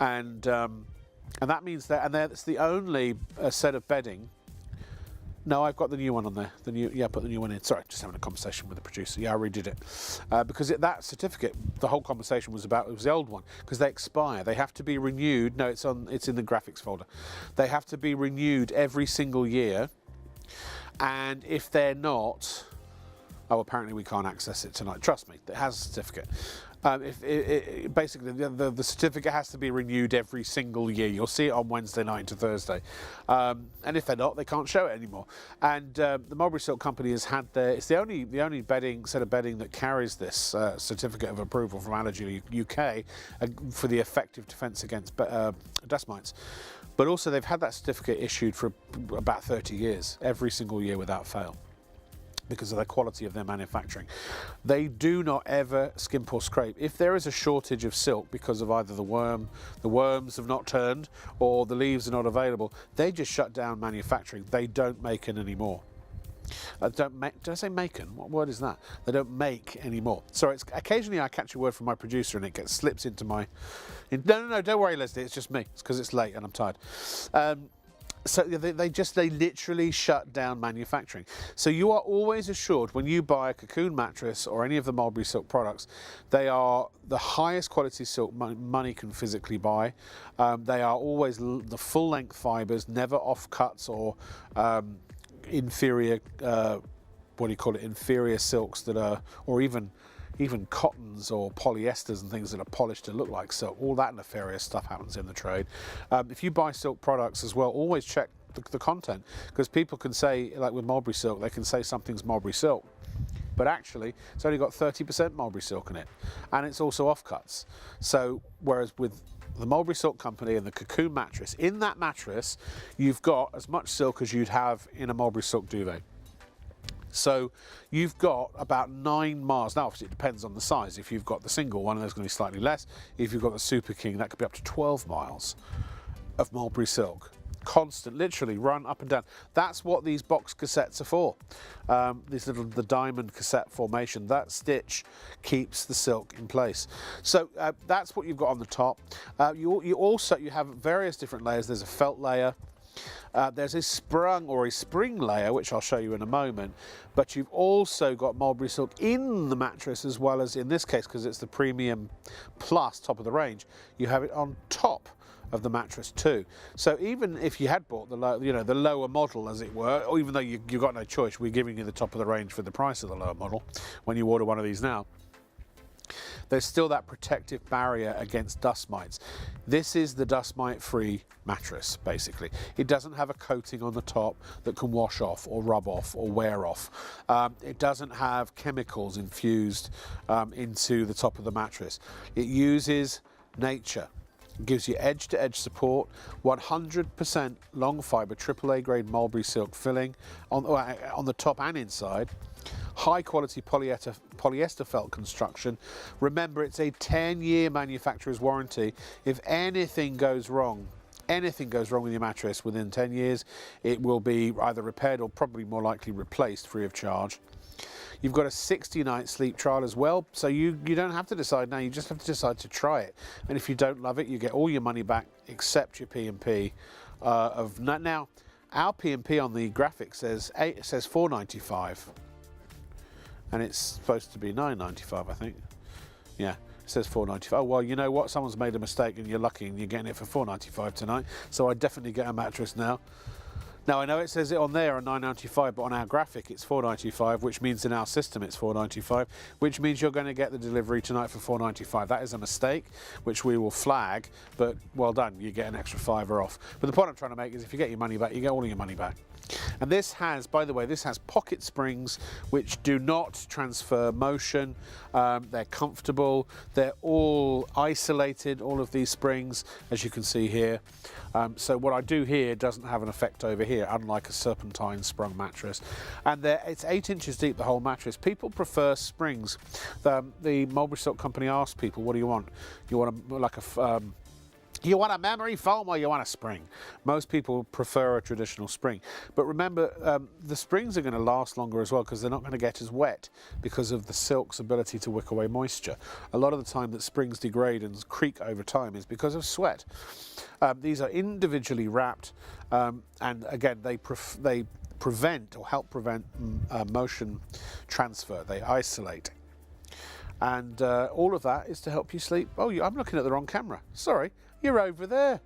And that means that's the only set of bedding. No, I've got the new one on there. Put the new one in. Sorry, just having a conversation with the producer. Yeah, I redid it. Because that certificate, the whole conversation was about, it was the old one, because they expire. They have to be renewed. No, it's in the graphics folder. They have to be renewed every single year. And if they're not, apparently we can't access it tonight. Trust me, it has a certificate. Basically, the certificate has to be renewed every single year. You'll see it on Wednesday night to Thursday. And if they're not, they can't show it anymore. And the Mulberry Silk Company has had it's the only set of bedding that carries this certificate of approval from Allergy UK for the effective defence against dust mites. But also they've had that certificate issued for about 30 years, every single year without fail, because of the quality of their manufacturing. They do not ever skimp or scrape. If there is a shortage of silk because of either the worms have not turned or the leaves are not available, they just shut down manufacturing. They don't make it anymore. Did I say maken? What word is that? They don't make anymore. Sorry, occasionally I catch a word from my producer and it slips into my... No, don't worry, Leslie, it's just me. It's because it's late and I'm tired. So they literally shut down manufacturing. So you are always assured when you buy a cocoon mattress or any of the Mulberry Silk products, they are the highest quality silk money can physically buy. They are always the full length fibres, never off cuts or inferior what do you call it, inferior silks that are, or even cottons or polyesters and things that are polished to look like silk. All that nefarious stuff happens in the trade. If you buy silk products as well, always check the content, because people can say, like with mulberry silk, they can say something's mulberry silk, but actually it's only got 30% mulberry silk in it, and it's also offcuts. So whereas with the mulberry silk company and the cocoon mattress, in that mattress you've got as much silk as you'd have in a mulberry silk duvet. So you've got about 9 miles. Now obviously it depends on the size. If you've got the single one, there's going to be slightly less. If you've got the Super King, that could be up to 12 miles of mulberry silk. Constant, literally run up and down. That's what these box cassettes are for. The diamond cassette formation, that stitch keeps the silk in place. So that's what you've got on the top. You have various different layers. There's a felt layer. There's a sprung or a spring layer, which I'll show you in a moment, but you've also got mulberry silk in the mattress, as well as, in this case, because it's the premium plus top of the range, you have it on top of the mattress too. So even if you had bought the lower model, as it were, or even though you've got no choice, we're giving you the top of the range for the price of the lower model when you order one of these now, there's still that protective barrier against dust mites. This is the dust mite free mattress, basically. It doesn't have a coating on the top that can wash off or rub off or wear off. It doesn't have chemicals infused into the top of the mattress. It uses nature. It gives you edge-to-edge support, 100% long fibre AAA grade mulberry silk filling on the top and inside. High quality polyester felt construction. Remember, it's a 10-year manufacturer's warranty. If anything goes wrong with your mattress within 10 years, it will be either repaired or probably more likely replaced free of charge. You've got a 60-night sleep trial as well, so you don't have to decide now, you just have to decide to try it. And if you don't love it, you get all your money back except your P&P. Now, our P&P on the graphic says $4.95. And it's supposed to be $9.95, I think. Yeah, it says $4.95. Oh, well, you know what? Someone's made a mistake and you're lucky and you're getting it for $4.95 tonight. So I definitely get a mattress now. Now, I know it says it on there on $9.95, but on our graphic it's $4.95, which means in our system it's $4.95, which means you're going to get the delivery tonight for $4.95. That is a mistake, which we will flag, but well done, you get an extra $5 off. But the point I'm trying to make is if you get your money back, you get all of your money back. And this has, by the way, this has pocket springs which do not transfer motion. They're comfortable. They're all isolated, all of these springs, as you can see here. So what I do here doesn't have an effect over here, unlike a serpentine sprung mattress. And it's 8 inches deep, the whole mattress. People prefer springs. The mulberry silk company asked people, what do you want? You want you want a memory foam or you want a spring? Most people prefer a traditional spring. But remember, the springs are going to last longer as well because they're not going to get as wet because of the silk's ability to wick away moisture. A lot of the time that springs degrade and creak over time is because of sweat. These are individually wrapped and again, they prevent or help prevent motion transfer. They isolate. And all of that is to help you sleep. Oh, I'm looking at the wrong camera. Sorry. You're over there.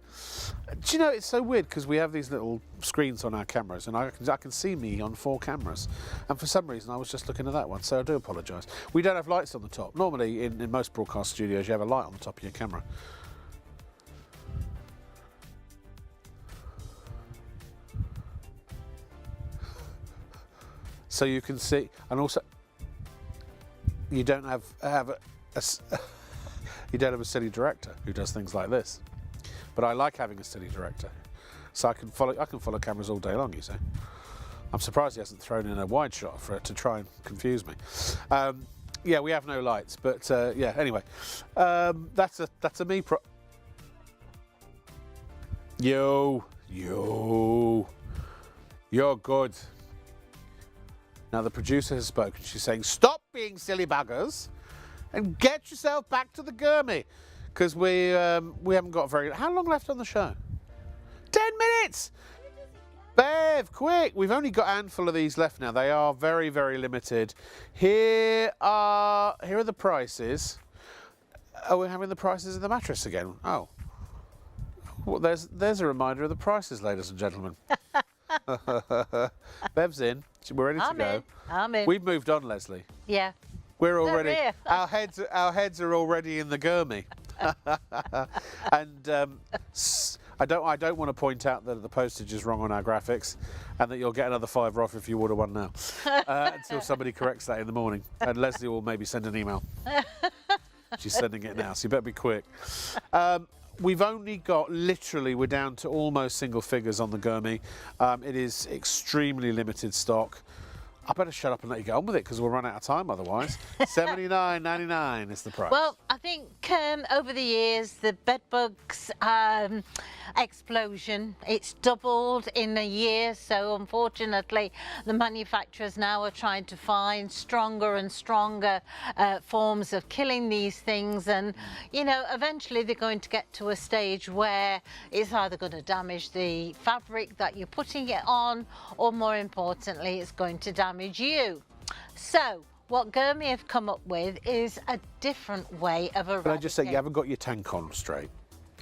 Do you know, it's so weird because we have these little screens on our cameras and I can see me on 4 cameras. And for some reason I was just looking at that one, so I do apologise. We don't have lights on the top. Normally in most broadcast studios you have a light on the top of your camera. So you can see, and also you don't have you don't have a city director who does things like this, but I like having a city director, so I can follow cameras all day long. You see, I'm surprised he hasn't thrown in a wide shot for it to try and confuse me. Yeah, we have no lights, but yeah. Anyway, that's a me pro. You're good. Now the producer has spoken. She's saying, "Stop being silly buggers." And get yourself back to the Gurmy, because we haven't got very. How long left on the show? 10 minutes. Bev, quick! We've only got a handful of these left now. They are very, very limited. Here are the prices. Oh, we're having the prices of the mattress again. Oh, well, there's a reminder of the prices, ladies and gentlemen. Bev's in. We're ready to go. I'm in. We've moved on, Leslie. Yeah. We're already here. our heads are already in the gurmy. And I don't want to point out that the postage is wrong on our graphics, and that you'll get another £5 off if you order one now, until somebody corrects that in the morning. And Leslie will maybe send an email. She's sending it now, so you better be quick. We've only got, literally, we're down to almost single figures on the Gurmy. It is extremely limited stock. I better shut up and let you get on with it, because we'll run out of time otherwise. $79.99 is the price. Well, I think over the years, the bedbugs explosion, it's doubled in a year. So unfortunately, the manufacturers now are trying to find stronger and stronger forms of killing these things. And, you know, eventually they're going to get to a stage where it's either going to damage the fabric that you're putting it on, or more importantly, it's going to damage you. So what Gurmy have come up with is a different way of eradicating. Can I just say, you haven't got your tank on straight?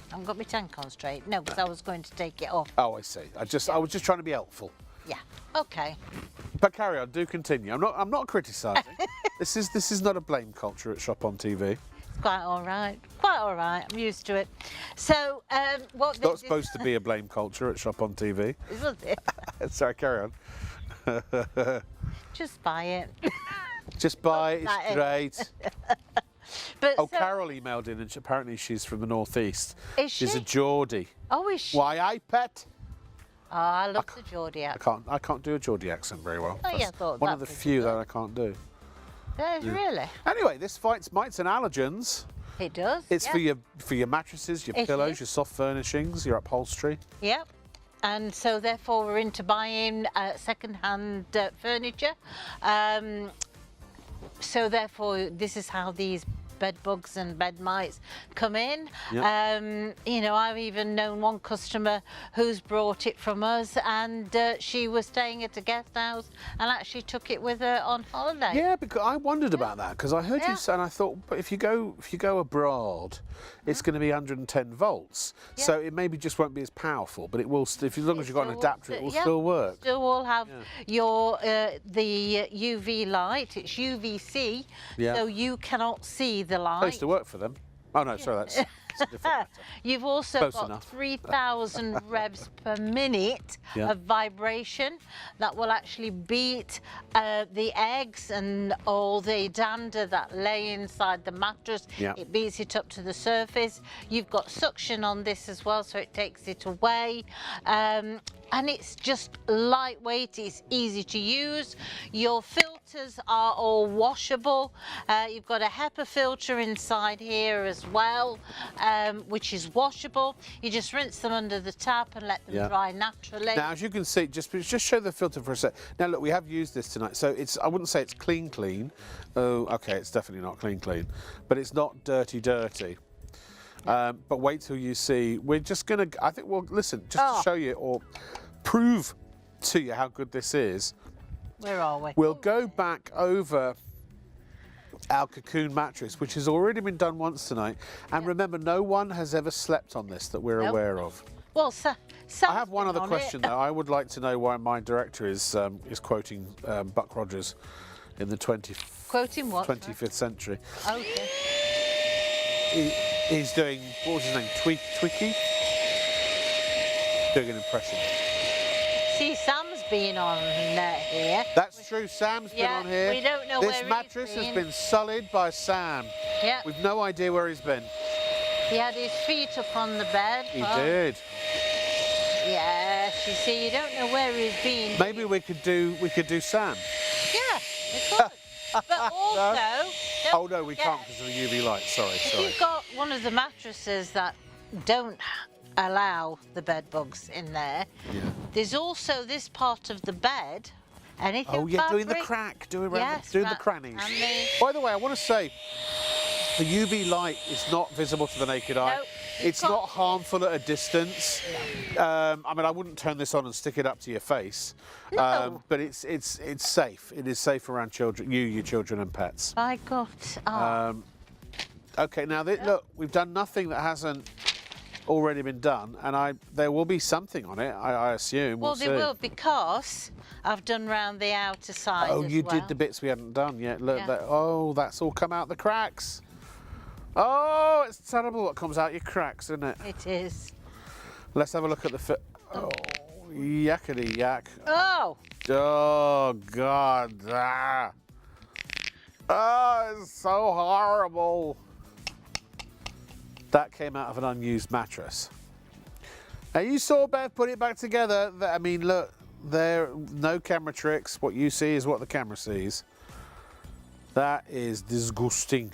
I haven't got my tank on straight. No, because I was going to take it off. Oh, I see. I was just trying to be helpful. Yeah. Okay. But carry on. Do continue. I'm not criticising. This is not a blame culture at ShopOnTV. It's quite all right. Quite all right. I'm used to it. So what? It's not supposed to be a blame culture at ShopOnTV. Isn't it? Sorry, carry on. Just buy it. Just buy it. It's great. But Oh, Carol emailed in, and apparently she's from the northeast. Is She's she? a Geordie. Oh, is she? Why, I pet? Oh, I love the Geordie accent. I can't do a Geordie accent very well. Oh, yeah, I That's thought one that of the was few good. that I can't do. Really? Anyway, this fights mites and allergens. It does. It's yeah. for your mattresses, your It pillows, is. your soft furnishings, your upholstery. Yep. And so therefore we're into buying second-hand furniture. So therefore this is how these bed bugs and bed mites come in. Yep. You know, I've even known one customer who's brought it from us, and she was staying at a guest house and actually took it with her on holiday. Yeah, because I wondered about that, because I heard you say, and I thought, but if you go abroad, it's going to be 110 volts, so it maybe just won't be as powerful, but it will. As long as you've got an adapter, it will still work. Still will have your the UV light. It's UVC, so you cannot see the light. I used to work for them. Oh no, sorry, that's a different matter. You've also Close got enough. 3,000 revs per minute of vibration that will actually beat the eggs and all the dander that lay inside the mattress. It beats it up to the surface. You've got suction on this as well, so it takes it away. And it's just lightweight, it's easy to use. Your filters are all washable. You've got a HEPA filter inside here as well, which is washable. You just rinse them under the tap and let them dry naturally. Now, as you can see, just show the filter for a sec. Now, look, we have used this tonight, so I wouldn't say it's clean. Oh, okay, it's definitely not clean, but it's not dirty. But wait till you see. We're just gonna. I think we'll listen just to show you or prove to you how good this is. Where are we? We'll go back over our cocoon mattress, which has already been done once tonight. And remember, no one has ever slept on this that we're aware of. Well, I have one other question though. I would like to know why my director is quoting Buck Rogers in the Quoting what? 25th century. Okay. He's doing, what was his name? Twicky? Doing an impression. See, Sam's been on here. That's true, Sam's been on here. We don't know this where mattress he's has been sullied by Sam. Yeah. We've no idea where he's been. He had his feet up on the bed. He did. Yes, you see, you don't know where he's been. Maybe we could do Sam. Yeah, we could. But also, Oh no, we can't because of the UV light. Sorry. If you've got one of the mattresses that don't allow the bed bugs in there, there's also this part of the bed. Anything Oh yeah, doing the fabric. crack, doing Yes, the crannies. By the way, I want to say, the UV light is not visible to the naked eye. No, it's not harmful at a distance. I mean, I wouldn't turn this on and stick it up to your face. No. But it's safe. It is safe around children, your children and pets. I got. Okay, now look, we've done nothing that hasn't already been done, and there will be something on it, I assume. Well, We'll they see. will, because I've done round the outer side. Oh, as you well. did the bits we hadn't done yet. Look, Yeah. oh, that's all come out the cracks. Oh, it's terrible what comes out your cracks, isn't it? It is. Let's have a look at the Oh, yakety yak. Oh, Oh, God. Ah. Oh, it's so horrible. That came out of an unused mattress. Now, you saw Bev put it back together. I mean, look, there, no camera tricks. What you see is what the camera sees. That is disgusting.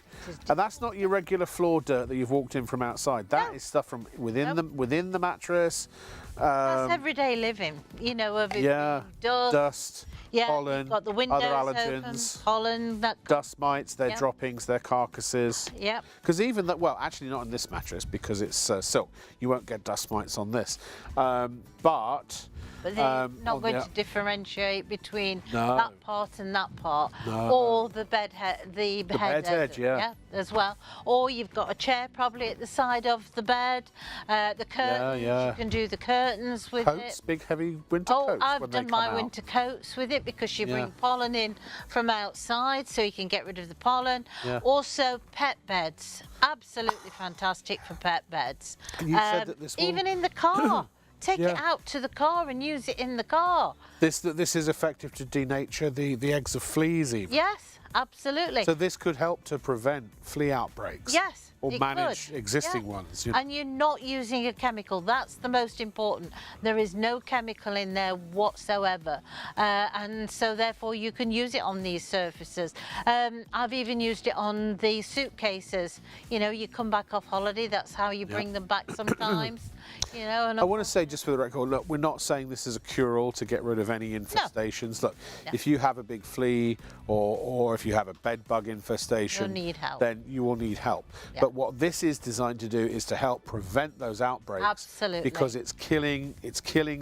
And that's not your regular floor dirt that you've walked in from outside. That is stuff from within the mattress. that's everyday living, you know, of it Yeah, being dust, yeah, pollen, you've got the windows other open, allergens, pollen, that. dust mites, their Yep. droppings, their carcasses. Yep. Because even that, well, actually not on this mattress because it's silk. You won't get dust mites on this. But But they're not on going the- to differentiate between No. that part and that part, No. or the bed head, the bed edge, yeah. as well. Or you've got a chair probably at the side of the bed. The curtains, yeah. you can do the curtains with coats, it. big heavy winter Oh, coats. I've when they done come my out. winter coats with it because you bring Yeah. pollen in from outside, so you can get rid of the pollen. Yeah. Also, pet beds, absolutely fantastic for pet beds. And you said that this will- even in the car. Take it Yeah. out to the car and use it in the car. This is effective to denature the eggs of fleas even. Yes, absolutely. So this could help to prevent flea outbreaks. Yes, Or it manage could. existing Yeah. ones. You know. And you're not using a chemical. That's the most important. There is no chemical in there whatsoever. And so therefore you can use it on these surfaces. I've even used it on the suitcases. You know, you come back off holiday, that's how you bring them back sometimes. You know, and I want to say, just for the record, look, we're not saying this is a cure-all to get rid of any infestations. Look, if you have a big flea or if you have a bed bug infestation, You'll need help. then you will need help. Yeah. But what this is designed to do is to help prevent those outbreaks. Absolutely. Because it's killing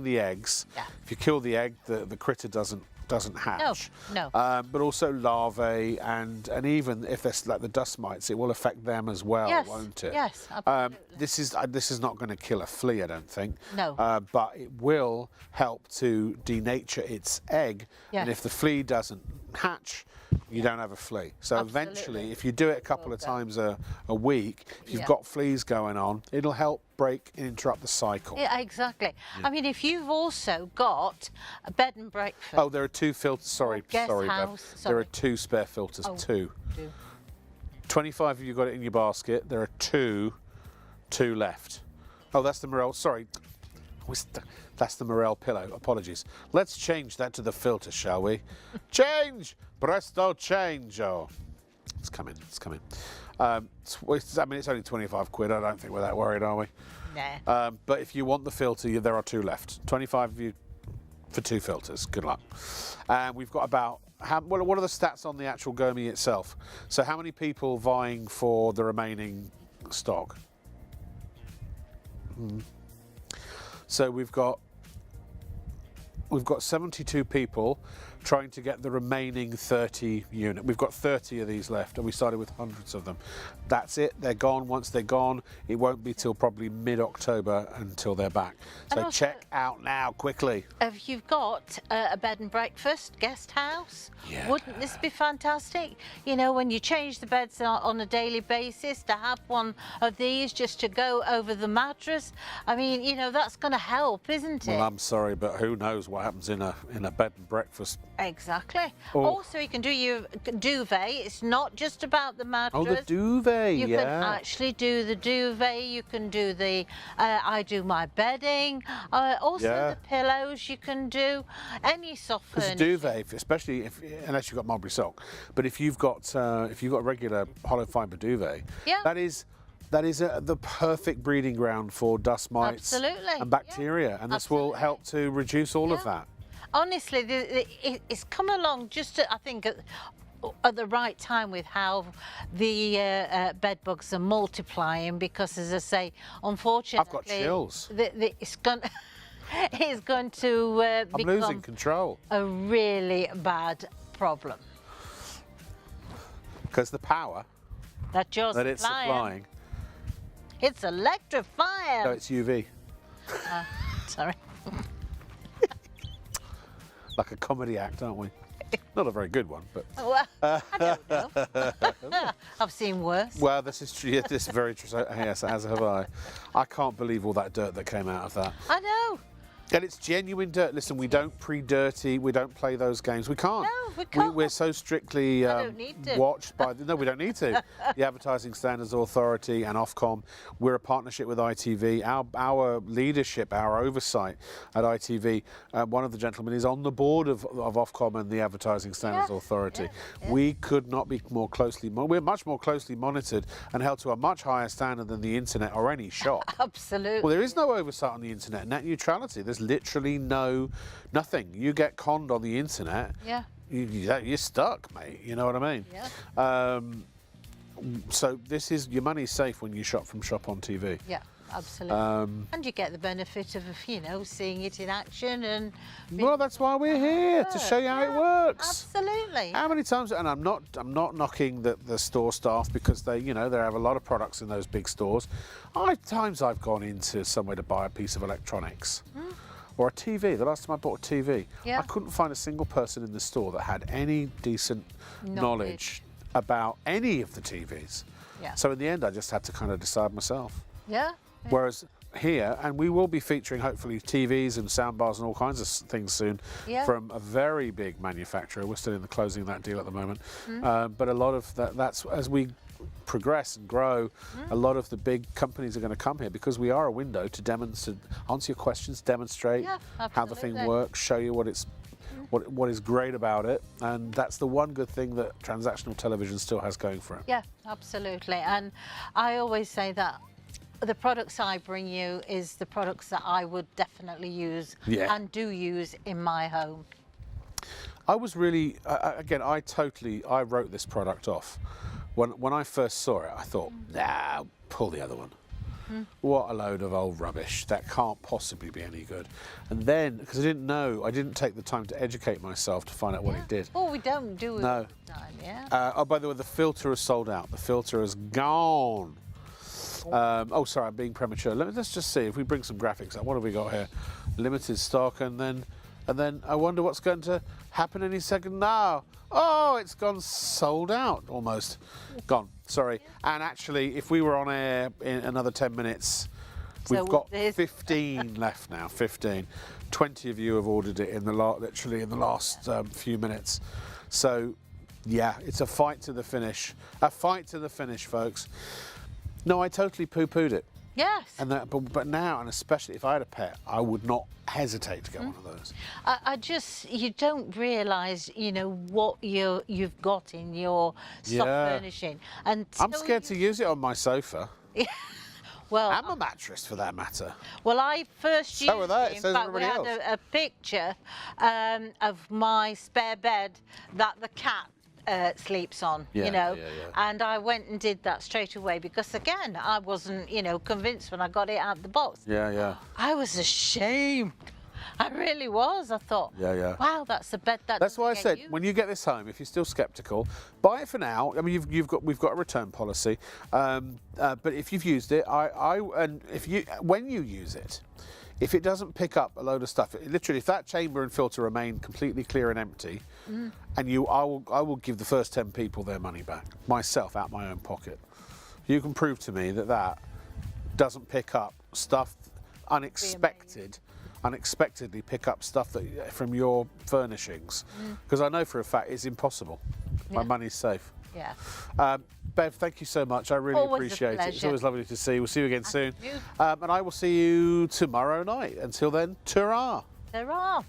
the eggs. Yeah. If you kill the egg, the critter doesn't hatch. No. But also larvae and even if there's like the dust mites, it will affect them as well, Yes, won't it? yes, absolutely. This is not going to kill a flea, I don't think. No. But it will help to denature its egg. Yes. And if the flea doesn't hatch, you don't have a flea. So Absolutely. eventually, if you do it a couple of times a week, if you've Yeah. got fleas going on, it'll help break and interrupt the cycle. Yeah, exactly. I mean, if you've also got a bed and breakfast. Oh, there are two filters. Sorry, guest Bev. house, There are sorry. two spare filters. Oh. Two. do- 25 of you got it in your basket. There are two left. Oh, that's the Morel. Sorry. That's the Morel pillow. Apologies. Let's change that to the filter, shall we? Change! Presto change! Oh, it's coming. It's coming. I mean, it's only 25 quid. I don't think we're that worried, are we? Nah. But if you want the filter, there are two left. 25 of you for two filters. Good luck. And we've got about, what are the stats on the actual Gomi itself? So how many people vying for the remaining stock? So we've got 72 people trying to get the remaining 30 unit. We've got 30 of these left, and we started with hundreds of them. That's it. They're gone. Once they're gone, it won't be till probably mid-October until they're back. And So also- check out now, quickly. If you've got a bed and breakfast guest house, wouldn't this be fantastic? You know, when you change the beds on a daily basis, to have one of these just to go over the mattress. I mean, you know, that's going to help, isn't it? Well, I'm sorry, but who knows what happens in a bed and breakfast. Exactly. Oh. Also, you can do your duvet. It's not just about the mattress. Oh, the duvet, You yeah. can actually do the duvet. You can do the, I do my bedding. Also Yeah. the pillows you can do. Any soft Because a furniture. duvet, especially unless you've got mulberry silk, but if you've got a regular hollow fibre duvet, Yeah. that is the perfect breeding ground for dust mites Absolutely, and bacteria, and this will Absolutely. help to reduce all of Yeah. that. Honestly, it's come along just, I think, at the right time with how the bed bugs are multiplying. Because, as I say, unfortunately, I've got chills. It's going. It's going to I'm become losing control a really bad problem because the power that you're that it's supplying It's electrifying. No, it's UV. Sorry. Like a comedy act, aren't we? Not a very good one, but... Well, I don't know. I've seen worse. Well, this is true. Yeah, this is very true. Yes, as have I. I can't believe all that dirt that came out of that. I know. And it's genuine dirt. Listen, we don't pre-dirty. We don't play those games. We can't. No, we can't. We're so strictly don't need to. watched by... No, we don't need to. The Advertising Standards Authority and Ofcom. We're a partnership with ITV. Our leadership, our oversight at ITV, one of the gentlemen is on the board of Ofcom and the Advertising Standards Authority. Yeah. We could not be more closely... We're much more closely monitored and held to a much higher standard than the internet or any shop. Absolutely. Well, there is no oversight on the internet. Net neutrality. There's literally nothing. You get conned on the internet. Yeah. You're stuck, mate. You know what I mean? Yeah. So this is your money's safe when you shop from ShopOnTV. Yeah, absolutely. And you get the benefit of, you know, seeing it in action and... Well, that's why we're here, to show you how it works. Absolutely. How many times? And I'm not knocking the store staff because they have a lot of products in those big stores. Times I've gone into somewhere to buy a piece of electronics. Or a TV. The last time I bought a TV, Yeah. I couldn't find a single person in the store that had any decent knowledge about any of the TVs. Yeah. So in the end, I just had to kind of decide myself. Yeah. Whereas here, and we will be featuring hopefully TVs and soundbars and all kinds of things soon from a very big manufacturer. We're still in the closing of that deal at the moment. But a lot of that's as we progress and grow, a lot of the big companies are going to come here because we are a window to demonstrate, answer your questions, demonstrate how the thing works, show you what is great about it, and that's the one good thing that transactional television still has going for it. Yeah, absolutely. And I always say that the products I bring you is the products that I would definitely use and do use in my home. I was really, again, I wrote this product off. When I first saw it, I thought, nah, pull the other one. What a load of old rubbish. That can't possibly be any good. And then, because I didn't take the time to educate myself to find out what it did. Oh, we don't do it all the time, yeah? Oh, by the way, the filter is sold out. The filter is gone. Oh, sorry, I'm being premature. Let's just see if we bring some graphics up. What have we got here? Limited stock, and then I wonder what's going to happen any second now. Oh, it's gone sold out almost. Gone, sorry. And actually, if we were on air in another 10 minutes, we've got 15 left now, 15. 20 of you have ordered it literally in the last few minutes. So, yeah, it's a fight to the finish. A fight to the finish, folks. No, I totally poo-pooed it. Yes. And but now, and especially if I had a pet, I would not hesitate to get one of those. You don't realise, you know, what you've got in your soft furnishing. And I'm scared to use it on my sofa. Well, and my mattress, for that matter. Well, I first used it. In so fact, we had a picture of my spare bed that the cat sleeps on, you know, and I went and did that straight away because, again, I wasn't, you know, convinced when I got it out of the box. I was ashamed. I really was. I thought, wow, that's a bed that. That's why I said, when you get this home, if you're still sceptical, buy it for now. I mean, we've got a return policy, but if you've used it, when you use it, if it doesn't pick up a load of stuff, literally, if that chamber and filter remain completely clear and empty, and I will give the first 10 people their money back, myself, out my own pocket. You can prove to me that doesn't pick up stuff unexpectedly pick up stuff from your furnishings, because I know for a fact it's impossible. My money's safe. Yeah. Bev, thank you so much. I really appreciate it. It's always lovely to see you. We'll see you again soon. And I will see you tomorrow night. Until then, ta-ra. Ta-ra.